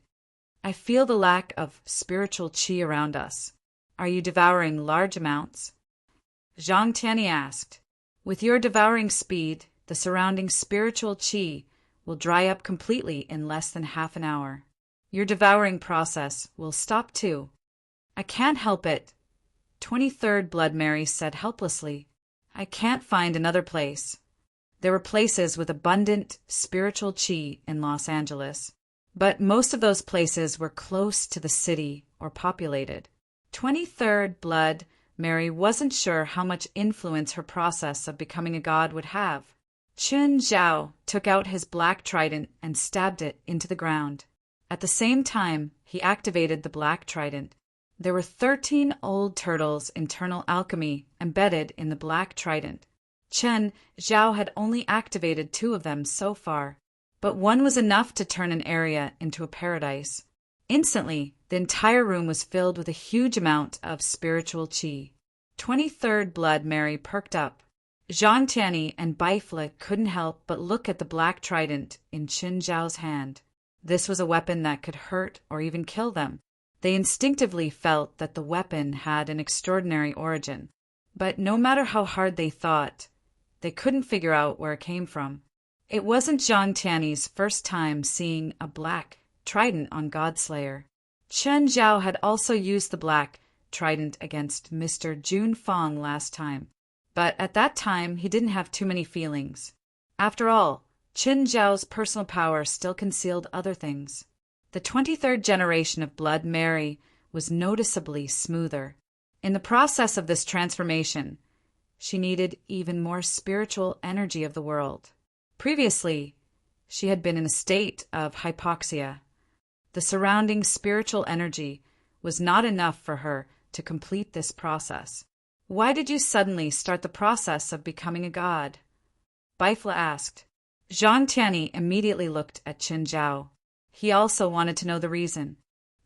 I feel the lack of spiritual chi around us. Are you devouring large amounts? Zhang Tianyi asked. With your devouring speed, the surrounding spiritual qi will dry up completely in less than half an hour. Your devouring process will stop too. I can't help it, 23rd Blood Mary said helplessly. I can't find another place. There were places with abundant spiritual qi in Los Angeles, but most of those places were close to the city or populated. 23rd Blood Mary wasn't sure how much influence her process of becoming a god would have. Chun Zhao took out his black trident and stabbed it into the ground. At the same time, he activated the black trident. There were 13 old turtles' internal alchemy embedded in the black trident. Chen Zhao had only activated 2 of them so far, but one was enough to turn an area into a paradise. Instantly, the entire room was filled with a huge amount of spiritual qi. 23rd Blood Mary perked up. Zhang Tianyi and Baifla couldn't help but look at the black trident in Chen Zhao's hand. This was a weapon that could hurt or even kill them. They instinctively felt that the weapon had an extraordinary origin. But no matter how hard they thought, they couldn't figure out where it came from. It wasn't Zhang Tianyi's first time seeing a black trident on Godslayer. Chen Zhao had also used the black trident against Mr. Jun Fong last time, but at that time he didn't have too many feelings. After all, Chen Zhao's personal power still concealed other things. The 23rd generation of Blood Mary was noticeably smoother. In the process of this transformation, she needed even more spiritual energy of the world. Previously, she had been in a state of hypoxia. The surrounding spiritual energy was not enough for her to complete this process. Why did you suddenly start the process of becoming a god? Baifla asked. Zhang Tianyi immediately looked at Chen Zhao. He also wanted to know the reason.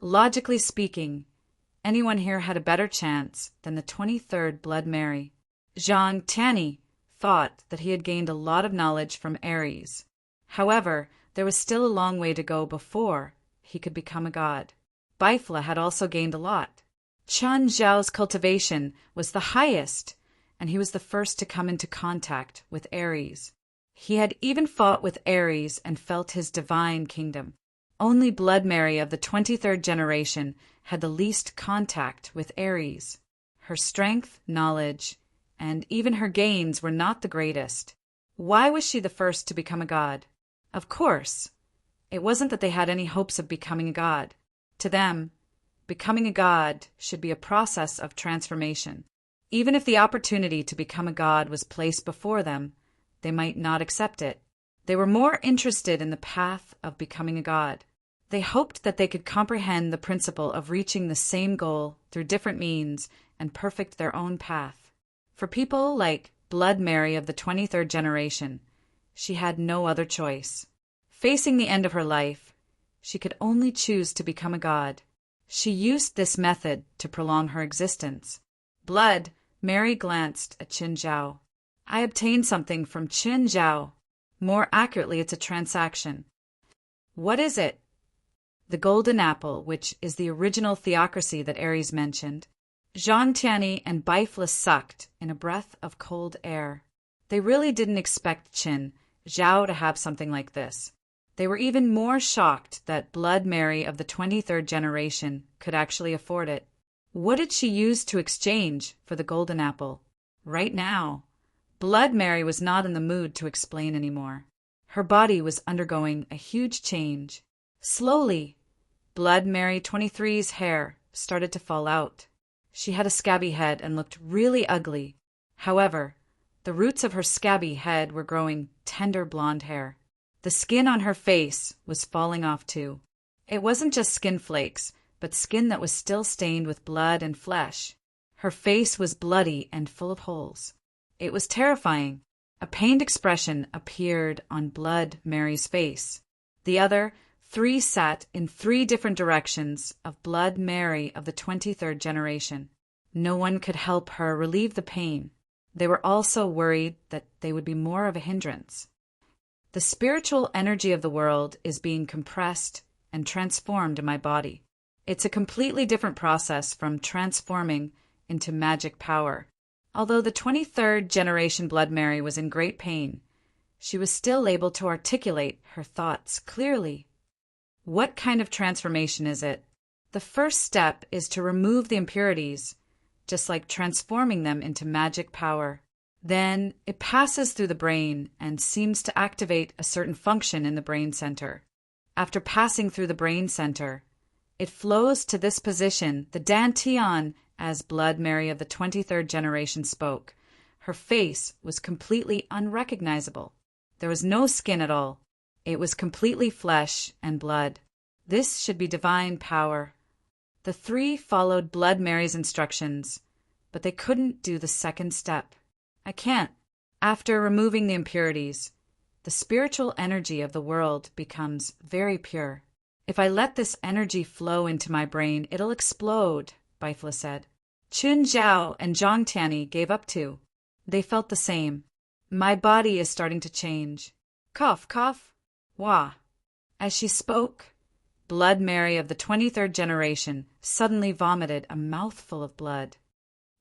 Logically speaking, anyone here had a better chance than the 23rd Blood Mary. Zhang Tianyi thought that he had gained a lot of knowledge from Ares. However, there was still a long way to go before he could become a god. Baifla had also gained a lot. Chen Zhao's cultivation was the highest, and he was the first to come into contact with Ares. He had even fought with Ares and felt his divine kingdom. Only Blood Mary of the 23rd generation had the least contact with Ares. Her strength, knowledge, and even her gains were not the greatest. Why was she the first to become a god? Of course, it wasn't that they had any hopes of becoming a god. To them, becoming a god should be a process of transformation. Even if the opportunity to become a god was placed before them, they might not accept it. They were more interested in the path of becoming a god. They hoped that they could comprehend the principle of reaching the same goal through different means and perfect their own path. For people like Blood Mary of the 23rd generation, she had no other choice. Facing the end of her life, she could only choose to become a god. She used this method to prolong her existence. Blood Mary glanced at Chen Zhao. I obtained something from Chen Zhao. More accurately, it's a transaction. What is it? The golden apple, which is the original theocracy that Ares mentioned. Zhang Tianyi and Baifla sucked in a breath of cold air. They really didn't expect Chen Zhao to have something like this. They were even more shocked that Blood Mary of the 23rd generation could actually afford it. What did she use to exchange for the golden apple? Right now, Blood Mary was not in the mood to explain anymore. Her body was undergoing a huge change. Slowly, Blood Mary 23's hair started to fall out. She had a scabby head and looked really ugly. However, the roots of her scabby head were growing tender blonde hair. The skin on her face was falling off too. It wasn't just skin flakes, but skin that was still stained with blood and flesh. Her face was bloody and full of holes. It was terrifying. A pained expression appeared on Blood Mary's face. The other 3 sat in 3 different directions of Blood Mary of the 23rd generation. No one could help her relieve the pain. They were also worried that they would be more of a hindrance. The spiritual energy of the world is being compressed and transformed in my body. It's a completely different process from transforming into magic power. Although the 23rd generation Blood Mary was in great pain, she was still able to articulate her thoughts clearly. What kind of transformation is it? The first step is to remove the impurities, just like transforming them into magic power. Then it passes through the brain and seems to activate a certain function in the brain center. After passing through the brain center, it flows to this position, the dantian, as Blood Mary of the 23rd generation spoke. Her face was completely unrecognizable. There was no skin at all. It was completely flesh and blood. This should be divine power. The three followed Blood Mary's instructions, but they couldn't do the second step. I can't. After removing the impurities, the spiritual energy of the world becomes very pure. If I let this energy flow into my brain, it'll explode, Bifla said. Chun Zhao and Zhang Tianyi gave up too. They felt the same. My body is starting to change. Cough, cough. Wah. As she spoke, Blood Mary of the 23rd generation suddenly vomited a mouthful of blood.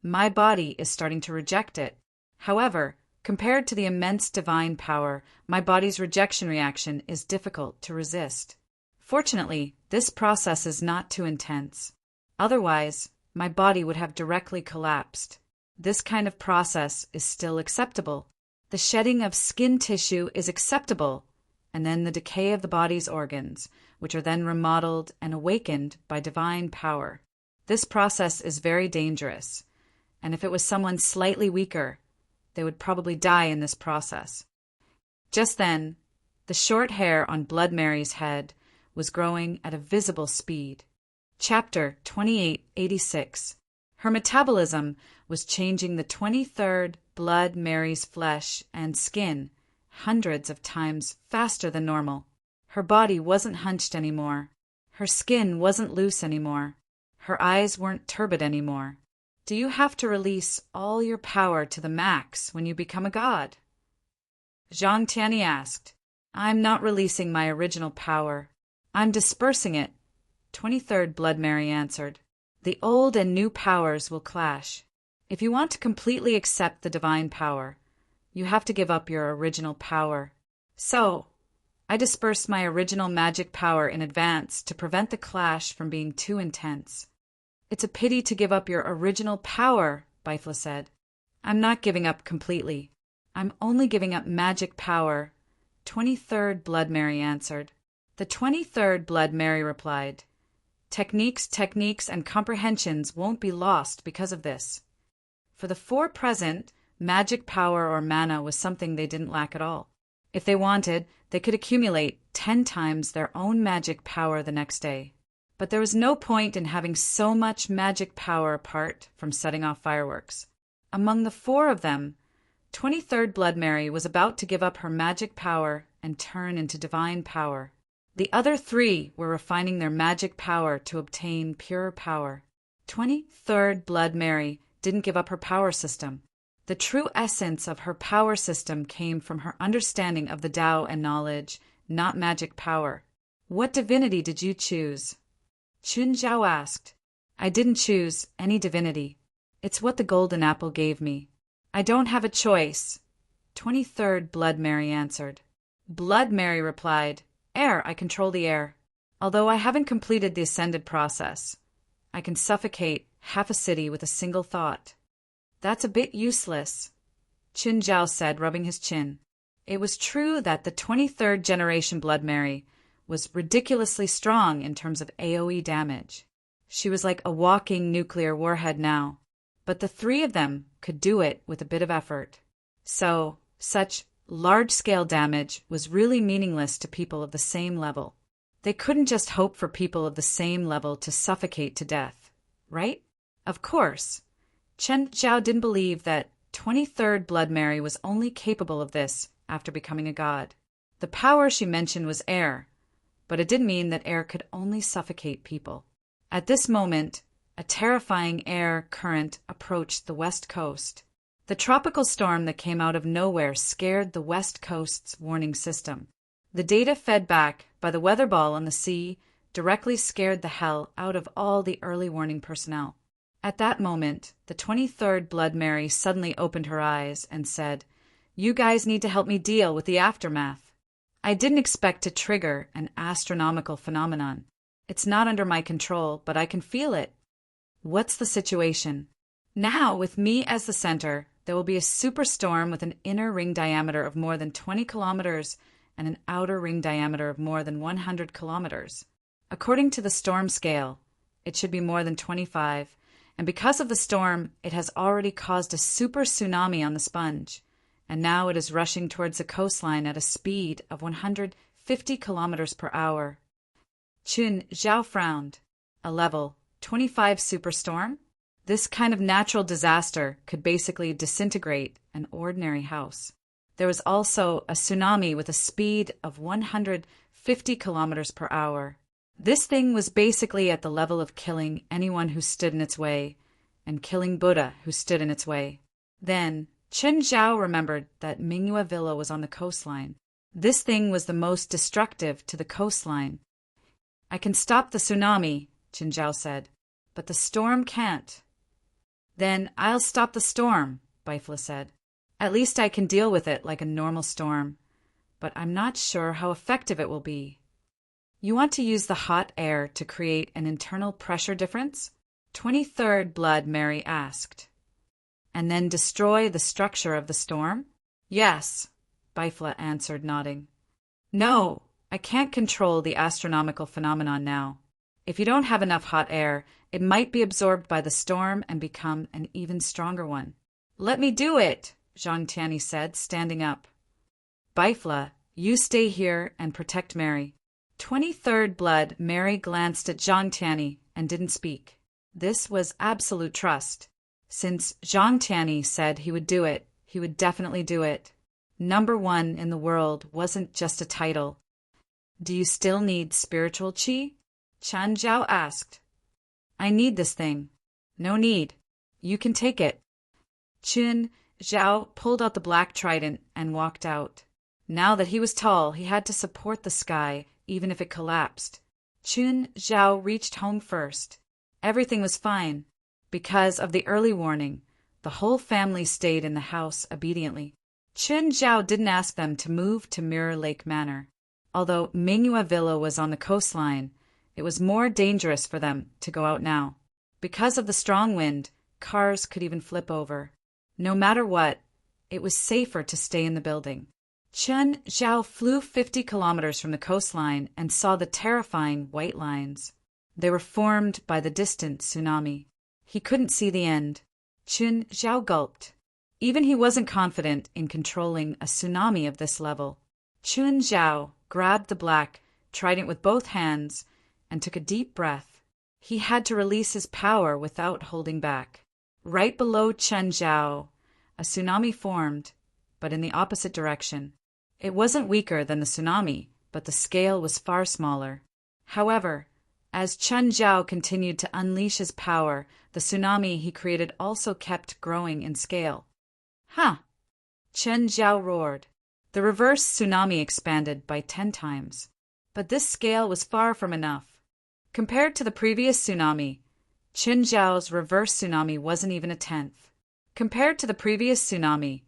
My body is starting to reject it. However, compared to the immense divine power, my body's rejection reaction is difficult to resist. Fortunately, this process is not too intense. Otherwise, my body would have directly collapsed. This kind of process is still acceptable. The shedding of skin tissue is acceptable, and then the decay of the body's organs, which are then remodeled and awakened by divine power. This process is very dangerous, and if it was someone slightly weaker, they would probably die in this process. Just then, the short hair on Blood Mary's head was growing at a visible speed. Chapter 2886. Her metabolism was changing the 23rd Blood Mary's flesh and skin hundreds of times faster than normal. Her body wasn't hunched anymore. Her skin wasn't loose anymore. Her eyes weren't turbid anymore. Do you have to release all your power to the max when you become a god? Zhang Tianyi asked. I'm not releasing my original power. I'm dispersing it, 23rd Blood Mary answered. The old and new powers will clash. If you want to completely accept the divine power, you have to give up your original power. So, I dispersed my original magic power in advance to prevent the clash from being too intense. It's a pity to give up your original power, Bifla said. I'm not giving up completely. I'm only giving up magic power, 23rd Blood Mary answered. The 23rd Blood Mary replied, Techniques, and comprehensions won't be lost because of this. For the four present, magic power or mana was something they didn't lack at all. If they wanted, they could accumulate 10 times their own magic power the next day. But there was no point in having so much magic power apart from setting off fireworks. Among the four of them, 23rd Blood Mary was about to give up her magic power and turn into divine power. The other three were refining their magic power to obtain pure power. 23rd Blood Mary didn't give up her power system. The true essence of her power system came from her understanding of the Tao and knowledge, not magic power. What divinity did you choose? Chun Zhao asked. I didn't choose any divinity. It's what the golden apple gave me. I don't have a choice, 23rd Blood Mary answered. Blood Mary replied, Air, I control the air. Although I haven't completed the ascended process, I can suffocate half a city with a single thought. That's a bit useless, Chun Zhao said, rubbing his chin. It was true that the 23rd generation Blood Mary was ridiculously strong in terms of AoE damage. She was like a walking nuclear warhead now, but the three of them could do it with a bit of effort. So, such large-scale damage was really meaningless to people of the same level. They couldn't just hope for people of the same level to suffocate to death, right? Of course. Chen Zhao didn't believe that 23rd Blood Mary was only capable of this after becoming a god. The power she mentioned was air, but it didn't mean that air could only suffocate people. At this moment, a terrifying air current approached the west coast. The tropical storm that came out of nowhere scared the west coast's warning system. The data fed back by the weather ball on the sea directly scared the hell out of all the early warning personnel. At that moment, the 23rd Blood Mary suddenly opened her eyes and said, "You guys need to help me deal with the aftermath. I didn't expect to trigger an astronomical phenomenon. It's not under my control, but I can feel it." "What's the situation?" "Now, with me as the center, there will be a superstorm with an inner ring diameter of more than 20 kilometers and an outer ring diameter of more than 100 kilometers. According to the storm scale, it should be more than 25, and because of the storm, it has already caused a super tsunami on the sponge, and now it is rushing towards the coastline at a speed of 150 kilometers per hour." Chun Zhao frowned. "A level 25 superstorm? This kind of natural disaster could basically disintegrate an ordinary house. There was also a tsunami with a speed of 150 kilometers per hour. This thing was basically at the level of killing anyone who stood in its way, and killing Buddha who stood in its way." Then Chen Zhao remembered that Mingyue Villa was on the coastline. This thing was the most destructive to the coastline. "I can stop the tsunami," Chen Zhao said, "but the storm can't." "Then I'll stop the storm," Bifla said. "At least I can deal with it like a normal storm, but I'm not sure how effective it will be." "You want to use the hot air to create an internal pressure difference?" 23rd Blood Mary asked. "And then destroy the structure of the storm?" "Yes," Bifla answered, nodding. "No, I can't control the astronomical phenomenon now. If you don't have enough hot air, it might be absorbed by the storm and become an even stronger one." "Let me do it," Zhang Tianyi said, standing up. "Bifla, you stay here and protect Mary." 23rd Blood Mary glanced at Zhang Tianyi and didn't speak. This was absolute trust. Since Zhang Tianyi said he would do it, he would definitely do it. #1 in the world wasn't just a title. "Do you still need spiritual qi?" Chen Zhao asked. "I need this thing." "No need. You can take it." Chen Zhao pulled out the black trident and walked out. Now that he was tall, he had to support the sky, even if it collapsed. Chen Zhao reached home first. Everything was fine. Because of the early warning, the whole family stayed in the house obediently. Chen Zhao didn't ask them to move to Mirror Lake Manor. Although Mingyue Villa was on the coastline, it was more dangerous for them to go out now. Because of the strong wind, cars could even flip over. No matter what, it was safer to stay in the building. Chen Zhao flew 50 kilometers from the coastline and saw the terrifying white lines. They were formed by the distant tsunami. He couldn't see the end. Chen Zhao gulped. Even he wasn't confident in controlling a tsunami of this level. Chen Zhao grabbed the black trident with both hands and took a deep breath. He had to release his power without holding back. Right below Chen Zhao, a tsunami formed, but in the opposite direction. It wasn't weaker than the tsunami, but the scale was far smaller. However, as Chen Zhao continued to unleash his power, the tsunami he created also kept growing in scale. "Huh!" Chen Zhao roared. The reverse tsunami expanded by 10 times. But this scale was far from enough. Compared to the previous tsunami, Chen Zhao's reverse tsunami wasn't even a tenth. Compared to the previous tsunami,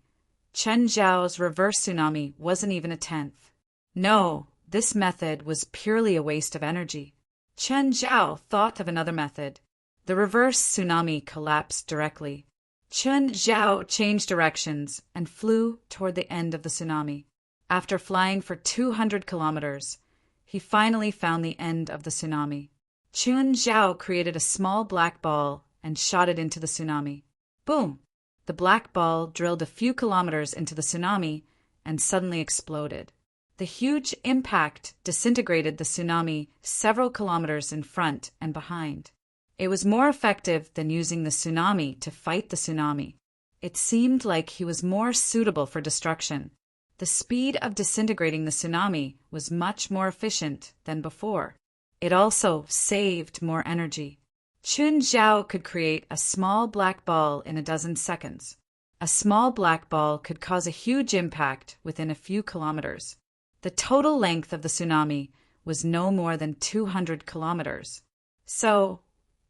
Chen Zhao's reverse tsunami wasn't even a tenth. No, this method was purely a waste of energy. Chen Zhao thought of another method. The reverse tsunami collapsed directly. Chen Zhao changed directions and flew toward the end of the tsunami. After flying for 200 kilometers, he finally found the end of the tsunami. Chen Zhao created a small black ball and shot it into the tsunami. Boom! The black ball drilled a few kilometers into the tsunami and suddenly exploded. The huge impact disintegrated the tsunami several kilometers in front and behind. It was more effective than using the tsunami to fight the tsunami. It seemed like he was more suitable for destruction. The speed of disintegrating the tsunami was much more efficient than before. It also saved more energy. Chen Zhao could create a small black ball in a dozen seconds. A small black ball could cause a huge impact within a few kilometers. The total length of the tsunami was no more than 200 kilometers. So,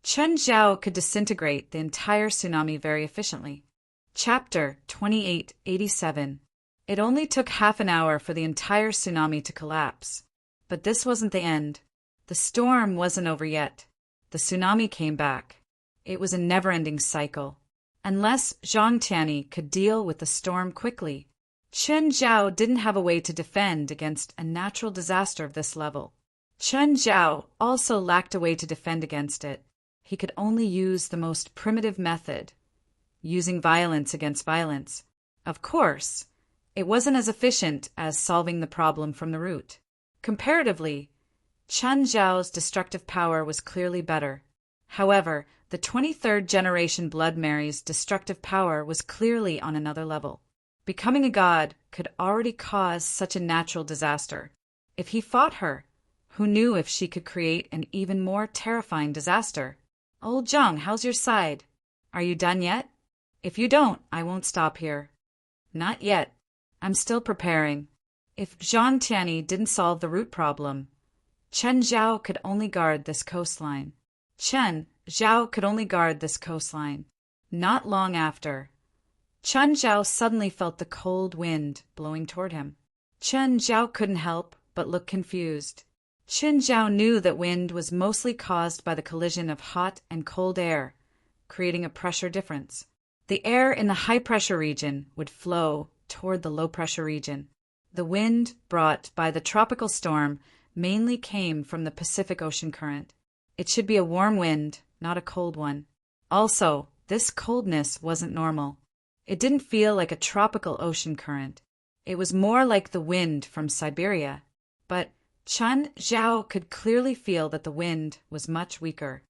Chen Zhao could disintegrate the entire tsunami very efficiently. Chapter 2887. It only took half an hour for the entire tsunami to collapse. But this wasn't the end. The storm wasn't over yet. The tsunami came back. It was a never-ending cycle. Unless Zhang Tianyi could deal with the storm quickly, Chen Zhao didn't have a way to defend against a natural disaster of this level. Chen Zhao also lacked a way to defend against it. He could only use the most primitive method, using violence against violence. Of course, it wasn't as efficient as solving the problem from the root. Comparatively, Chen Zhao's destructive power was clearly better. However, the 23rd generation Blood Mary's destructive power was clearly on another level. Becoming a god could already cause such a natural disaster. If he fought her, who knew if she could create an even more terrifying disaster? Old Zhang, how's your side? Are you done yet? If you don't, I won't stop here. Not yet. I'm still preparing. If Zhang Tianyi didn't solve the root problem, Chen Zhao could only guard this coastline. Chen Zhao could only guard this coastline. Not long after, Chen Zhao suddenly felt the cold wind blowing toward him. Chen Zhao couldn't help but look confused. Chen Zhao knew that wind was mostly caused by the collision of hot and cold air, creating a pressure difference. The air in the high-pressure region would flow toward the low-pressure region. The wind brought by the tropical storm mainly came from the Pacific Ocean current. It should be a warm wind, not a cold one. Also, this coldness wasn't normal. It didn't feel like a tropical ocean current. It was more like the wind from Siberia. But Chen Zhao could clearly feel that the wind was much weaker.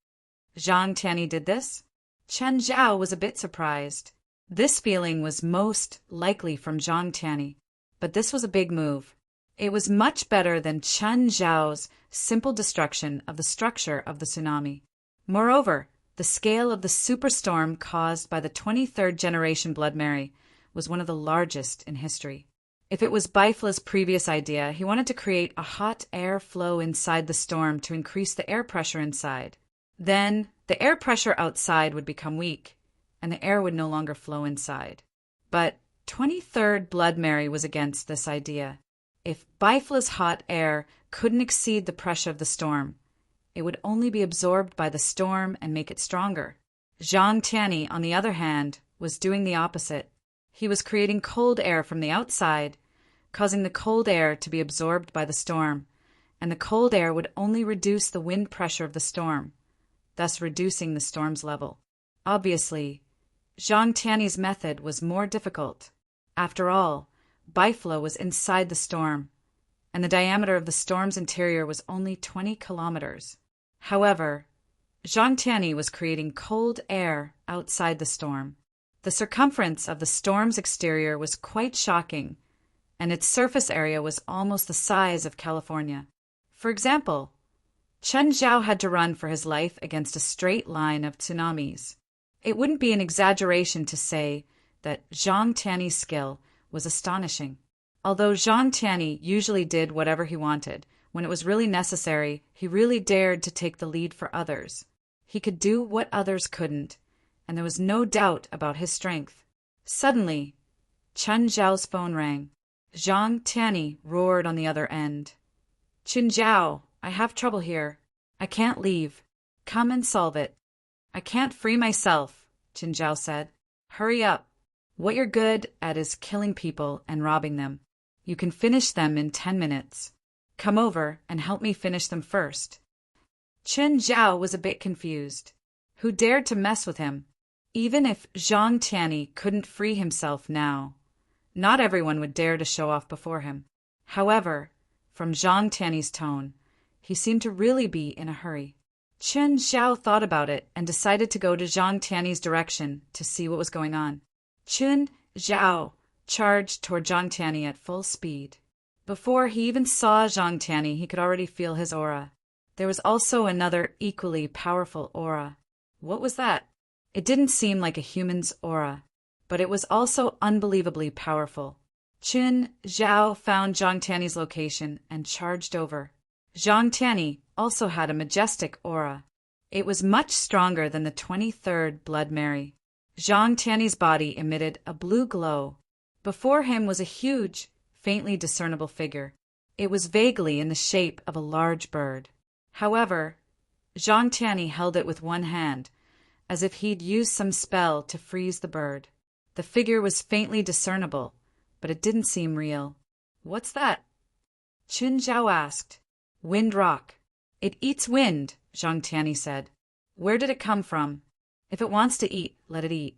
Zhang Tianyi did this? Chen Zhao was a bit surprised. This feeling was most likely from Zhang Tianyi, but this was a big move. It was much better than Chen Zhao's simple destruction of the structure of the tsunami. Moreover, the scale of the superstorm caused by the 23rd generation Blood Mary was one of the largest in history. If it was Bifla's previous idea, he wanted to create a hot air flow inside the storm to increase the air pressure inside. Then, the air pressure outside would become weak, and the air would no longer flow inside. But 23rd Blood Mary was against this idea. If Bifla's hot air couldn't exceed the pressure of the storm, it would only be absorbed by the storm and make it stronger. Zhang Tianyi, on the other hand, was doing the opposite. He was creating cold air from the outside, causing the cold air to be absorbed by the storm, and the cold air would only reduce the wind pressure of the storm, thus reducing the storm's level. Obviously, Zhang Tianyi's method was more difficult. After all, Bifla was inside the storm, and the diameter of the storm's interior was only 20 kilometers. However, Zhang Tianyi was creating cold air outside the storm. The circumference of the storm's exterior was quite shocking, and its surface area was almost the size of California. For example, Chen Zhao had to run for his life against a straight line of tsunamis. It wouldn't be an exaggeration to say that Zhang Tianyi's skill was astonishing. Although Zhang Tianyi usually did whatever he wanted, when it was really necessary, he really dared to take the lead for others. He could do what others couldn't, and there was no doubt about his strength. Suddenly, Chen Zhao's phone rang. Zhang Tianyi roared on the other end. Chen Zhao, I have trouble here. I can't leave. Come and solve it. I can't free myself, Chen Zhao said. Hurry up. What you're good at is killing people and robbing them. You can finish them in 10 minutes. Come over and help me finish them first. Chen Zhao was a bit confused. Who dared to mess with him? Even if Zhang Tianyi couldn't free himself now, not everyone would dare to show off before him. However, from Zhang Tianyi's tone, he seemed to really be in a hurry. Chen Zhao thought about it and decided to go to Zhang Tianyi's direction to see what was going on. Chen Zhao charged toward Zhang Tianyi at full speed. Before he even saw Zhang Tianyi, he could already feel his aura. There was also another equally powerful aura. What was that? It didn't seem like a human's aura, but it was also unbelievably powerful. Chen Zhao found Zhang Tianyi's location and charged over. Zhang Tianyi also had a majestic aura. It was much stronger than the 23rd Blood Mary. Zhang Tianyi's body emitted a blue glow. Before him was a huge, faintly discernible figure. It was vaguely in the shape of a large bird. However, Zhang Tianyi held it with one hand, as if he'd used some spell to freeze the bird. The figure was faintly discernible, but it didn't seem real. "What's that?" Qin Zhao asked. "Wind rock. It eats wind," Zhang Tianyi said. "Where did it come from? If it wants to eat, let it eat.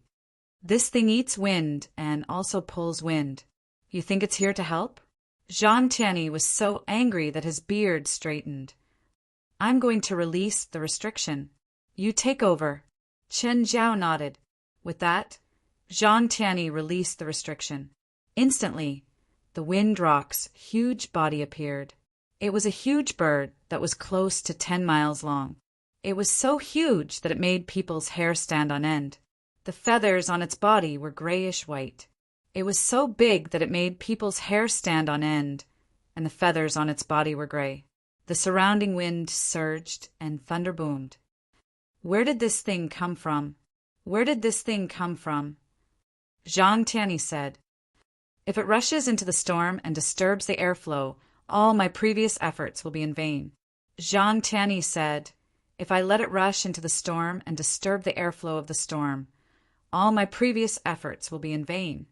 This thing eats wind and also pulls wind. You think it's here to help?" Zhang Tianyi was so angry that his beard straightened. "I'm going to release the restriction. You take over." Qin Zhao nodded. With that, Zhang Tianyi released the restriction. Instantly, the Wind Rock's huge body appeared. It was a huge bird that was close to 10 miles long. It was so huge that it made people's hair stand on end. The feathers on its body were grayish-white. It was so big that it made people's hair stand on end, and the feathers on its body were gray. The surrounding wind surged and thunder boomed. "Where did this thing come from? Where did this thing come from?" Zhang Tianyi said. "If it rushes into the storm and disturbs the airflow, all my previous efforts will be in vain." Zhang Tianyi said, "If I let it rush into the storm and disturb the airflow of the storm, all my previous efforts will be in vain.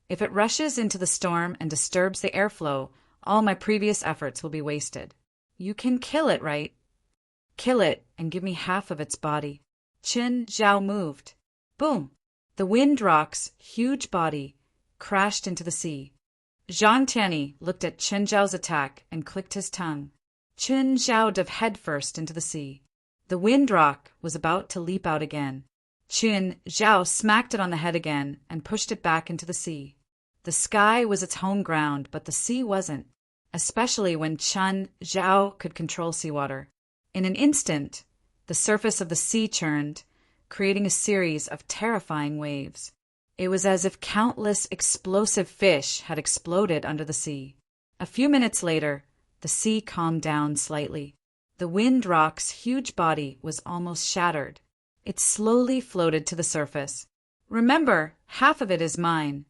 If it rushes into the storm and disturbs the airflow, all my previous efforts will be wasted. You can kill it, right? Kill it and give me half of its body." Qin Zhao moved. Boom! The Wind Rock's huge body crashed into the sea. Zhang Tianyi looked at Qin Zhao's attack and clicked his tongue. Qin Zhao dove headfirst into the sea. The Wind Rock was about to leap out again. Qin Zhao smacked it on the head again and pushed it back into the sea. The sky was its home ground, but the sea wasn't, especially when Qin Zhao could control seawater. In an instant, the surface of the sea churned, creating a series of terrifying waves. It was as if countless explosive fish had exploded under the sea. A few minutes later, the sea calmed down slightly. The Wind Rock's huge body was almost shattered. It slowly floated to the surface. "Remember, half of it is mine,"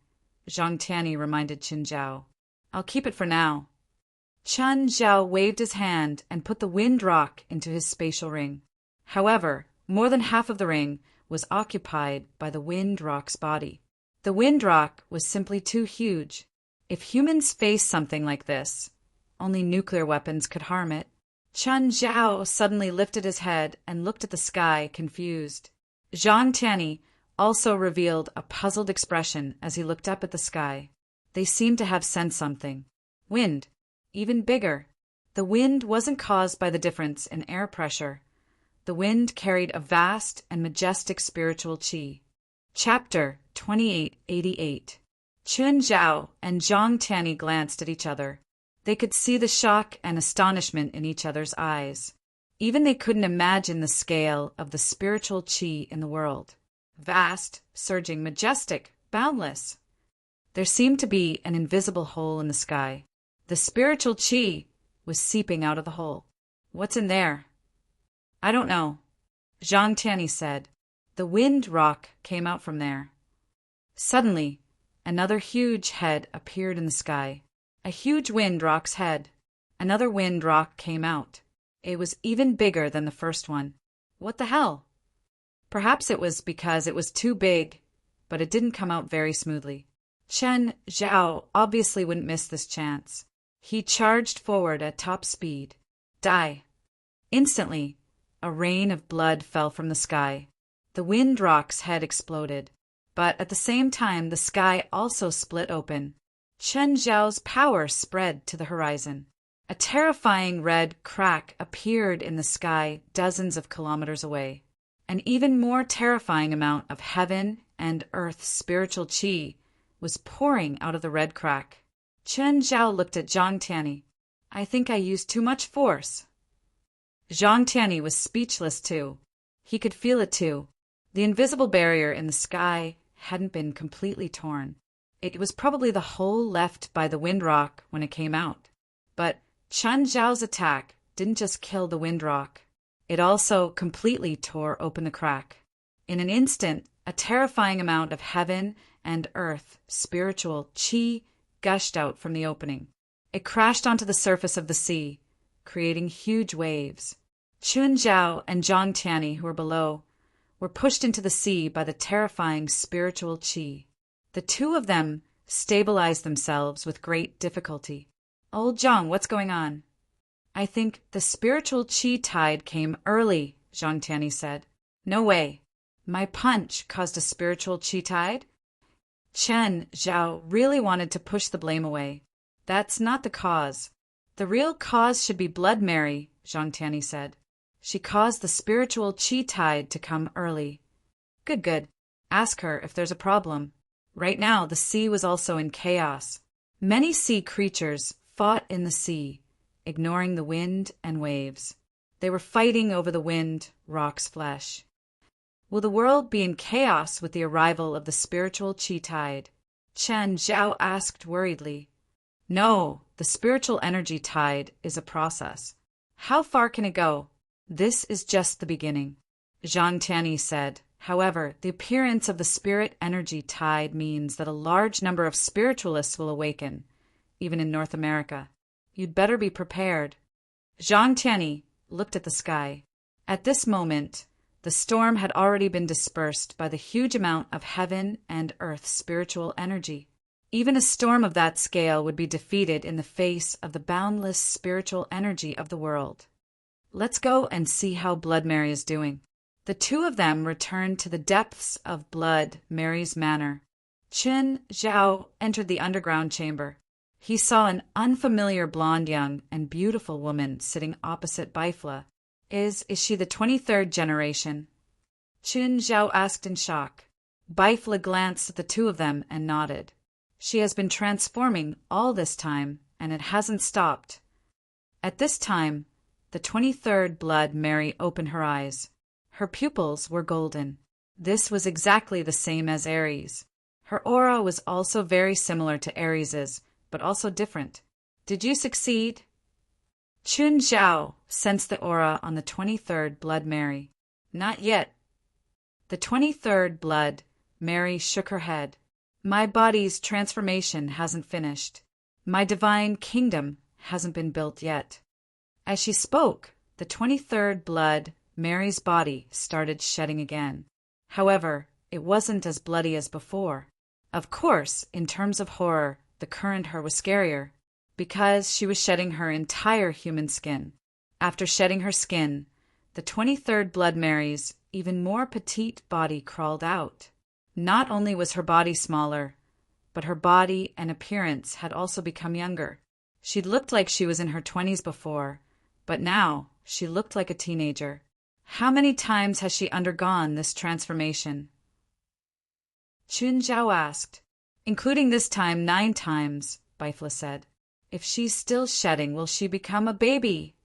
Zhang Tianyi reminded Qin Zhao. "I'll keep it for now." Qin Zhao waved his hand and put the Wind Rock into his spatial ring. However, more than half of the ring was occupied by the Wind Rock's body. The Wind Rock was simply too huge. If humans faced something like this, only nuclear weapons could harm it. Qin Zhao suddenly lifted his head and looked at the sky, confused. Zhang Tianyi also revealed a puzzled expression as he looked up at the sky. They seemed to have sensed something. Wind. Even bigger. The wind wasn't caused by the difference in air pressure. The wind carried a vast and majestic spiritual qi. Chapter 2888. Qin Zhao and Zhang Tianyi glanced at each other. They could see the shock and astonishment in each other's eyes. Even they couldn't imagine the scale of the spiritual qi in the world. Vast, surging, majestic, boundless. There seemed to be an invisible hole in the sky. The spiritual qi was seeping out of the hole. "What's in there?" "I don't know," Zhang Tianyi said. "The Wind Rock came out from there." Suddenly, another huge head appeared in the sky. A huge Wind Rock's head. Another Wind Rock came out. It was even bigger than the first one. What the hell? Perhaps it was because it was too big, but it didn't come out very smoothly. Qin Zhao obviously wouldn't miss this chance. He charged forward at top speed. Die! Instantly, a rain of blood fell from the sky. The Wind Rock's head exploded, but at the same time the sky also split open. Qin Zhao's power spread to the horizon. A terrifying red crack appeared in the sky dozens of kilometers away. An even more terrifying amount of heaven and earth's spiritual qi was pouring out of the red crack. Qin Zhao looked at Zhang Tianyi. "I think I used too much force." Zhang Tianyi was speechless too. He could feel it too. The invisible barrier in the sky hadn't been completely torn. It was probably the hole left by the Wind Rock when it came out. But Chen Zhao's attack didn't just kill the wind rock. It also completely tore open the crack. In an instant, a terrifying amount of heaven and earth spiritual qi gushed out from the opening. It crashed onto the surface of the sea, creating huge waves. Chun Zhao and Zhang Tianyi, who were below, were pushed into the sea by the terrifying spiritual qi. The two of them stabilized themselves with great difficulty. "Old Zhang, what's going on?" "I think the spiritual qi tide came early," Zhang Tianyi said. "No way. My punch caused a spiritual qi tide?" Chen Zhao really wanted to push the blame away. "That's not the cause. The real cause should be Blood Mary," Zhang Tianyi said. "She caused the spiritual qi tide to come early." Good. Ask her if there's a problem." Right now, the sea was also in chaos. Many sea creatures fought in the sea, ignoring the wind and waves. They were fighting over the wind, rock's flesh. Will the world be in chaos with the arrival of the spiritual qi tide? Chen Zhao asked worriedly. No, the spiritual energy tide is a process. How far can it go? This is just the beginning. Zhang Tianyi said. However, the appearance of the spirit energy tide means that a large number of spiritualists will awaken, even in North America. You'd better be prepared. Zhang Tianyi looked at the sky. At this moment, the storm had already been dispersed by the huge amount of heaven and earth spiritual energy. Even a storm of that scale would be defeated in the face of the boundless spiritual energy of the world. Let's go and see how Blood Mary is doing. The two of them returned to the depths of Blood Mary's manor. Chen Zhao entered the underground chamber. He saw an unfamiliar blonde young and beautiful woman sitting opposite Bifla. Is she the 23rd generation? Chen Zhao asked in shock. Bifla glanced at the two of them and nodded. She has been transforming all this time, and it hasn't stopped. At this time, the 23rd Blood Mary opened her eyes. Her pupils were golden. This was exactly the same as Aries. Her aura was also very similar to Aries's, but also different. Did you succeed? Chun Zhao sensed the aura on the 23rd Blood Mary. Not yet. The 23rd Blood Mary shook her head. My body's transformation hasn't finished. My divine kingdom hasn't been built yet. As she spoke, the 23rd Blood Mary's body started shedding again. However, it wasn't as bloody as before. Of course, in terms of horror, the current her was scarier, because she was shedding her entire human skin. After shedding her skin, the 23rd Blood Mary's even more petite body crawled out. Not only was her body smaller, but her body and appearance had also become younger. She'd looked like she was in her 20s before, but now she looked like a teenager. How many times has she undergone this transformation? Chun Zhao asked. Including this time 9 times, Bifla said. If she's still shedding, will she become a baby?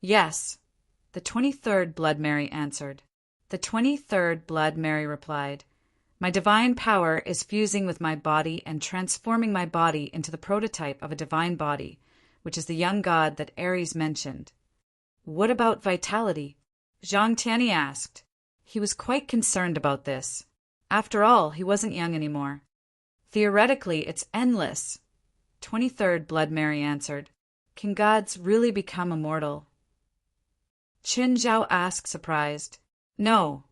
Yes, the 23rd Blood Mary answered. The 23rd Blood Mary replied, My divine power is fusing with my body and transforming my body into the prototype of a divine body, which is the young god that Aries mentioned. What about vitality? Zhang Tianyi asked. He was quite concerned about this. After all, he wasn't young anymore. Theoretically, it's endless. 23rd Blood Mary answered. Can gods really become immortal? Qin Zhao asked, surprised. No,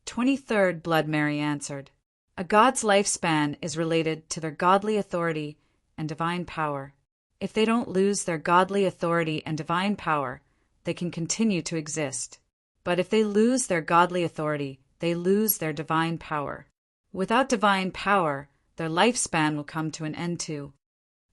23rd Blood Mary answered. A god's lifespan is related to their godly authority and divine power. If they don't lose their godly authority and divine power, they can continue to exist. But if they lose their godly authority, they lose their divine power. Without divine power, their lifespan will come to an end too.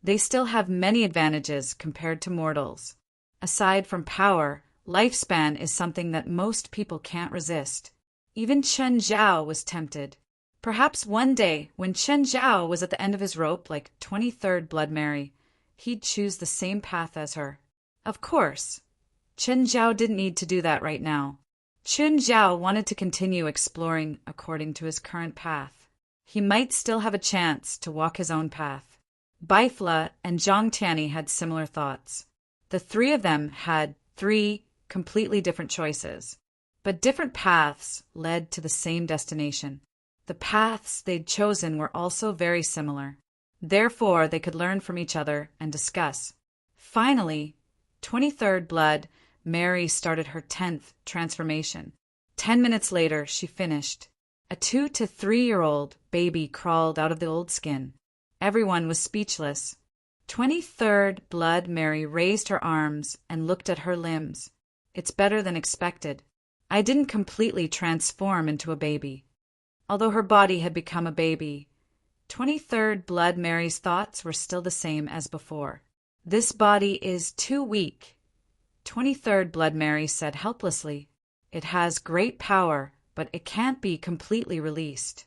They still have many advantages compared to mortals. Aside from power, lifespan is something that most people can't resist. Even Chen Zhao was tempted. Perhaps one day, when Chen Zhao was at the end of his rope like 23rd Blood Mary, he'd choose the same path as her. Of course, Chen Zhao didn't need to do that right now. Chen Zhao wanted to continue exploring according to his current path. He might still have a chance to walk his own path. Bifla and Zhang Tianyi had similar thoughts. The three of them had three completely different choices, but different paths led to the same destination. The paths they'd chosen were also very similar. Therefore, they could learn from each other and discuss. Finally, 23rd Blood Mary started her 10th transformation. 10 minutes later, she finished. A 2 to 3-year-old baby crawled out of the old skin. Everyone was speechless. 23rd Blood Mary raised her arms and looked at her limbs. It's better than expected. I didn't completely transform into a baby. Although her body had become a baby, 23rd Blood Mary's thoughts were still the same as before. This body is too weak, 23rd Blood Mary said helplessly. It has great power, but it can't be completely released.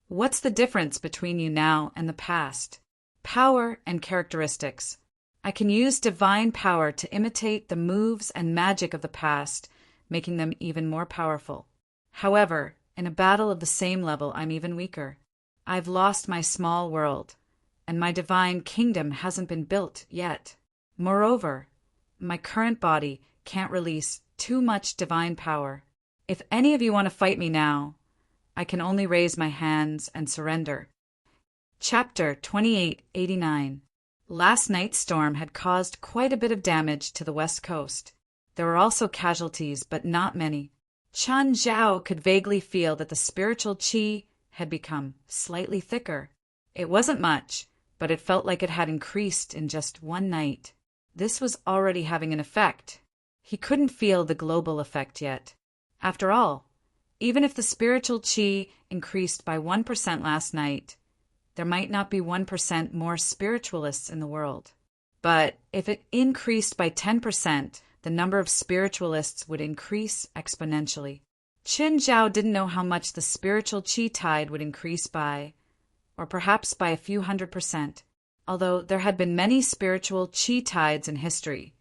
What's the difference between you now and the past? Power and characteristics. I can use divine power to imitate the moves and magic of the past, making them even more powerful. However, in a battle of the same level, I'm even weaker. I've lost my small world, and my divine kingdom hasn't been built yet. Moreover, my current body can't release too much divine power. If any of you want to fight me now, I can only raise my hands and surrender. Chapter 2889. Last night's storm had caused quite a bit of damage to the west coast. There were also casualties, but not many. Chen Zhao could vaguely feel that the spiritual qi had become slightly thicker. It wasn't much, but it felt like it had increased in just one night. This was already having an effect. He couldn't feel the global effect yet. After all, even if the spiritual qi increased by 1% last night, there might not be 1% more spiritualists in the world. But if it increased by 10%, the number of spiritualists would increase exponentially. Qin Zhao didn't know how much the spiritual qi tide would increase by, or perhaps by a few 100%. Although there had been many spiritual qi tides in history,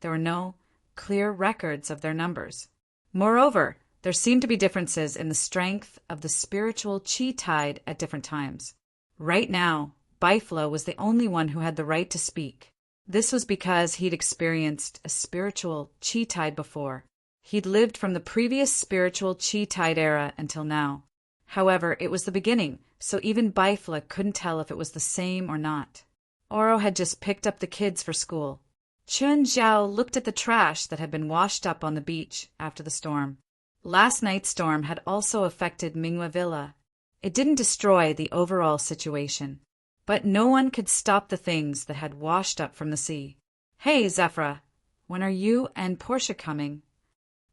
there were no clear records of their numbers. Moreover, there seemed to be differences in the strength of the spiritual qi tide at different times. Right now, Bifla was the only one who had the right to speak. This was because he'd experienced a spiritual qi tide before. He'd lived from the previous spiritual qi tide era until now. However, it was the beginning, so even Bifla couldn't tell if it was the same or not. Oro had just picked up the kids for school. Chun Zhao looked at the trash that had been washed up on the beach after the storm. Last night's storm had also affected Mingwa Villa. It didn't destroy the overall situation, but no one could stop the things that had washed up from the sea. Hey, Zephyra, when are you and Portia coming?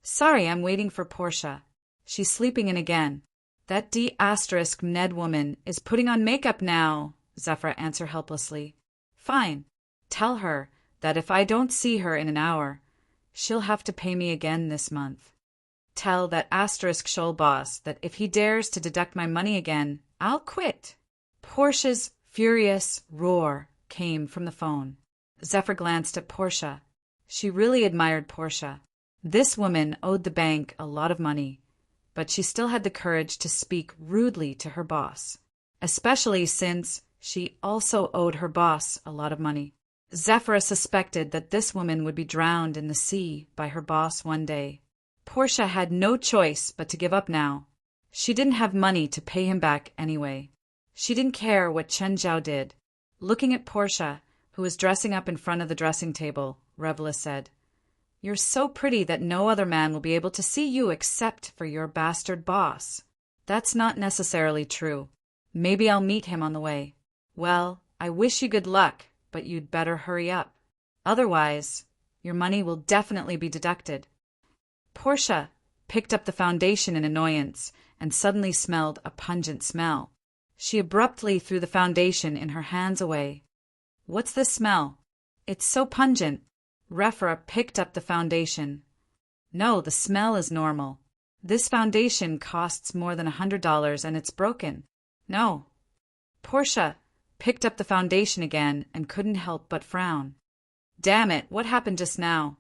Sorry, I'm waiting for Portia. She's sleeping in again. That D*Ned woman is putting on makeup now, Zephyra answered helplessly. Fine. Tell her that if I don't see her in an hour, she'll have to pay me again this month. Tell that *Shoal boss that if he dares to deduct my money again, I'll quit. Portia's furious roar came from the phone. Zephyr glanced at Portia. She really admired Portia. This woman owed the bank a lot of money, but she still had the courage to speak rudely to her boss, especially since she also owed her boss a lot of money. Zephyra suspected that this woman would be drowned in the sea by her boss one day. Portia had no choice but to give up now. She didn't have money to pay him back anyway. She didn't care what Chen Zhao did. Looking at Portia, who was dressing up in front of the dressing table, Revla said, "You're so pretty that no other man will be able to see you except for your bastard boss." That's not necessarily true. Maybe I'll meet him on the way. Well, I wish you good luck, but you'd better hurry up. Otherwise, your money will definitely be deducted. Portia picked up the foundation in annoyance and suddenly smelled a pungent smell. She abruptly threw the foundation in her hands away. What's this smell? It's so pungent. Refra picked up the foundation. No, the smell is normal. This foundation costs more than $100 and it's broken. No. Portia picked up the foundation again and couldn't help but frown. Damn it, what happened just now?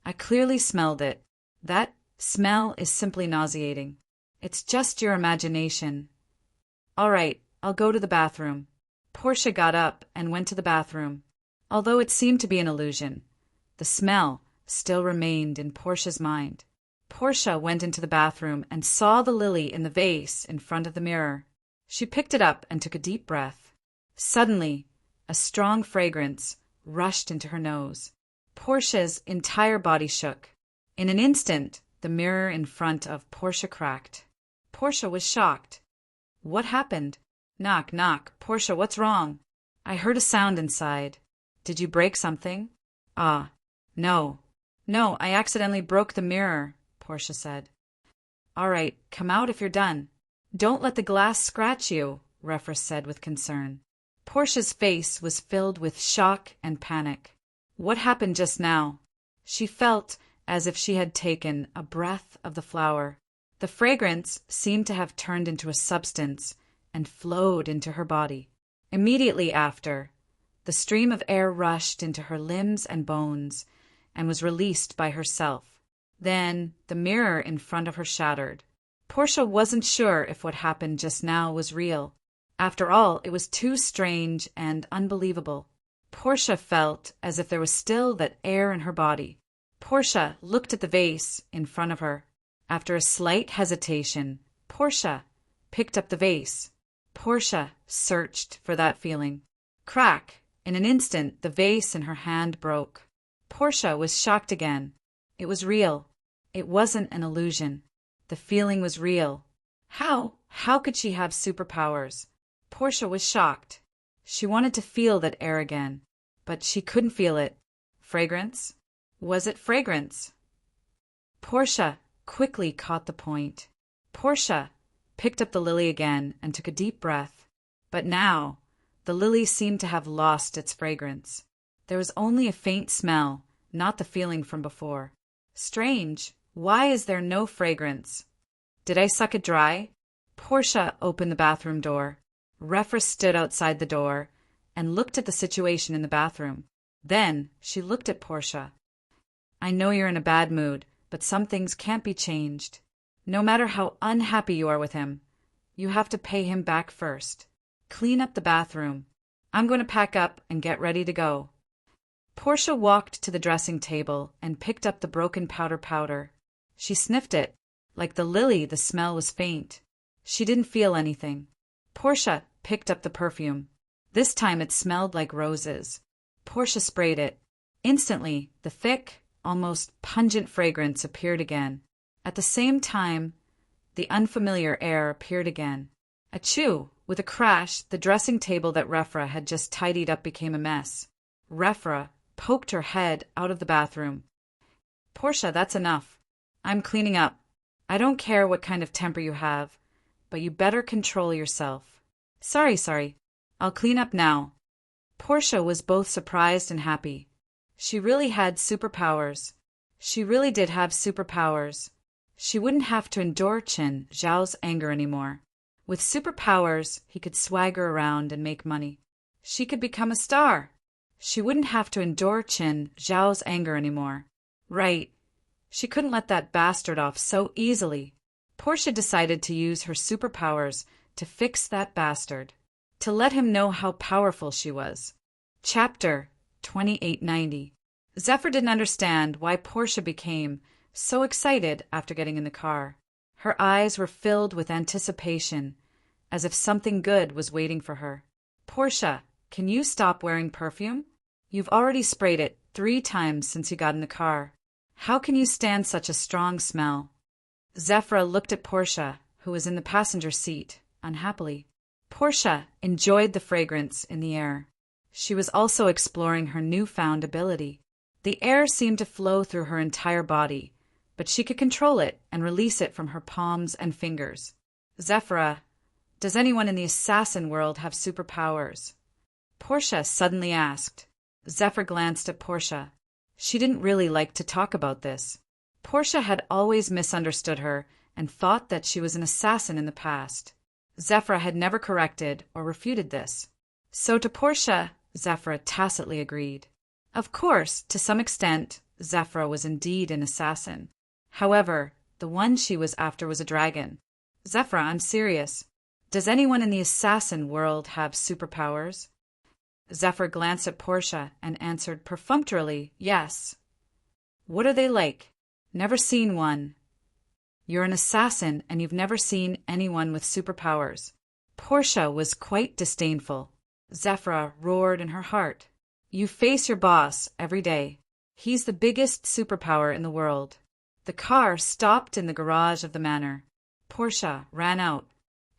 I clearly smelled it. That smell is simply nauseating. It's just your imagination. All right, I'll go to the bathroom. Portia got up and went to the bathroom. Although it seemed to be an illusion, the The smell still remained in Portia's mind. Portia went into the bathroom and saw the lily in the vase in front of the mirror. She picked it up and took a deep breath. Suddenly, a strong fragrance rushed into her nose. Portia's entire body shook. In an instant, the mirror in front of Portia cracked. Portia was shocked. What happened? Knock, knock. Portia, what's wrong? I heard a sound inside. Did you break something? Ah, no. No, I accidentally broke the mirror, Portia said. All right, come out if you're done. Don't let the glass scratch you, Refra said with concern. Portia's face was filled with shock and panic. What happened just now? She felt as if she had taken a breath of the flower. The fragrance seemed to have turned into a substance and flowed into her body. Immediately after, the stream of air rushed into her limbs and bones and was released by herself. Then the mirror in front of her shattered. Portia wasn't sure if what happened just now was real. After all, it was too strange and unbelievable. Portia felt as if there was still that air in her body. Portia looked at the vase in front of her. After a slight hesitation, Portia picked up the vase. Portia searched for that feeling. Crack! In an instant, the vase in her hand broke. Portia was shocked again. It was real. It wasn't an illusion. The feeling was real. How could she have superpowers? Portia was shocked. She wanted to feel that air again, but she couldn't feel it. Fragrance? Was it fragrance? Portia quickly caught the point. Portia picked up the lily again and took a deep breath. But now, the lily seemed to have lost its fragrance. There was only a faint smell, not the feeling from before. Strange. Why is there no fragrance? Did I suck it dry? Portia opened the bathroom door. Refra stood outside the door and looked at the situation in the bathroom. Then she looked at Portia. I know you're in a bad mood, but some things can't be changed. No matter how unhappy you are with him, you have to pay him back first. Clean up the bathroom. I'm going to pack up and get ready to go. Portia walked to the dressing table and picked up the broken powder. She sniffed it. Like the lily, the smell was faint. She didn't feel anything. Portia picked up the perfume. This time it smelled like roses. Portia sprayed it. Instantly, the thick, almost pungent fragrance appeared again. At the same time, the unfamiliar air appeared again. Achoo! With a crash, the dressing table that Refra had just tidied up became a mess. Refra poked her head out of the bathroom. Portia, that's enough. I'm cleaning up. I don't care what kind of temper you have, but you better control yourself. Sorry. I'll clean up now. Portia was both surprised and happy. She really had superpowers. She really did have superpowers. She wouldn't have to endure Qin Zhao's anger anymore. With superpowers, he could swagger around and make money. She could become a star. She wouldn't have to endure Qin Zhao's anger anymore. Right. She couldn't let that bastard off so easily. Portia decided to use her superpowers to fix that bastard, to let him know how powerful she was. Chapter 2890. Zephyr didn't understand why Portia became so excited after getting in the car. Her eyes were filled with anticipation, as if something good was waiting for her. Portia, can you stop wearing perfume? You've already sprayed it 3 times since you got in the car. How can you stand such a strong smell? Zephyr looked at Portia, who was in the passenger seat, unhappily. Portia enjoyed the fragrance in the air. She was also exploring her newfound ability. The air seemed to flow through her entire body, but she could control it and release it from her palms and fingers. Zephyr, does anyone in the assassin world have superpowers? Portia suddenly asked. Zephyr glanced at Portia. She didn't really like to talk about this. Portia had always misunderstood her and thought that she was an assassin in the past. Zephyr had never corrected or refuted this. So to Portia, Zephyr tacitly agreed. Of course, to some extent, Zephyr was indeed an assassin. However, the one she was after was a dragon. Zephyr, I'm serious. Does anyone in the assassin world have superpowers? Zephyr glanced at Portia and answered perfunctorily, yes. What are they like? Never seen one. You're an assassin and you've never seen anyone with superpowers. Portia was quite disdainful. Zephyra roared in her heart. You face your boss every day. He's the biggest superpower in the world. The car stopped in the garage of the manor. Portia ran out.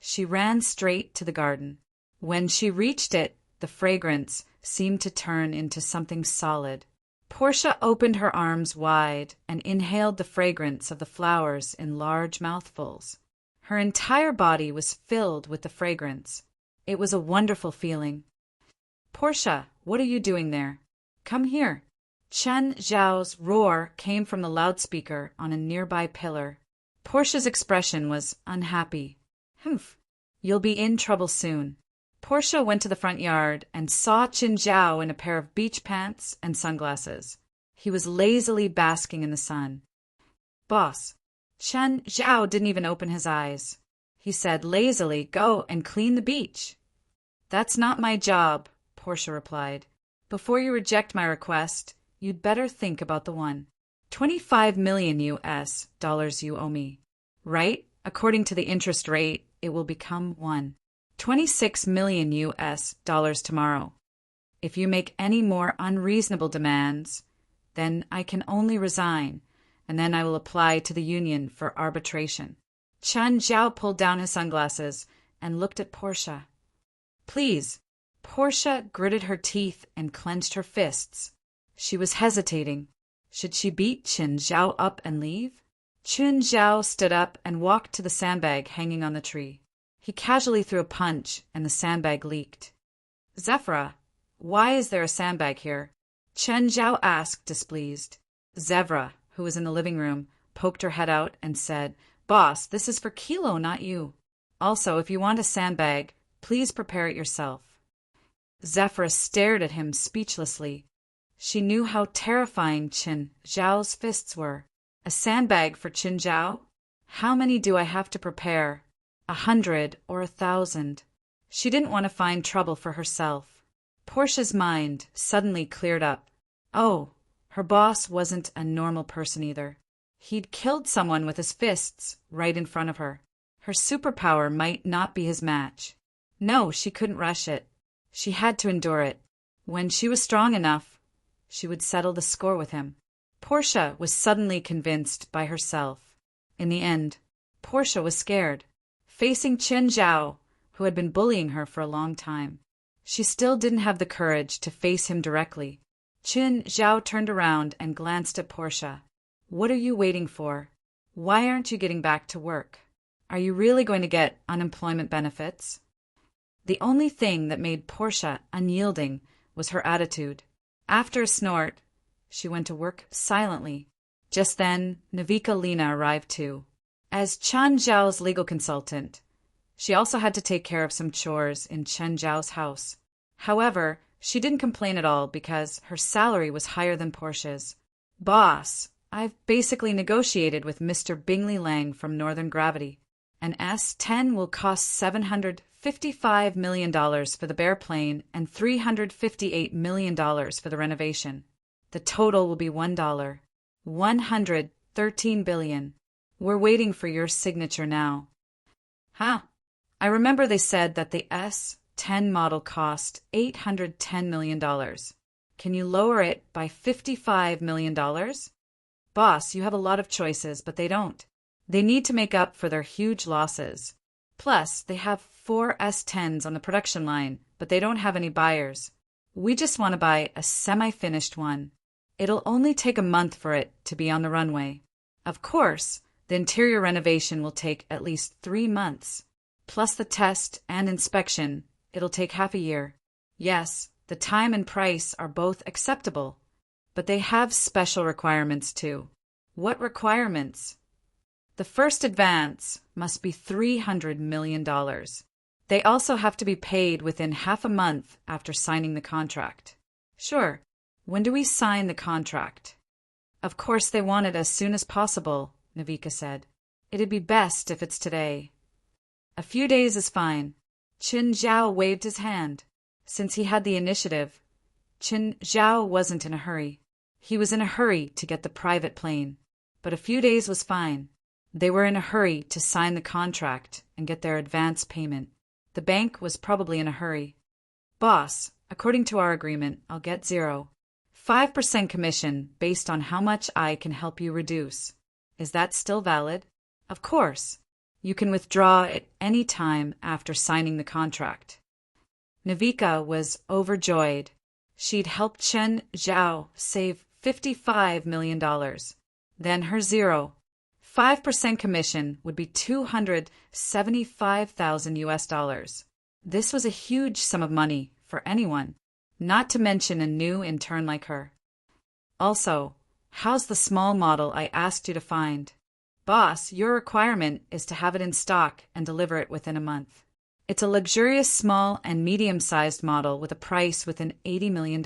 She ran straight to the garden. When she reached it, the fragrance seemed to turn into something solid. Portia opened her arms wide and inhaled the fragrance of the flowers in large mouthfuls. Her entire body was filled with the fragrance. It was a wonderful feeling. Portia, what are you doing there? Come here. Chen Zhao's roar came from the loudspeaker on a nearby pillar. Portia's expression was unhappy. Humph, you'll be in trouble soon. Portia went to the front yard and saw Chen Zhao in a pair of beach pants and sunglasses. He was lazily basking in the sun. Boss, Chen Zhao didn't even open his eyes. He said lazily, go and clean the beach. That's not my job, Portia replied. Before you reject my request, you'd better think about the one. 25 million US dollars you owe me. Right? According to the interest rate, it will become 26 million US dollars tomorrow. If you make any more unreasonable demands, then I can only resign, and then I will apply to the union for arbitration. Chen Zhao pulled down his sunglasses and looked at Portia. Please. Portia gritted her teeth and clenched her fists. She was hesitating. Should she beat Chen Zhao up and leave? Chen Zhao stood up and walked to the sandbag hanging on the tree. He casually threw a punch, and the sandbag leaked. Zephyra, why is there a sandbag here? Chen Zhao asked, displeased. Zevra, who was in the living room, poked her head out and said, Boss, this is for Kilo, not you. Also, if you want a sandbag, please prepare it yourself. Zephyra stared at him speechlessly. She knew how terrifying Chen Zhao's fists were. A sandbag for Chen Zhao? How many do I have to prepare? 100 or 1,000. She didn't want to find trouble for herself. Portia's mind suddenly cleared up. Oh, her boss wasn't a normal person either. He'd killed someone with his fists right in front of her. Her superpower might not be his match. No, she couldn't rush it. She had to endure it. When she was strong enough, she would settle the score with him. Portia was suddenly convinced by herself. In the end, Portia was scared. Facing Chen Zhao, who had been bullying her for a long time, she still didn't have the courage to face him directly. Chen Zhao turned around and glanced at Portia. What are you waiting for? Why aren't you getting back to work? Are you really going to get unemployment benefits? The only thing that made Portia unyielding was her attitude. After a snort, she went to work silently. Just then, Navika Lena arrived too. As Chen Zhao's legal consultant, she also had to take care of some chores in Chen Zhao's house. However, she didn't complain at all because her salary was higher than Portia's. Boss, I've basically negotiated with Mr. Bingley Lang from Northern Gravity. An S-10 will cost $755 million for the bare plane and $358 million for the renovation. The total will be $1. $113 billion. We're waiting for your signature now. Huh. I remember they said that the S-10 model cost $810 million. Can you lower it by $55 million? Boss, you have a lot of choices, but they don't. They need to make up for their huge losses. Plus, they have 4 S-10s on the production line, but they don't have any buyers. We just want to buy a semi-finished one. It'll only take a month for it to be on the runway. Of course, the interior renovation will take at least 3 months. Plus the test and inspection, it'll take half a year. Yes, the time and price are both acceptable, but they have special requirements too. What requirements? The first advance must be $300 million. They also have to be paid within half a month after signing the contract. Sure. When do we sign the contract? Of course they want it as soon as possible, Navika said. It'd be best if it's today. A few days is fine. Chen Zhao waved his hand. Since he had the initiative, Chen Zhao wasn't in a hurry. He was in a hurry to get the private plane, but a few days was fine. They were in a hurry to sign the contract and get their advance payment. The bank was probably in a hurry. Boss, according to our agreement, I'll get 0.5% commission based on how much I can help you reduce. Is that still valid? Of course. You can withdraw at any time after signing the contract. Navika was overjoyed. She'd helped Chen Zhao save $55 million. Then her 0.5% commission would be $275,000. This was a huge sum of money for anyone, not to mention a new intern like her. Also, how's the small model I asked you to find? Boss, your requirement is to have it in stock and deliver it within a month. It's a luxurious small and medium-sized model with a price within $80 million.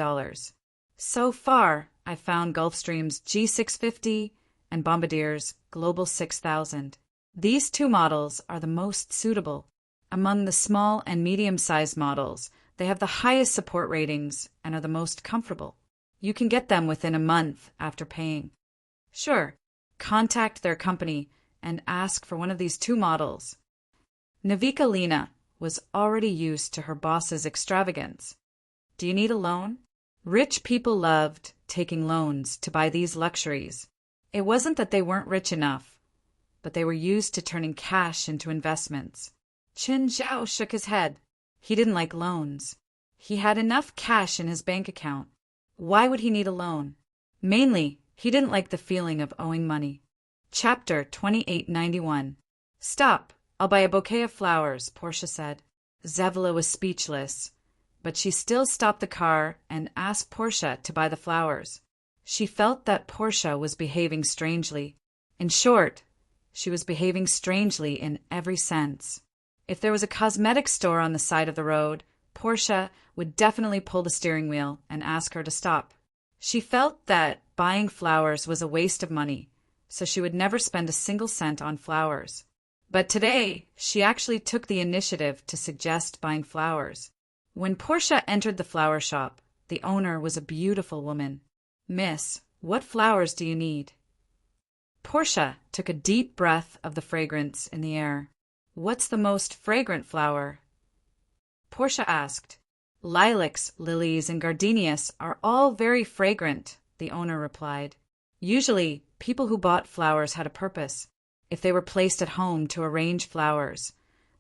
So far, I've found Gulfstream's G650 and Bombardier's Global 6000. These two models are the most suitable. Among the small and medium-sized models, they have the highest support ratings and are the most comfortable. You can get them within a month after paying. Sure, contact their company and ask for one of these two models. Navika Lena was already used to her boss's extravagance. Do you need a loan? Rich people loved taking loans to buy these luxuries. It wasn't that they weren't rich enough, but they were used to turning cash into investments. Qin Zhao shook his head. He didn't like loans. He had enough cash in his bank account. Why would he need a loan? Mainly, he didn't like the feeling of owing money. Chapter 2891. Stop. I'll buy a bouquet of flowers, Portia said. Zevla was speechless, but she still stopped the car and asked Portia to buy the flowers. She felt that Portia was behaving strangely. In short, she was behaving strangely in every sense. If there was a cosmetic store on the side of the road, Portia would definitely pull the steering wheel and ask her to stop. She felt that buying flowers was a waste of money, so she would never spend a single cent on flowers. But today, she actually took the initiative to suggest buying flowers. When Portia entered the flower shop, the owner was a beautiful woman. Miss, what flowers do you need? Portia took a deep breath of the fragrance in the air. What's the most fragrant flower? Portia asked. Lilacs, lilies, and gardenias are all very fragrant, the owner replied. Usually, people who bought flowers had a purpose. If they were placed at home to arrange flowers,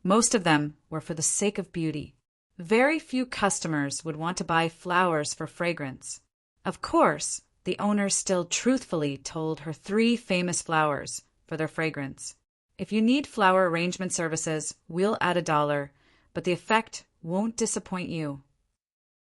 most of them were for the sake of beauty. Very few customers would want to buy flowers for fragrance. Of course, the owner still truthfully told her 3 famous flowers for their fragrance. If you need flower arrangement services, we'll add $1, but the effect won't disappoint you.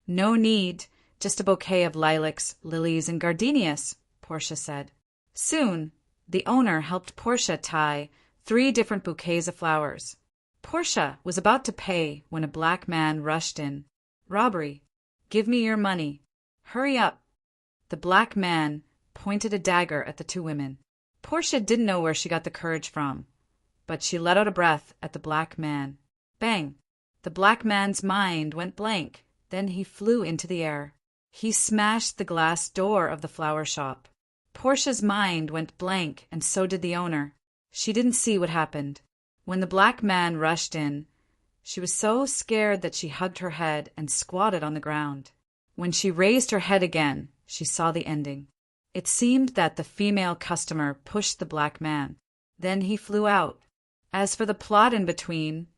No need, just a bouquet of lilacs, lilies, and gardenias, Portia said. Soon, the owner helped Portia tie 3 different bouquets of flowers. Portia was about to pay when a black man rushed in. Robbery. Give me your money. Hurry up. The black man pointed a dagger at the 2 women. Portia didn't know where she got the courage from, but she let out a breath at the black man. Bang! The black man's mind went blank. Then he flew into the air. He smashed the glass door of the flower shop. Portia's mind went blank, and so did the owner. She didn't see what happened. When the black man rushed in, she was so scared that she hugged her head and squatted on the ground. When she raised her head again, she saw the ending. It seemed that the female customer pushed the black man. Then he flew out. As for the plot in between,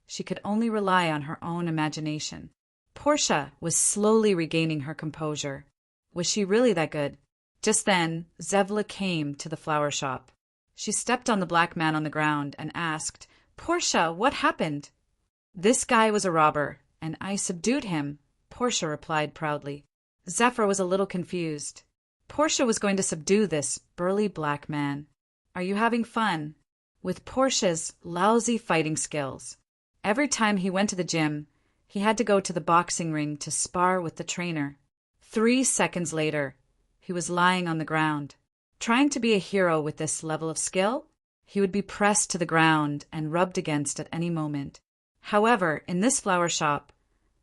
she could only rely on her own imagination. Portia was slowly regaining her composure. Was she really that good? Just then, Zevla came to the flower shop. She stepped on the black man on the ground and asked, Portia, what happened? This guy was a robber, and I subdued him, Portia replied proudly. Zephyr was a little confused. Portia was going to subdue this burly black man. Are you having fun? With Portia's lousy fighting skills. Every time he went to the gym, he had to go to the boxing ring to spar with the trainer. 3 seconds later, he was lying on the ground. Trying to be a hero with this level of skill, he would be pressed to the ground and rubbed against at any moment. However, in this flower shop,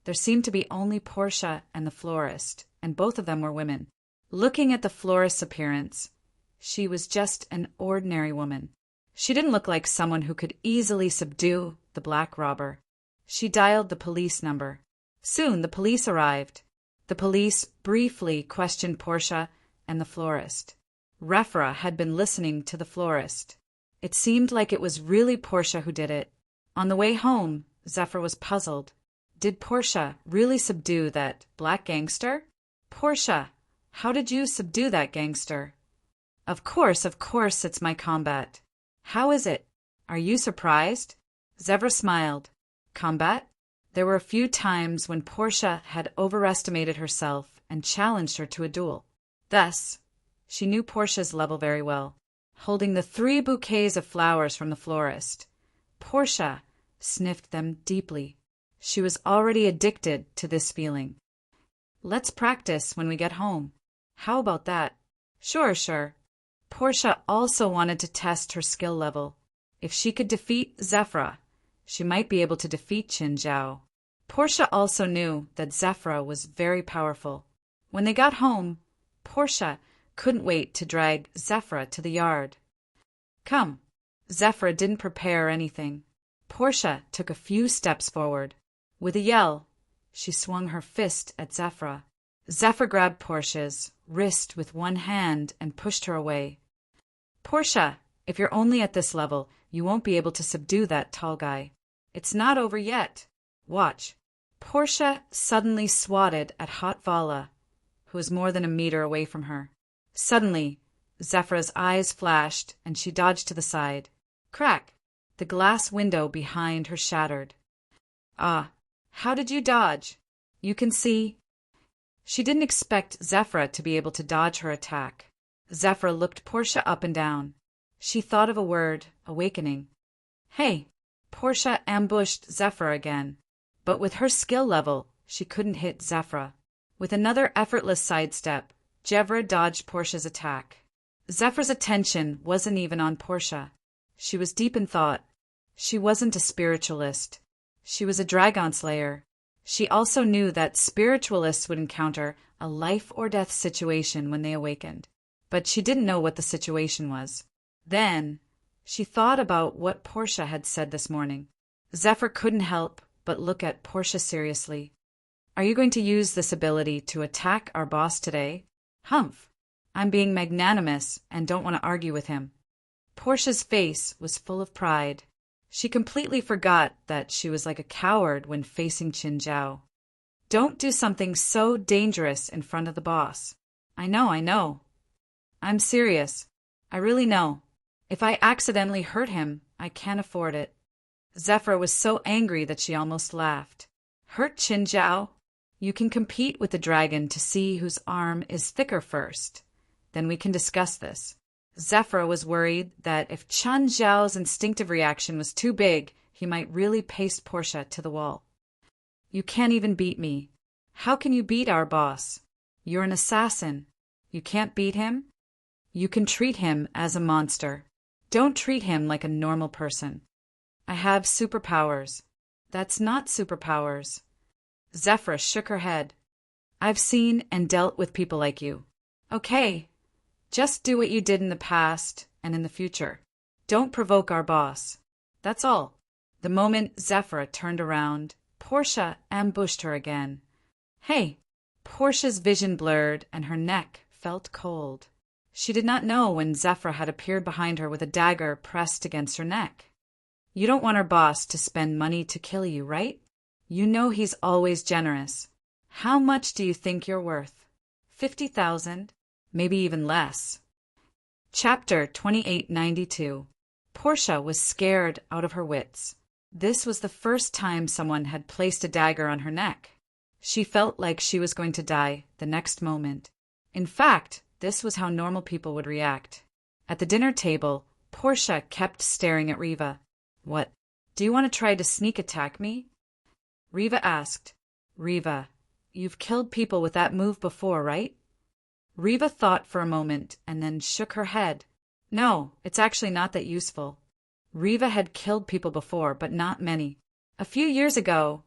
there seemed to be only Portia and the florist, and both of them were women. Looking at the florist's appearance, she was just an ordinary woman. She didn't look like someone who could easily subdue the black robber. She dialed the police number. Soon the police arrived. The police briefly questioned Portia and the florist. Refra had been listening to the florist. It seemed like it was really Portia who did it. On the way home, Zephyr was puzzled. Did Portia really subdue that black gangster? Portia, how did you subdue that gangster? Of course, it's my combat. How is it? Are you surprised? Zephyr smiled. Combat? There were a few times when Portia had overestimated herself and challenged her to a duel. Thus, she knew Portia's level very well. Holding the 3 bouquets of flowers from the florist, Portia sniffed them deeply. She was already addicted to this feeling. Let's practice when we get home. How about that? Sure. Portia also wanted to test her skill level. If she could defeat Zephyr, she might be able to defeat Qin Zhao. Portia also knew that Zephyr was very powerful. When they got home, Portia couldn't wait to drag Zephyr to the yard. Come. Zephyr didn't prepare anything. Portia took a few steps forward. With a yell, she swung her fist at Zephyr. Zephyr grabbed Portia's wrist with one hand and pushed her away. Portia, if you're only at this level, you won't be able to subdue that tall guy. It's not over yet. Watch. Portia suddenly swatted at Hot Vala, who was more than a meter away from her. Suddenly, Zephyr's eyes flashed and she dodged to the side. Crack! The glass window behind her shattered. Ah, how did you dodge? You can see. She didn't expect Zephyr to be able to dodge her attack. Zephyr looked Portia up and down. She thought of a word, awakening. Hey! Portia ambushed Zephyr again. But with her skill level, she couldn't hit Zephyr. With another effortless sidestep, Zephyr dodged Portia's attack. Zephyr's attention wasn't even on Portia. She was deep in thought. She wasn't a spiritualist. She was a dragon slayer. She also knew that spiritualists would encounter a life-or-death situation when they awakened. But she didn't know what the situation was. Then, she thought about what Portia had said this morning. Zephyr couldn't help but look at Portia seriously. Are you going to use this ability to attack our boss today? Humph! I'm being magnanimous and don't want to argue with him. Portia's face was full of pride. She completely forgot that she was like a coward when facing Qin Zhao. Don't do something so dangerous in front of the boss. I know. I'm serious. I really know. If I accidentally hurt him, I can't afford it. Zephyr was so angry that she almost laughed. Hurt Qin Zhao? You can compete with the dragon to see whose arm is thicker first. Then we can discuss this. Zephyr was worried that if Qin Zhao's instinctive reaction was too big, he might really paste Portia to the wall. You can't even beat me. How can you beat our boss? You're an assassin. You can't beat him? You can treat him as a monster. Don't treat him like a normal person. I have superpowers. That's not superpowers. Zephyr shook her head. I've seen and dealt with people like you. Okay. Just do what you did in the past and in the future. Don't provoke our boss. That's all. The moment Zephyr turned around, Portia ambushed her again. Hey! Portia's vision blurred and her neck felt cold. She did not know when Zephyr had appeared behind her with a dagger pressed against her neck. You don't want our boss to spend money to kill you, right? You know he's always generous. How much do you think you're worth? 50,000? Maybe even less. Chapter 2892. Portia was scared out of her wits. This was the first time someone had placed a dagger on her neck. She felt like she was going to die the next moment. In fact, this was how normal people would react. At the dinner table, Portia kept staring at Riva. What? Do you want to try to sneak attack me? Riva asked. Riva, you've killed people with that move before, right? Riva thought for a moment and then shook her head. No, it's actually not that useful. Riva had killed people before, but not many. A few years ago,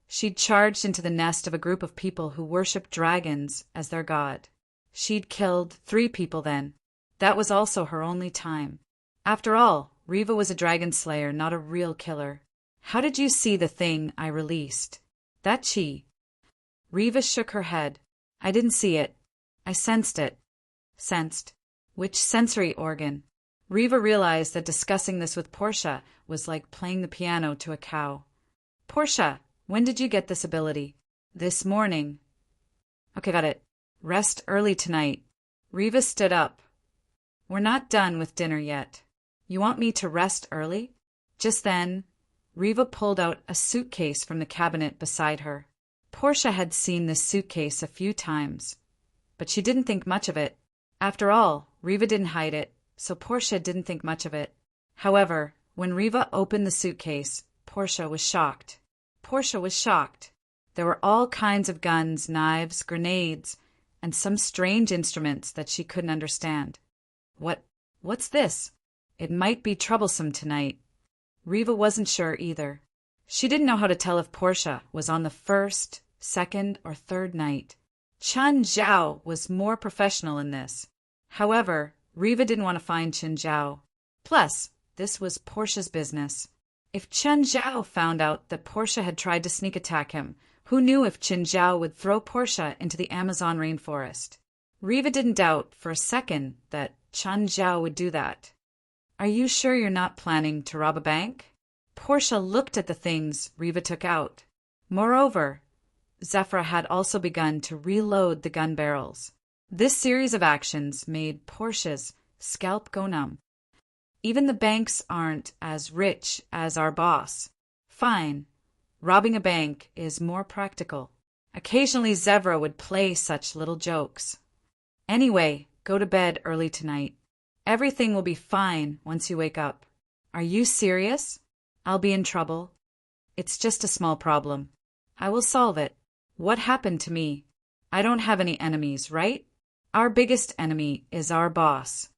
she'd charged into the nest of a group of people who worshipped dragons as their god. She'd killed 3 people then. That was also her only time. After all, Riva was a dragon slayer, not a real killer. How did you see the thing I released? That chi. Riva shook her head. I didn't see it. I sensed it. Sensed? Which sensory organ? Riva realized that discussing this with Portia was like playing the piano to a cow. Portia, when did you get this ability? This morning. Okay, got it. Rest early tonight. Riva stood up. We're not done with dinner yet. You want me to rest early? Just then, Riva pulled out a suitcase from the cabinet beside her. Portia had seen this suitcase a few times, but she didn't think much of it. After all, Riva didn't hide it, so Portia didn't think much of it. However, when Riva opened the suitcase, Portia was shocked. Portia was shocked. There were all kinds of guns, knives, grenades, and some strange instruments that she couldn't understand. What's this? It might be troublesome tonight. Riva wasn't sure either. She didn't know how to tell if Portia was on the first, second, or third night. Chen Zhao was more professional in this. However, Riva didn't want to find Chen Zhao. Plus, this was Portia's business. If Chen Zhao found out that Portia had tried to sneak attack him, who knew if Chen Zhao would throw Portia into the Amazon rainforest? Riva didn't doubt for a second that Chen Zhao would do that. Are you sure you're not planning to rob a bank? Portia looked at the things Riva took out. Moreover, Zephyra had also begun to reload the gun barrels. This series of actions made Portia's scalp go numb. Even the banks aren't as rich as our boss. Fine. Robbing a bank is more practical. Occasionally Zevra would play such little jokes. Anyway, go to bed early tonight. Everything will be fine once you wake up. Are you serious? I'll be in trouble. It's just a small problem. I will solve it. What happened to me? I don't have any enemies, right? Our biggest enemy is our boss.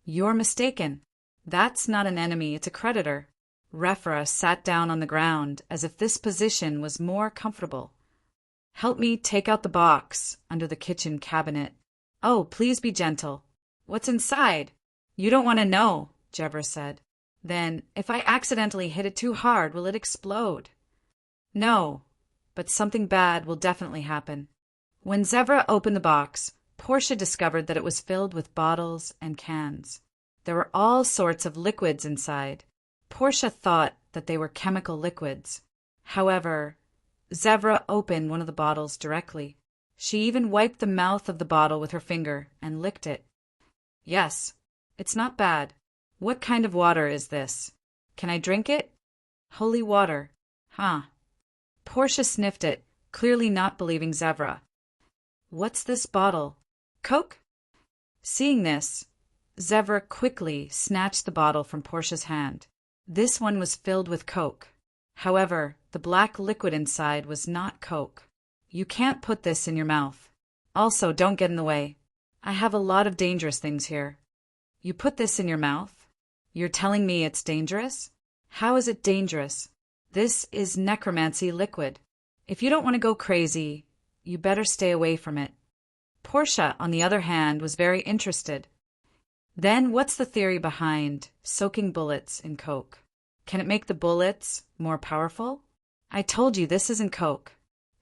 You're mistaken. That's not an enemy, it's a creditor. Refra sat down on the ground as if this position was more comfortable. Help me take out the box under the kitchen cabinet. Oh, please be gentle. What's inside? You don't want to know, Jevra said. Then, if I accidentally hit it too hard, will it explode? No, but something bad will definitely happen. When Zevra opened the box, Portia discovered that it was filled with bottles and cans. There were all sorts of liquids inside. Portia thought that they were chemical liquids. However, Zevra opened one of the bottles directly. She even wiped the mouth of the bottle with her finger and licked it. Yes, it's not bad. What kind of water is this? Can I drink it? Holy water. Huh. Portia sniffed it, clearly not believing Zevra. What's this bottle? Coke? Seeing this, Zevra quickly snatched the bottle from Portia's hand. This one was filled with Coke. However, the black liquid inside was not Coke. You can't put this in your mouth. Also, don't get in the way. I have a lot of dangerous things here. You put this in your mouth? You're telling me it's dangerous? How is it dangerous? This is necromancy liquid. If you don't want to go crazy, you better stay away from it. Portia, on the other hand, was very interested. Then what's the theory behind soaking bullets in Coke? Can it make the bullets more powerful? I told you this isn't Coke.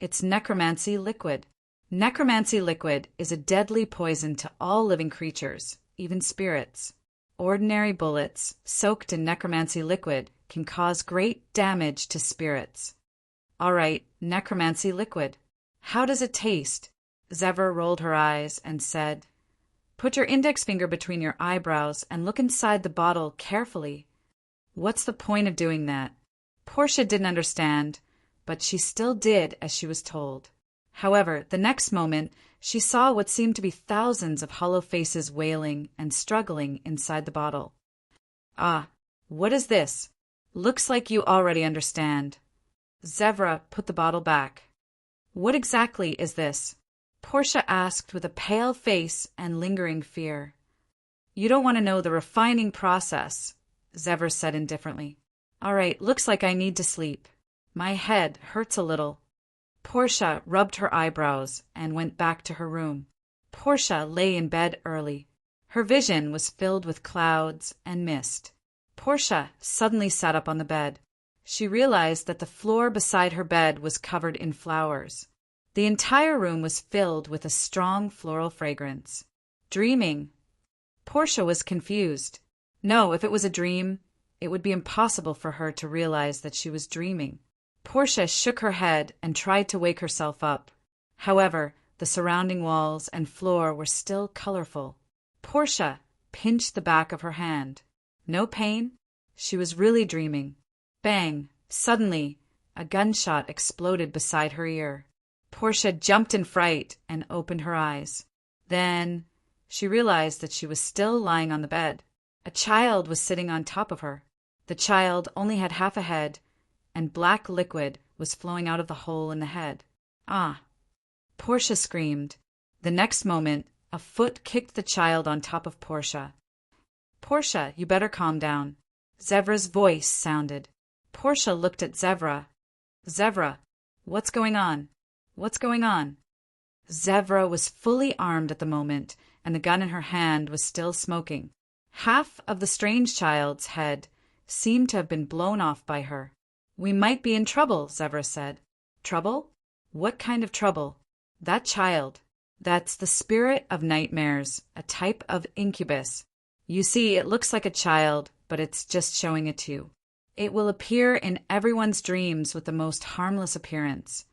It's necromancy liquid. Necromancy liquid is a deadly poison to all living creatures, even spirits. Ordinary bullets soaked in necromancy liquid can cause great damage to spirits. All right, necromancy liquid. How does it taste? Zevra rolled her eyes and said, Put your index finger between your eyebrows and look inside the bottle carefully. What's the point of doing that? Portia didn't understand, but she still did as she was told. However, the next moment, she saw what seemed to be thousands of hollow faces wailing and struggling inside the bottle. Ah, what is this? Looks like you already understand. Zevra put the bottle back. What exactly is this? Portia asked with a pale face and lingering fear. You don't want to know the refining process, Zevra said indifferently. All right, looks like I need to sleep. My head hurts a little. Portia rubbed her eyebrows and went back to her room. Portia lay in bed early. Her vision was filled with clouds and mist. Portia suddenly sat up on the bed. She realized that the floor beside her bed was covered in flowers. The entire room was filled with a strong floral fragrance. Dreaming. Portia was confused. No, if it was a dream, it would be impossible for her to realize that she was dreaming. Portia shook her head and tried to wake herself up. However, the surrounding walls and floor were still colorful. Portia pinched the back of her hand. No pain? She was really dreaming. Bang! Suddenly, a gunshot exploded beside her ear. Portia jumped in fright and opened her eyes. Then she realized that she was still lying on the bed. A child was sitting on top of her. The child only had half a head, and black liquid was flowing out of the hole in the head. Ah! Portia screamed. The next moment, a foot kicked the child on top of Portia. Portia, you better calm down. Zevra's voice sounded. Portia looked at Zevra. Zevra, what's going on? What's going on? Zevra was fully armed at the moment, and the gun in her hand was still smoking. Half of the strange child's head seemed to have been blown off by her. We might be in trouble, Zevra said. Trouble? What kind of trouble? That child. That's the spirit of nightmares, a type of incubus. You see, it looks like a child, but it's just showing it to you. It will appear in everyone's dreams with the most harmless appearance,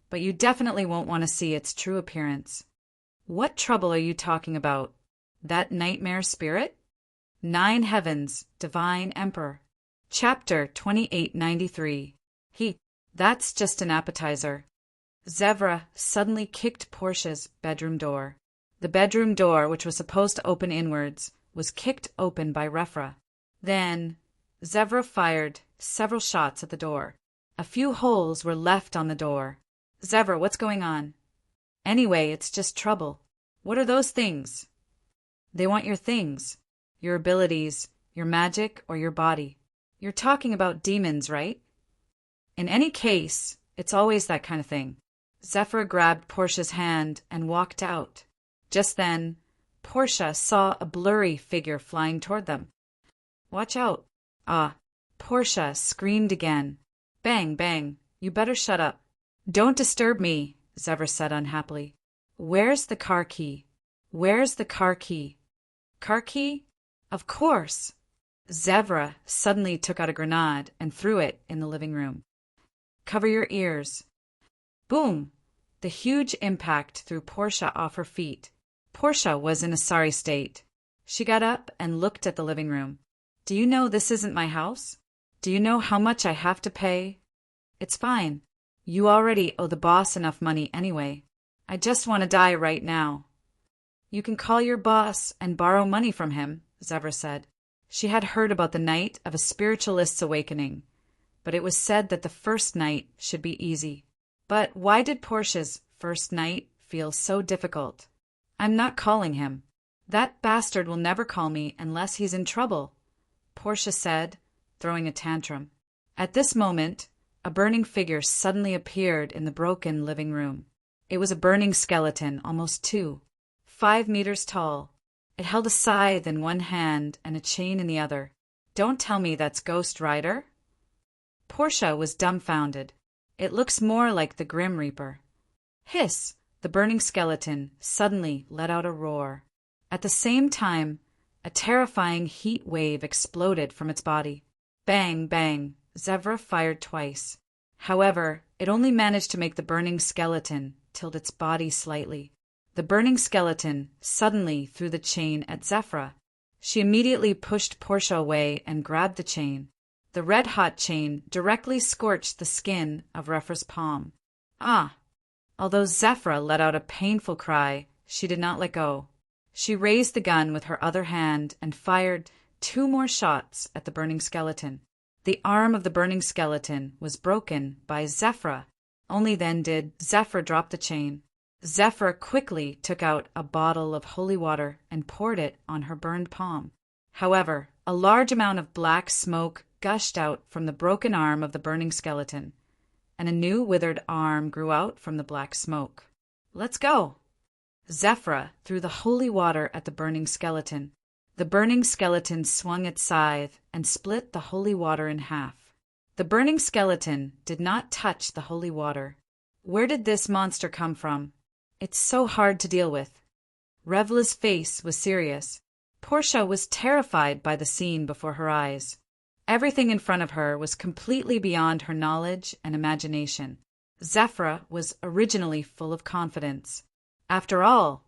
but you definitely won't want to see its true appearance. What trouble are you talking about? That nightmare spirit? 9 Heavens, Divine Emperor. Chapter 2893. That's just an appetizer. Zevra suddenly kicked Portia's bedroom door. The bedroom door, which was supposed to open inwards, was kicked open by Refra. Then Zevra fired several shots at the door. A few holes were left on the door. Zevra, what's going on? Anyway, it's just trouble. What are those things? They want your things, your abilities, your magic, or your body. You're talking about demons, right? In any case, it's always that kind of thing. Zevra grabbed Portia's hand and walked out. Just then, Portia saw a blurry figure flying toward them. Watch out. Ah! Portia screamed again. Bang, bang. You better shut up. Don't disturb me, Zevra said unhappily. Where's the car key? Where's the car key? Car key? Of course. Zevra suddenly took out a grenade and threw it in the living room. Cover your ears. Boom! The huge impact threw Portia off her feet. Portia was in a sorry state. She got up and looked at the living room. Do you know this isn't my house? Do you know how much I have to pay? It's fine. You already owe the boss enough money anyway. I just want to die right now. You can call your boss and borrow money from him, Zevra said. She had heard about the night of a spiritualist's awakening, but it was said that the first night should be easy. But why did Portia's first night feel so difficult? I'm not calling him. That bastard will never call me unless he's in trouble, Portia said, throwing a tantrum. At this moment, a burning figure suddenly appeared in the broken living room. It was a burning skeleton, almost 5 meters tall. It held a scythe in one hand and a chain in the other. Don't tell me that's Ghost Rider? Portia was dumbfounded. It looks more like the Grim Reaper. Hiss! The burning skeleton suddenly let out a roar. At the same time, a terrifying heat wave exploded from its body. Bang, bang! Zevra fired twice. However, it only managed to make the burning skeleton tilt its body slightly. The burning skeleton suddenly threw the chain at Zevra. She immediately pushed Portia away and grabbed the chain. The red-hot chain directly scorched the skin of Refra's palm. Ah! Although Zevra let out a painful cry, she did not let go. She raised the gun with her other hand and fired 2 more shots at the burning skeleton. The arm of the burning skeleton was broken by Zevra. Only then did Zevra drop the chain. Zevra quickly took out a bottle of holy water and poured it on her burned palm. However, a large amount of black smoke gushed out from the broken arm of the burning skeleton, and a new withered arm grew out from the black smoke. Let's go! Zephyr threw the holy water at the burning skeleton. The burning skeleton swung its scythe and split the holy water in half. The burning skeleton did not touch the holy water. Where did this monster come from? It's so hard to deal with. Revla's face was serious. Portia was terrified by the scene before her eyes. Everything in front of her was completely beyond her knowledge and imagination. Zephyr was originally full of confidence. After all,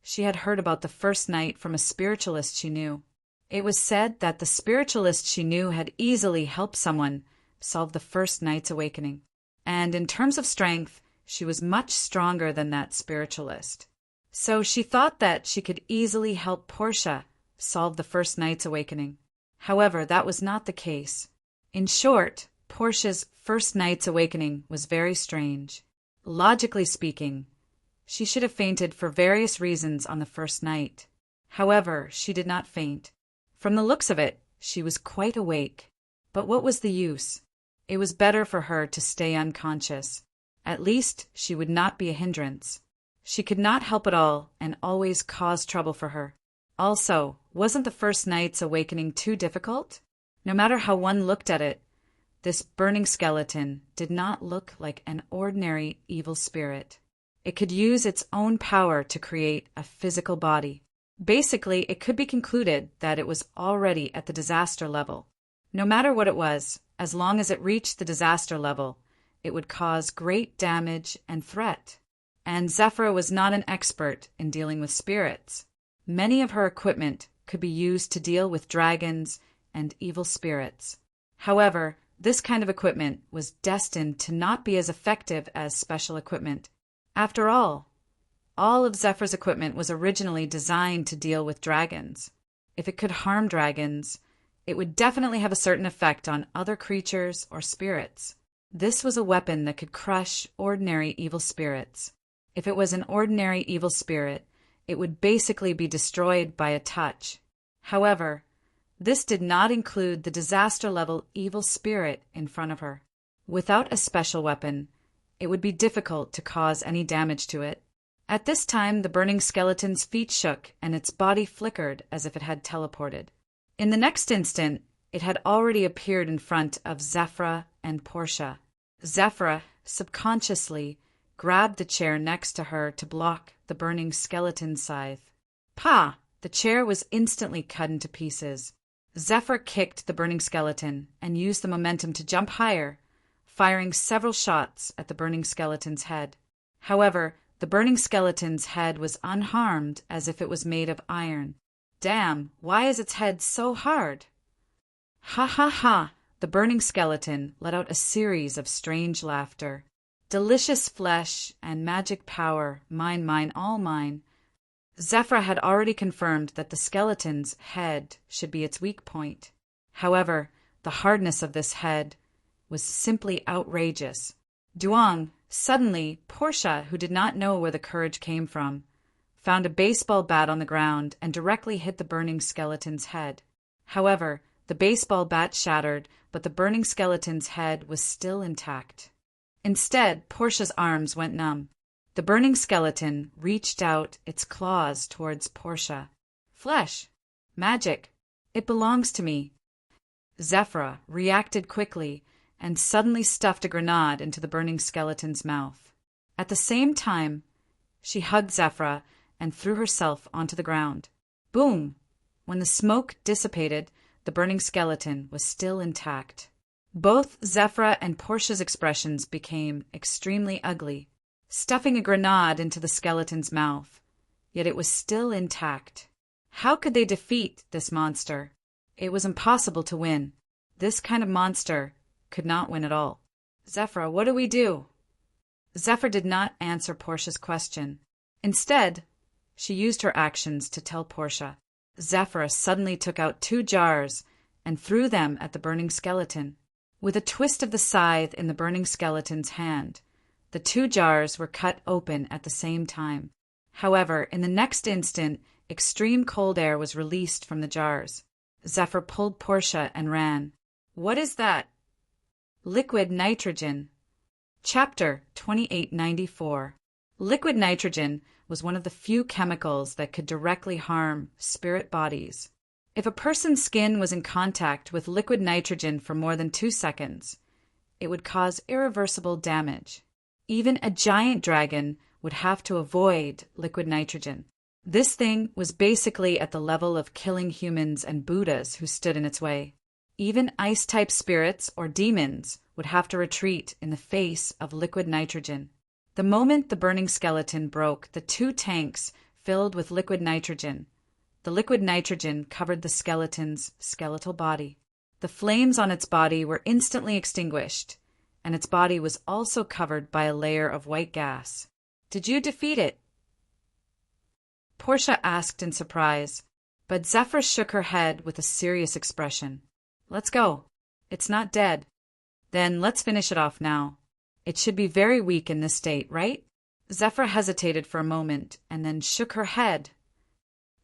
she had heard about the first night from a spiritualist she knew. It was said that the spiritualist she knew had easily helped someone solve the first night's awakening. And in terms of strength, she was much stronger than that spiritualist. So she thought that she could easily help Portia solve the first night's awakening. However, that was not the case. In short, Portia's first night's awakening was very strange. Logically speaking, she should have fainted for various reasons on the first night. However, she did not faint. From the looks of it, she was quite awake. But what was the use? It was better for her to stay unconscious. At least she would not be a hindrance. She could not help it all and always cause trouble for her. Also, wasn't the first night's awakening too difficult? No matter how one looked at it, this burning skeleton did not look like an ordinary evil spirit. It could use its own power to create a physical body. Basically, it could be concluded that it was already at the disaster level. No matter what it was, as long as it reached the disaster level, it would cause great damage and threat. And Zephyr was not an expert in dealing with spirits. Many of her equipment could be used to deal with dragons and evil spirits. However, this kind of equipment was destined to not be as effective as special equipment. After all of Zephyr's equipment was originally designed to deal with dragons. If it could harm dragons, it would definitely have a certain effect on other creatures or spirits. This was a weapon that could crush ordinary evil spirits. If it was an ordinary evil spirit, it would basically be destroyed by a touch. However, this did not include the disaster-level evil spirit in front of her. Without a special weapon, it would be difficult to cause any damage to it. At this time, the burning skeleton's feet shook and its body flickered as if it had teleported. In the next instant, it had already appeared in front of Zephyr and Portia. Zephyr subconsciously grabbed the chair next to her to block the burning skeleton scythe. Pah! The chair was instantly cut into pieces. Zephyr kicked the burning skeleton and used the momentum to jump higher, firing several shots at the burning skeleton's head. However, the burning skeleton's head was unharmed as if it was made of iron. Damn, why is its head so hard? Ha ha ha! The burning skeleton let out a series of strange laughter. Delicious flesh and magic power, mine, all mine. Zephyr had already confirmed that the skeleton's head should be its weak point. However, the hardness of this head was simply outrageous. Duong, suddenly, Portia, who did not know where the courage came from, found a baseball bat on the ground and directly hit the burning skeleton's head. However, the baseball bat shattered, but the burning skeleton's head was still intact. Instead, Portia's arms went numb. The burning skeleton reached out its claws towards Portia. Flesh. Magic. It belongs to me. Zephyr reacted quickly and suddenly stuffed a grenade into the burning skeleton's mouth. At the same time, she hugged Zephyr and threw herself onto the ground. Boom! When the smoke dissipated, the burning skeleton was still intact. Both Zephyr and Portia's expressions became extremely ugly. Stuffing a grenade into the skeleton's mouth, yet it was still intact. How could they defeat this monster? It was impossible to win. This kind of monster could not win at all. Zephyr, what do we do? Zephyr did not answer Portia's question. Instead, she used her actions to tell Portia. Zephyr suddenly took out 2 jars and threw them at the burning skeleton. With a twist of the scythe in the burning skeleton's hand, the 2 jars were cut open at the same time. However, in the next instant, extreme cold air was released from the jars. Zephyr pulled Portia and ran. What is that? Liquid nitrogen. Chapter 2894. Liquid nitrogen was one of the few chemicals that could directly harm spirit bodies. If a person's skin was in contact with liquid nitrogen for more than 2 seconds, it would cause irreversible damage. Even a giant dragon would have to avoid liquid nitrogen. This thing was basically at the level of killing humans and Buddhas who stood in its way. Even ice-type spirits or demons would have to retreat in the face of liquid nitrogen. The moment the burning skeleton broke the 2 tanks filled with liquid nitrogen, the liquid nitrogen covered the skeleton's skeletal body. The flames on its body were instantly extinguished, and its body was also covered by a layer of white gas. "Did you defeat it?" Portia asked in surprise, but Zephyr shook her head with a serious expression. "Let's go. It's not dead." "Then let's finish it off now. It should be very weak in this state, right?" Zephyr hesitated for a moment and then shook her head.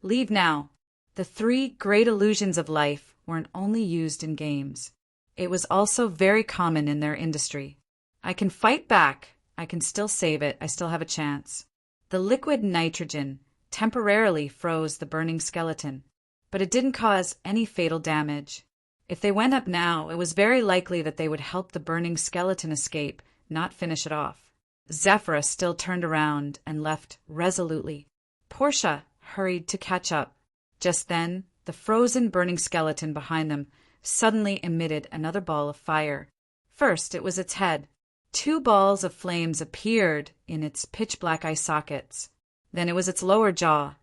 "Leave now." The 3 great illusions of life weren't only used in games. It was also very common in their industry. I can fight back. I can still save it. I still have a chance. The liquid nitrogen temporarily froze the burning skeleton, but it didn't cause any fatal damage. If they went up now, it was very likely that they would help the burning skeleton escape, not finish it off. Zephyr still turned around and left resolutely. Portia hurried to catch up. Just then, the frozen burning skeleton behind them suddenly emitted another ball of fire. First, it was its head. 2 balls of flames appeared in its pitch-black eye sockets. Then it was its lower jaw.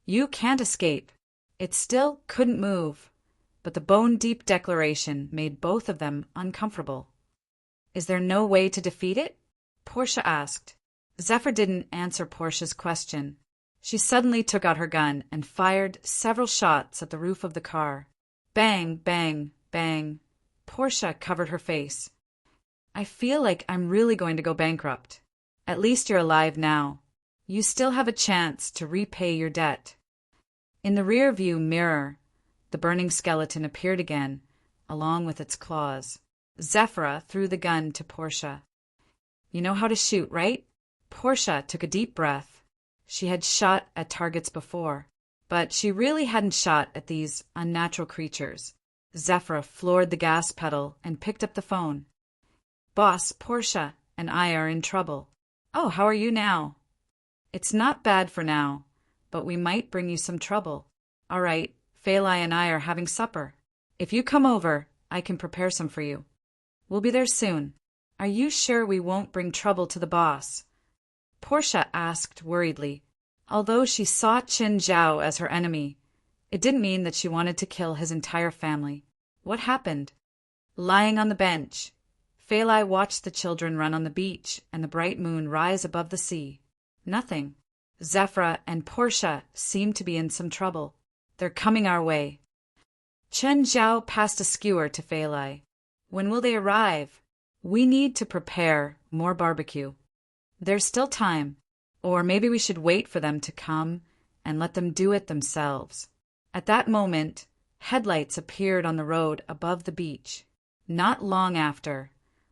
"You can't escape." It still couldn't move, but the bone-deep declaration made both of them uncomfortable. "Is there no way to defeat it?" Portia asked. Zephyr didn't answer Portia's question. She suddenly took out her gun and fired several shots at the roof of the car. Bang, bang, bang. Portia covered her face. "I feel like I'm really going to go bankrupt." "At least you're alive now. You still have a chance to repay your debt." In the rear-view mirror, the burning skeleton appeared again, along with its claws. Zephyr threw the gun to Portia. "You know how to shoot, right?" Portia took a deep breath. She had shot at targets before, but she really hadn't shot at these unnatural creatures. Zephyr floored the gas pedal and picked up the phone. "Boss, Portia and I are in trouble." "Oh, how are you now?" "It's not bad for now, but we might bring you some trouble." "All right, Phalai and I are having supper. If you come over, I can prepare some for you." "We'll be there soon." "Are you sure we won't bring trouble to the boss?" Portia asked worriedly. Although she saw Qin Zhao as her enemy, it didn't mean that she wanted to kill his entire family. "What happened?" Lying on the bench, Phalai watched the children run on the beach and the bright moon rise above the sea. "Nothing." "Zephyr and Portia seem to be in some trouble. They're coming our way." Chen Zhao passed a skewer to Phalai. "When will they arrive? We need to prepare more barbecue." "There's still time. Or maybe we should wait for them to come and let them do it themselves." At that moment, headlights appeared on the road above the beach. Not long after,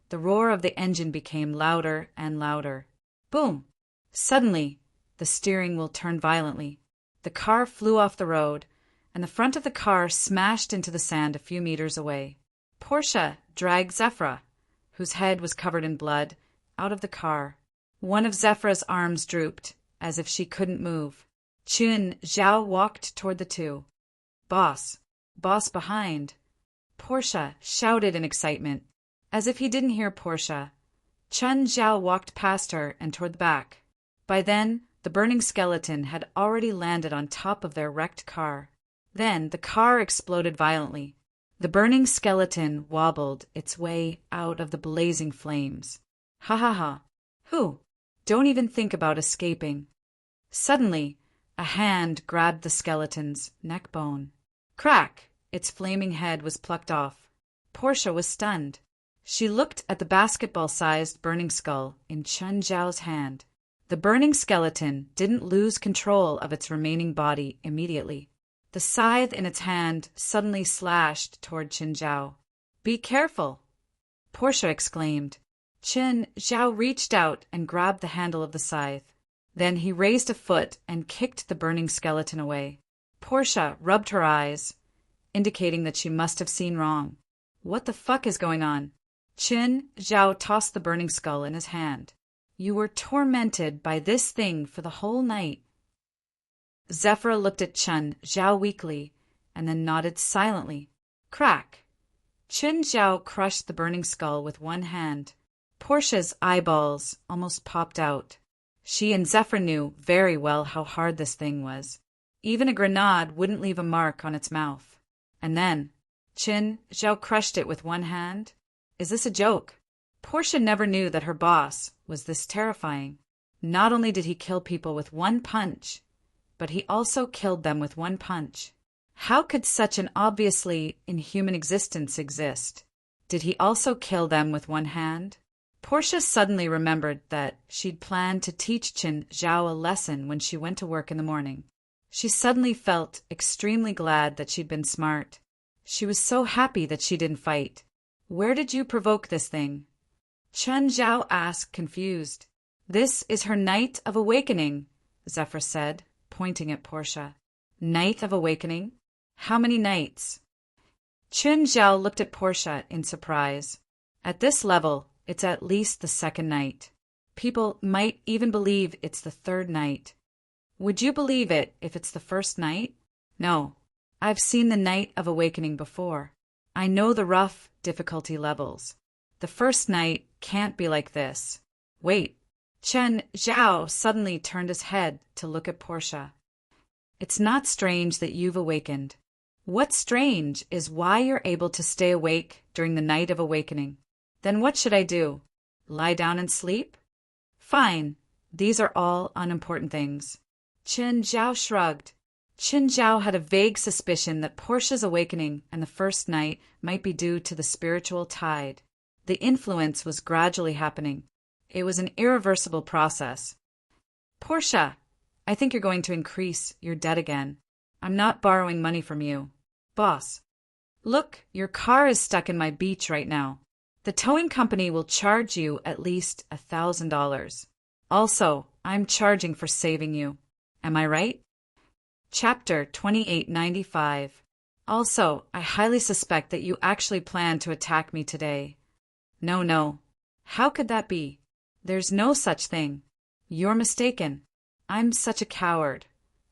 the roar of the engine became louder and louder. Boom! Suddenly, the steering wheel turned violently. The car flew off the road, and the front of the car smashed into the sand a few meters away. Portia dragged Zephyr, whose head was covered in blood, out of the car. One of Zephyr's arms drooped, as if she couldn't move. Qin Zhao walked toward the 2. "Boss! Boss behind!" Portia shouted in excitement. As if he didn't hear Portia, Chen Zhao walked past her and toward the back. By then, the burning skeleton had already landed on top of their wrecked car. Then the car exploded violently. The burning skeleton wobbled its way out of the blazing flames. "Ha ha ha! Who? Don't even think about escaping." Suddenly, a hand grabbed the skeleton's neck bone. Crack! Its flaming head was plucked off. Portia was stunned. She looked at the basketball-sized burning skull in Chen Zhao's hand. The burning skeleton didn't lose control of its remaining body immediately. The scythe in its hand suddenly slashed toward Qin Zhao. "Be careful!" Portia exclaimed. Qin Zhao reached out and grabbed the handle of the scythe. Then he raised a foot and kicked the burning skeleton away. Portia rubbed her eyes, indicating that she must have seen wrong. What the fuck is going on? Qin Zhao tossed the burning skull in his hand. You were tormented by this thing for the whole night. Zephyra looked at Qin Zhao weakly and then nodded silently. Crack! Qin Zhao crushed the burning skull with one hand. Portia's eyeballs almost popped out. She and Zephyr knew very well how hard this thing was. Even a grenade wouldn't leave a mark on its mouth. And then, Qin Zhao crushed it with one hand. Is this a joke? Portia never knew that her boss was this terrifying. Not only did he kill people with one punch, but he also killed them with one punch. How could such an obviously inhuman existence exist? Did he also kill them with one hand? Portia suddenly remembered that she'd planned to teach Qin Zhao a lesson when she went to work in the morning. She suddenly felt extremely glad that she'd been smart. She was so happy that she didn't fight. Where did you provoke this thing? Qin Zhao asked, confused. This is her night of awakening, Zephyr said, pointing at Portia. Night of awakening? How many nights? Qin Zhao looked at Portia in surprise. At this level, it's at least the second night. People might even believe it's the third night. Would you believe it if it's the first night? No. I've seen the Night of Awakening before. I know the rough difficulty levels. The first night can't be like this. Wait. Qin Zhao suddenly turned his head to look at Portia. It's not strange that you've awakened. What's strange is why you're able to stay awake during the Night of Awakening. Then what should I do? Lie down and sleep? Fine. These are all unimportant things. Qin Zhao shrugged. Qin Zhao had a vague suspicion that Portia's awakening and the first night might be due to the spiritual tide. The influence was gradually happening. It was an irreversible process. Portia, I think you're going to increase your debt again. I'm not borrowing money from you. Boss. Look, your car is stuck in my beach right now. The towing company will charge you at least $1,000. Also, I'm charging for saving you. Am I right? Chapter 2895. Also, I highly suspect that you actually plan to attack me today. No. How could that be? There's no such thing. You're mistaken. I'm such a coward.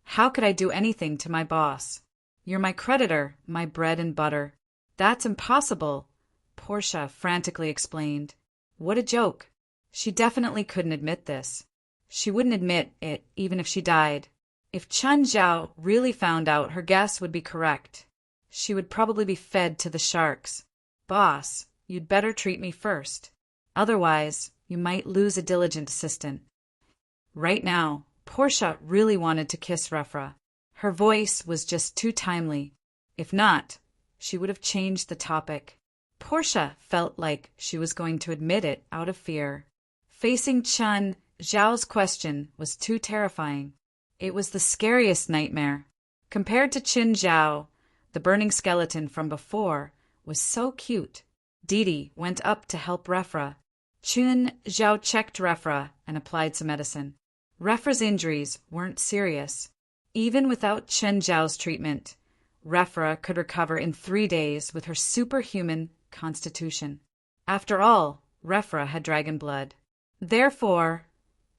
How could I do anything to my boss? You're my creditor, my bread and butter. That's impossible, Portia frantically explained. What a joke. She definitely couldn't admit this. She wouldn't admit it even if she died. If Qin Zhao really found out, her guess would be correct. She would probably be fed to the sharks. Boss, you'd better treat me first. Otherwise, you might lose a diligent assistant. Right now, Portia really wanted to kiss Refra. Her voice was just too timely. If not, she would have changed the topic. Portia felt like she was going to admit it out of fear. Facing Qin Zhao's question was too terrifying. It was the scariest nightmare. Compared to Qin Zhao, the burning skeleton from before was so cute. Didi went up to help Refra. Qin Zhao checked Refra and applied some medicine. Refra's injuries weren't serious. Even without Qin Zhao's treatment, Refra could recover in 3 days with her superhuman constitution. After all, Refra had dragon blood. Therefore,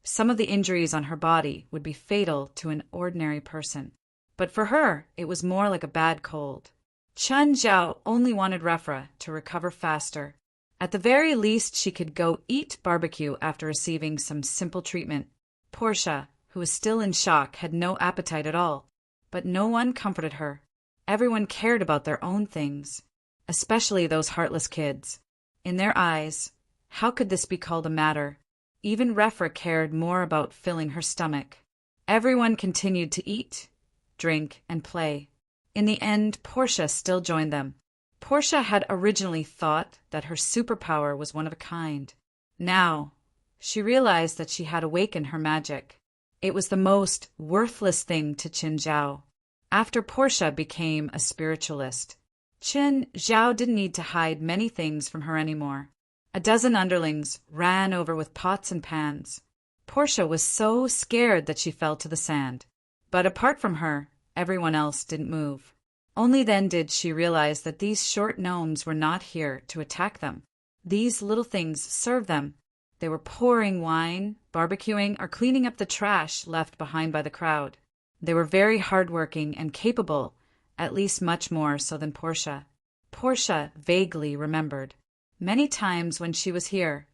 some of the injuries on her body would be fatal to an ordinary person. But for her, it was more like a bad cold. Qin Zhao only wanted Refra to recover faster. At the very least, she could go eat barbecue after receiving some simple treatment. Portia, who was still in shock, had no appetite at all. But no one comforted her. Everyone cared about their own things, especially those heartless kids. In their eyes, how could this be called a matter? Even Refra cared more about filling her stomach. Everyone continued to eat, drink, and play. In the end, Portia still joined them. Portia had originally thought that her superpower was one of a kind. Now, she realized that she had awakened her magic. It was the most worthless thing to Qin Zhao. After Portia became a spiritualist, Qin Zhao didn't need to hide many things from her anymore. A dozen underlings ran over with pots and pans. Portia was so scared that she fell to the sand. But apart from her, everyone else didn't move. Only then did she realize that these short gnomes were not here to attack them. These little things served them. They were pouring wine, barbecuing, or cleaning up the trash left behind by the crowd. They were very hardworking and capable, at least much more so than Portia. Portia vaguely remembered. Many times when she was here,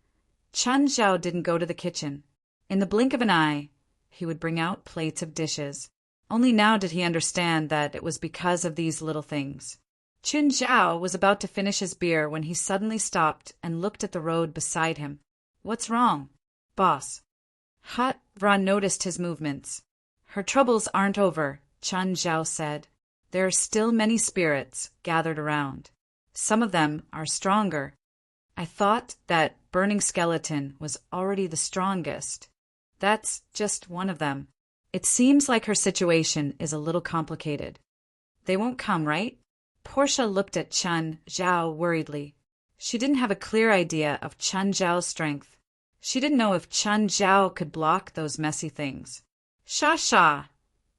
Chun Zhao didn't go to the kitchen. In the blink of an eye, he would bring out plates of dishes. Only now did he understand that it was because of these little things. Chun Zhao was about to finish his beer when he suddenly stopped and looked at the road beside him. "What's wrong?" "Boss." Ran noticed his movements. "Her troubles aren't over," Chun Zhao said. "There are still many spirits gathered around. Some of them are stronger. I thought that burning skeleton was already the strongest. That's just one of them. It seems like her situation is a little complicated. They won't come, right?" Portia looked at Chun Zhao worriedly. She didn't have a clear idea of Chun Zhao's strength. She didn't know if Chun Zhao could block those messy things. Sha!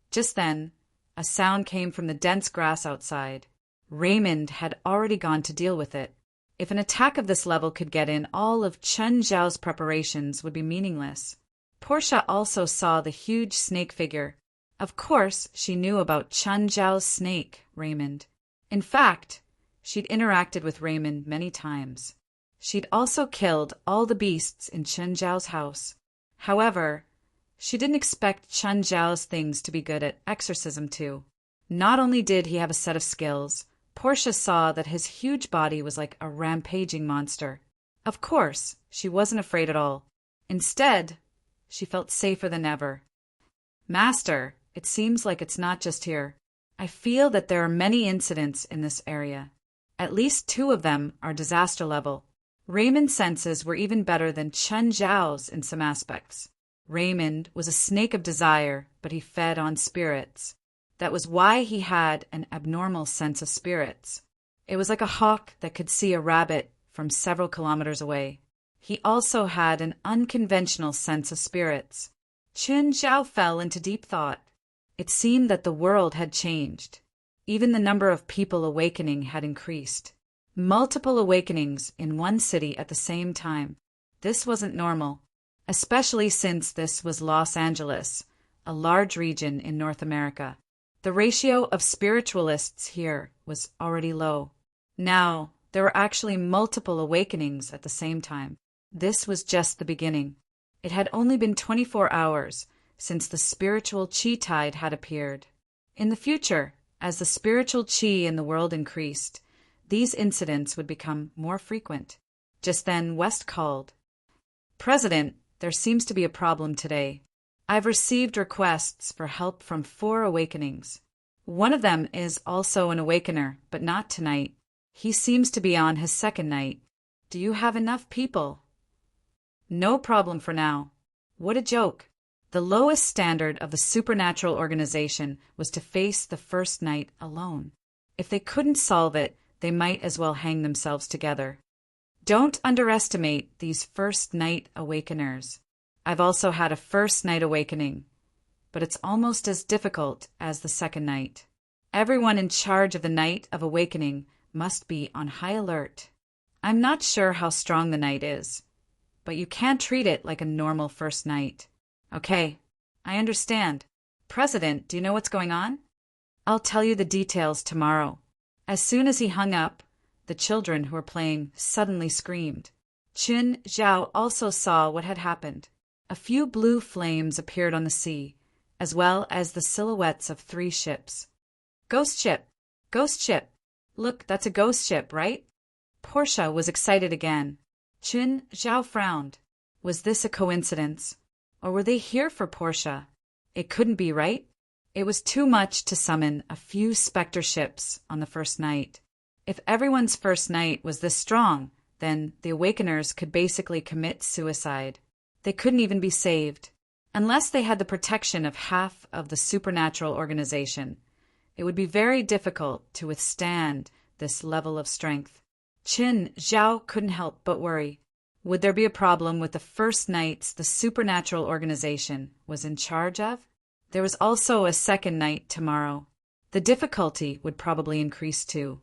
Just then, a sound came from the dense grass outside. Raymond had already gone to deal with it. If an attack of this level could get in, all of Chun Zhao's preparations would be meaningless. Portia also saw the huge snake figure. Of course, she knew about Chun Zhao's snake, Raymond. In fact, she'd interacted with Raymond many times. She'd also killed all the beasts in Chun Zhao's house. However, she didn't expect Chun Zhao's things to be good at exorcism too. Not only did he have a set of skills, Portia saw that his huge body was like a rampaging monster. Of course, she wasn't afraid at all. Instead, she felt safer than ever. "Master, it seems like it's not just here. I feel that there are many incidents in this area. At least 2 of them are disaster level." Raymond's senses were even better than Chun Zhao's in some aspects. Raymond was a snake of desire, but he fed on spirits. That was why he had an abnormal sense of spirits. It was like a hawk that could see a rabbit from several kilometers away. He also had an unconventional sense of spirits. Chun Zhao fell into deep thought. It seemed that the world had changed. Even the number of people awakening had increased. Multiple awakenings in one city at the same time. This wasn't normal, especially since this was Los Angeles, a large region in North America. The ratio of spiritualists here was already low. Now, there were actually multiple awakenings at the same time. This was just the beginning. It had only been 24 hours since the spiritual chi tide had appeared. In the future, as the spiritual chi in the world increased, these incidents would become more frequent. Just then, West called. "President, there seems to be a problem today. I've received requests for help from 4 awakenings. One of them is also an awakener, but not tonight. He seems to be on his 2nd night. Do you have enough people?" "No problem for now." What a joke. The lowest standard of the supernatural organization was to face the first night alone. If they couldn't solve it, they might as well hang themselves together. Don't underestimate these first night awakeners. I've also had a first night awakening, but it's almost as difficult as the 2nd night. Everyone in charge of the night of awakening must be on high alert. I'm not sure how strong the night is, but you can't treat it like a normal first night. Okay, I understand. President, do you know what's going on? I'll tell you the details tomorrow. As soon as he hung up, the children who were playing suddenly screamed. Chun Zhao also saw what had happened. A few blue flames appeared on the sea, as well as the silhouettes of 3 ships. "Ghost ship! Ghost ship! Look, that's a ghost ship, right?" Portia was excited again. Chun Zhao frowned. Was this a coincidence? Or were they here for Portia? It couldn't be, right? It was too much to summon a few specter ships on the first night. If everyone's first night was this strong, then the Awakeners could basically commit suicide. They couldn't even be saved. Unless they had the protection of half of the supernatural organization, it would be very difficult to withstand this level of strength. Chun Zhao couldn't help but worry. Would there be a problem with the first nights the supernatural organization was in charge of? There was also a second night tomorrow. The difficulty would probably increase too.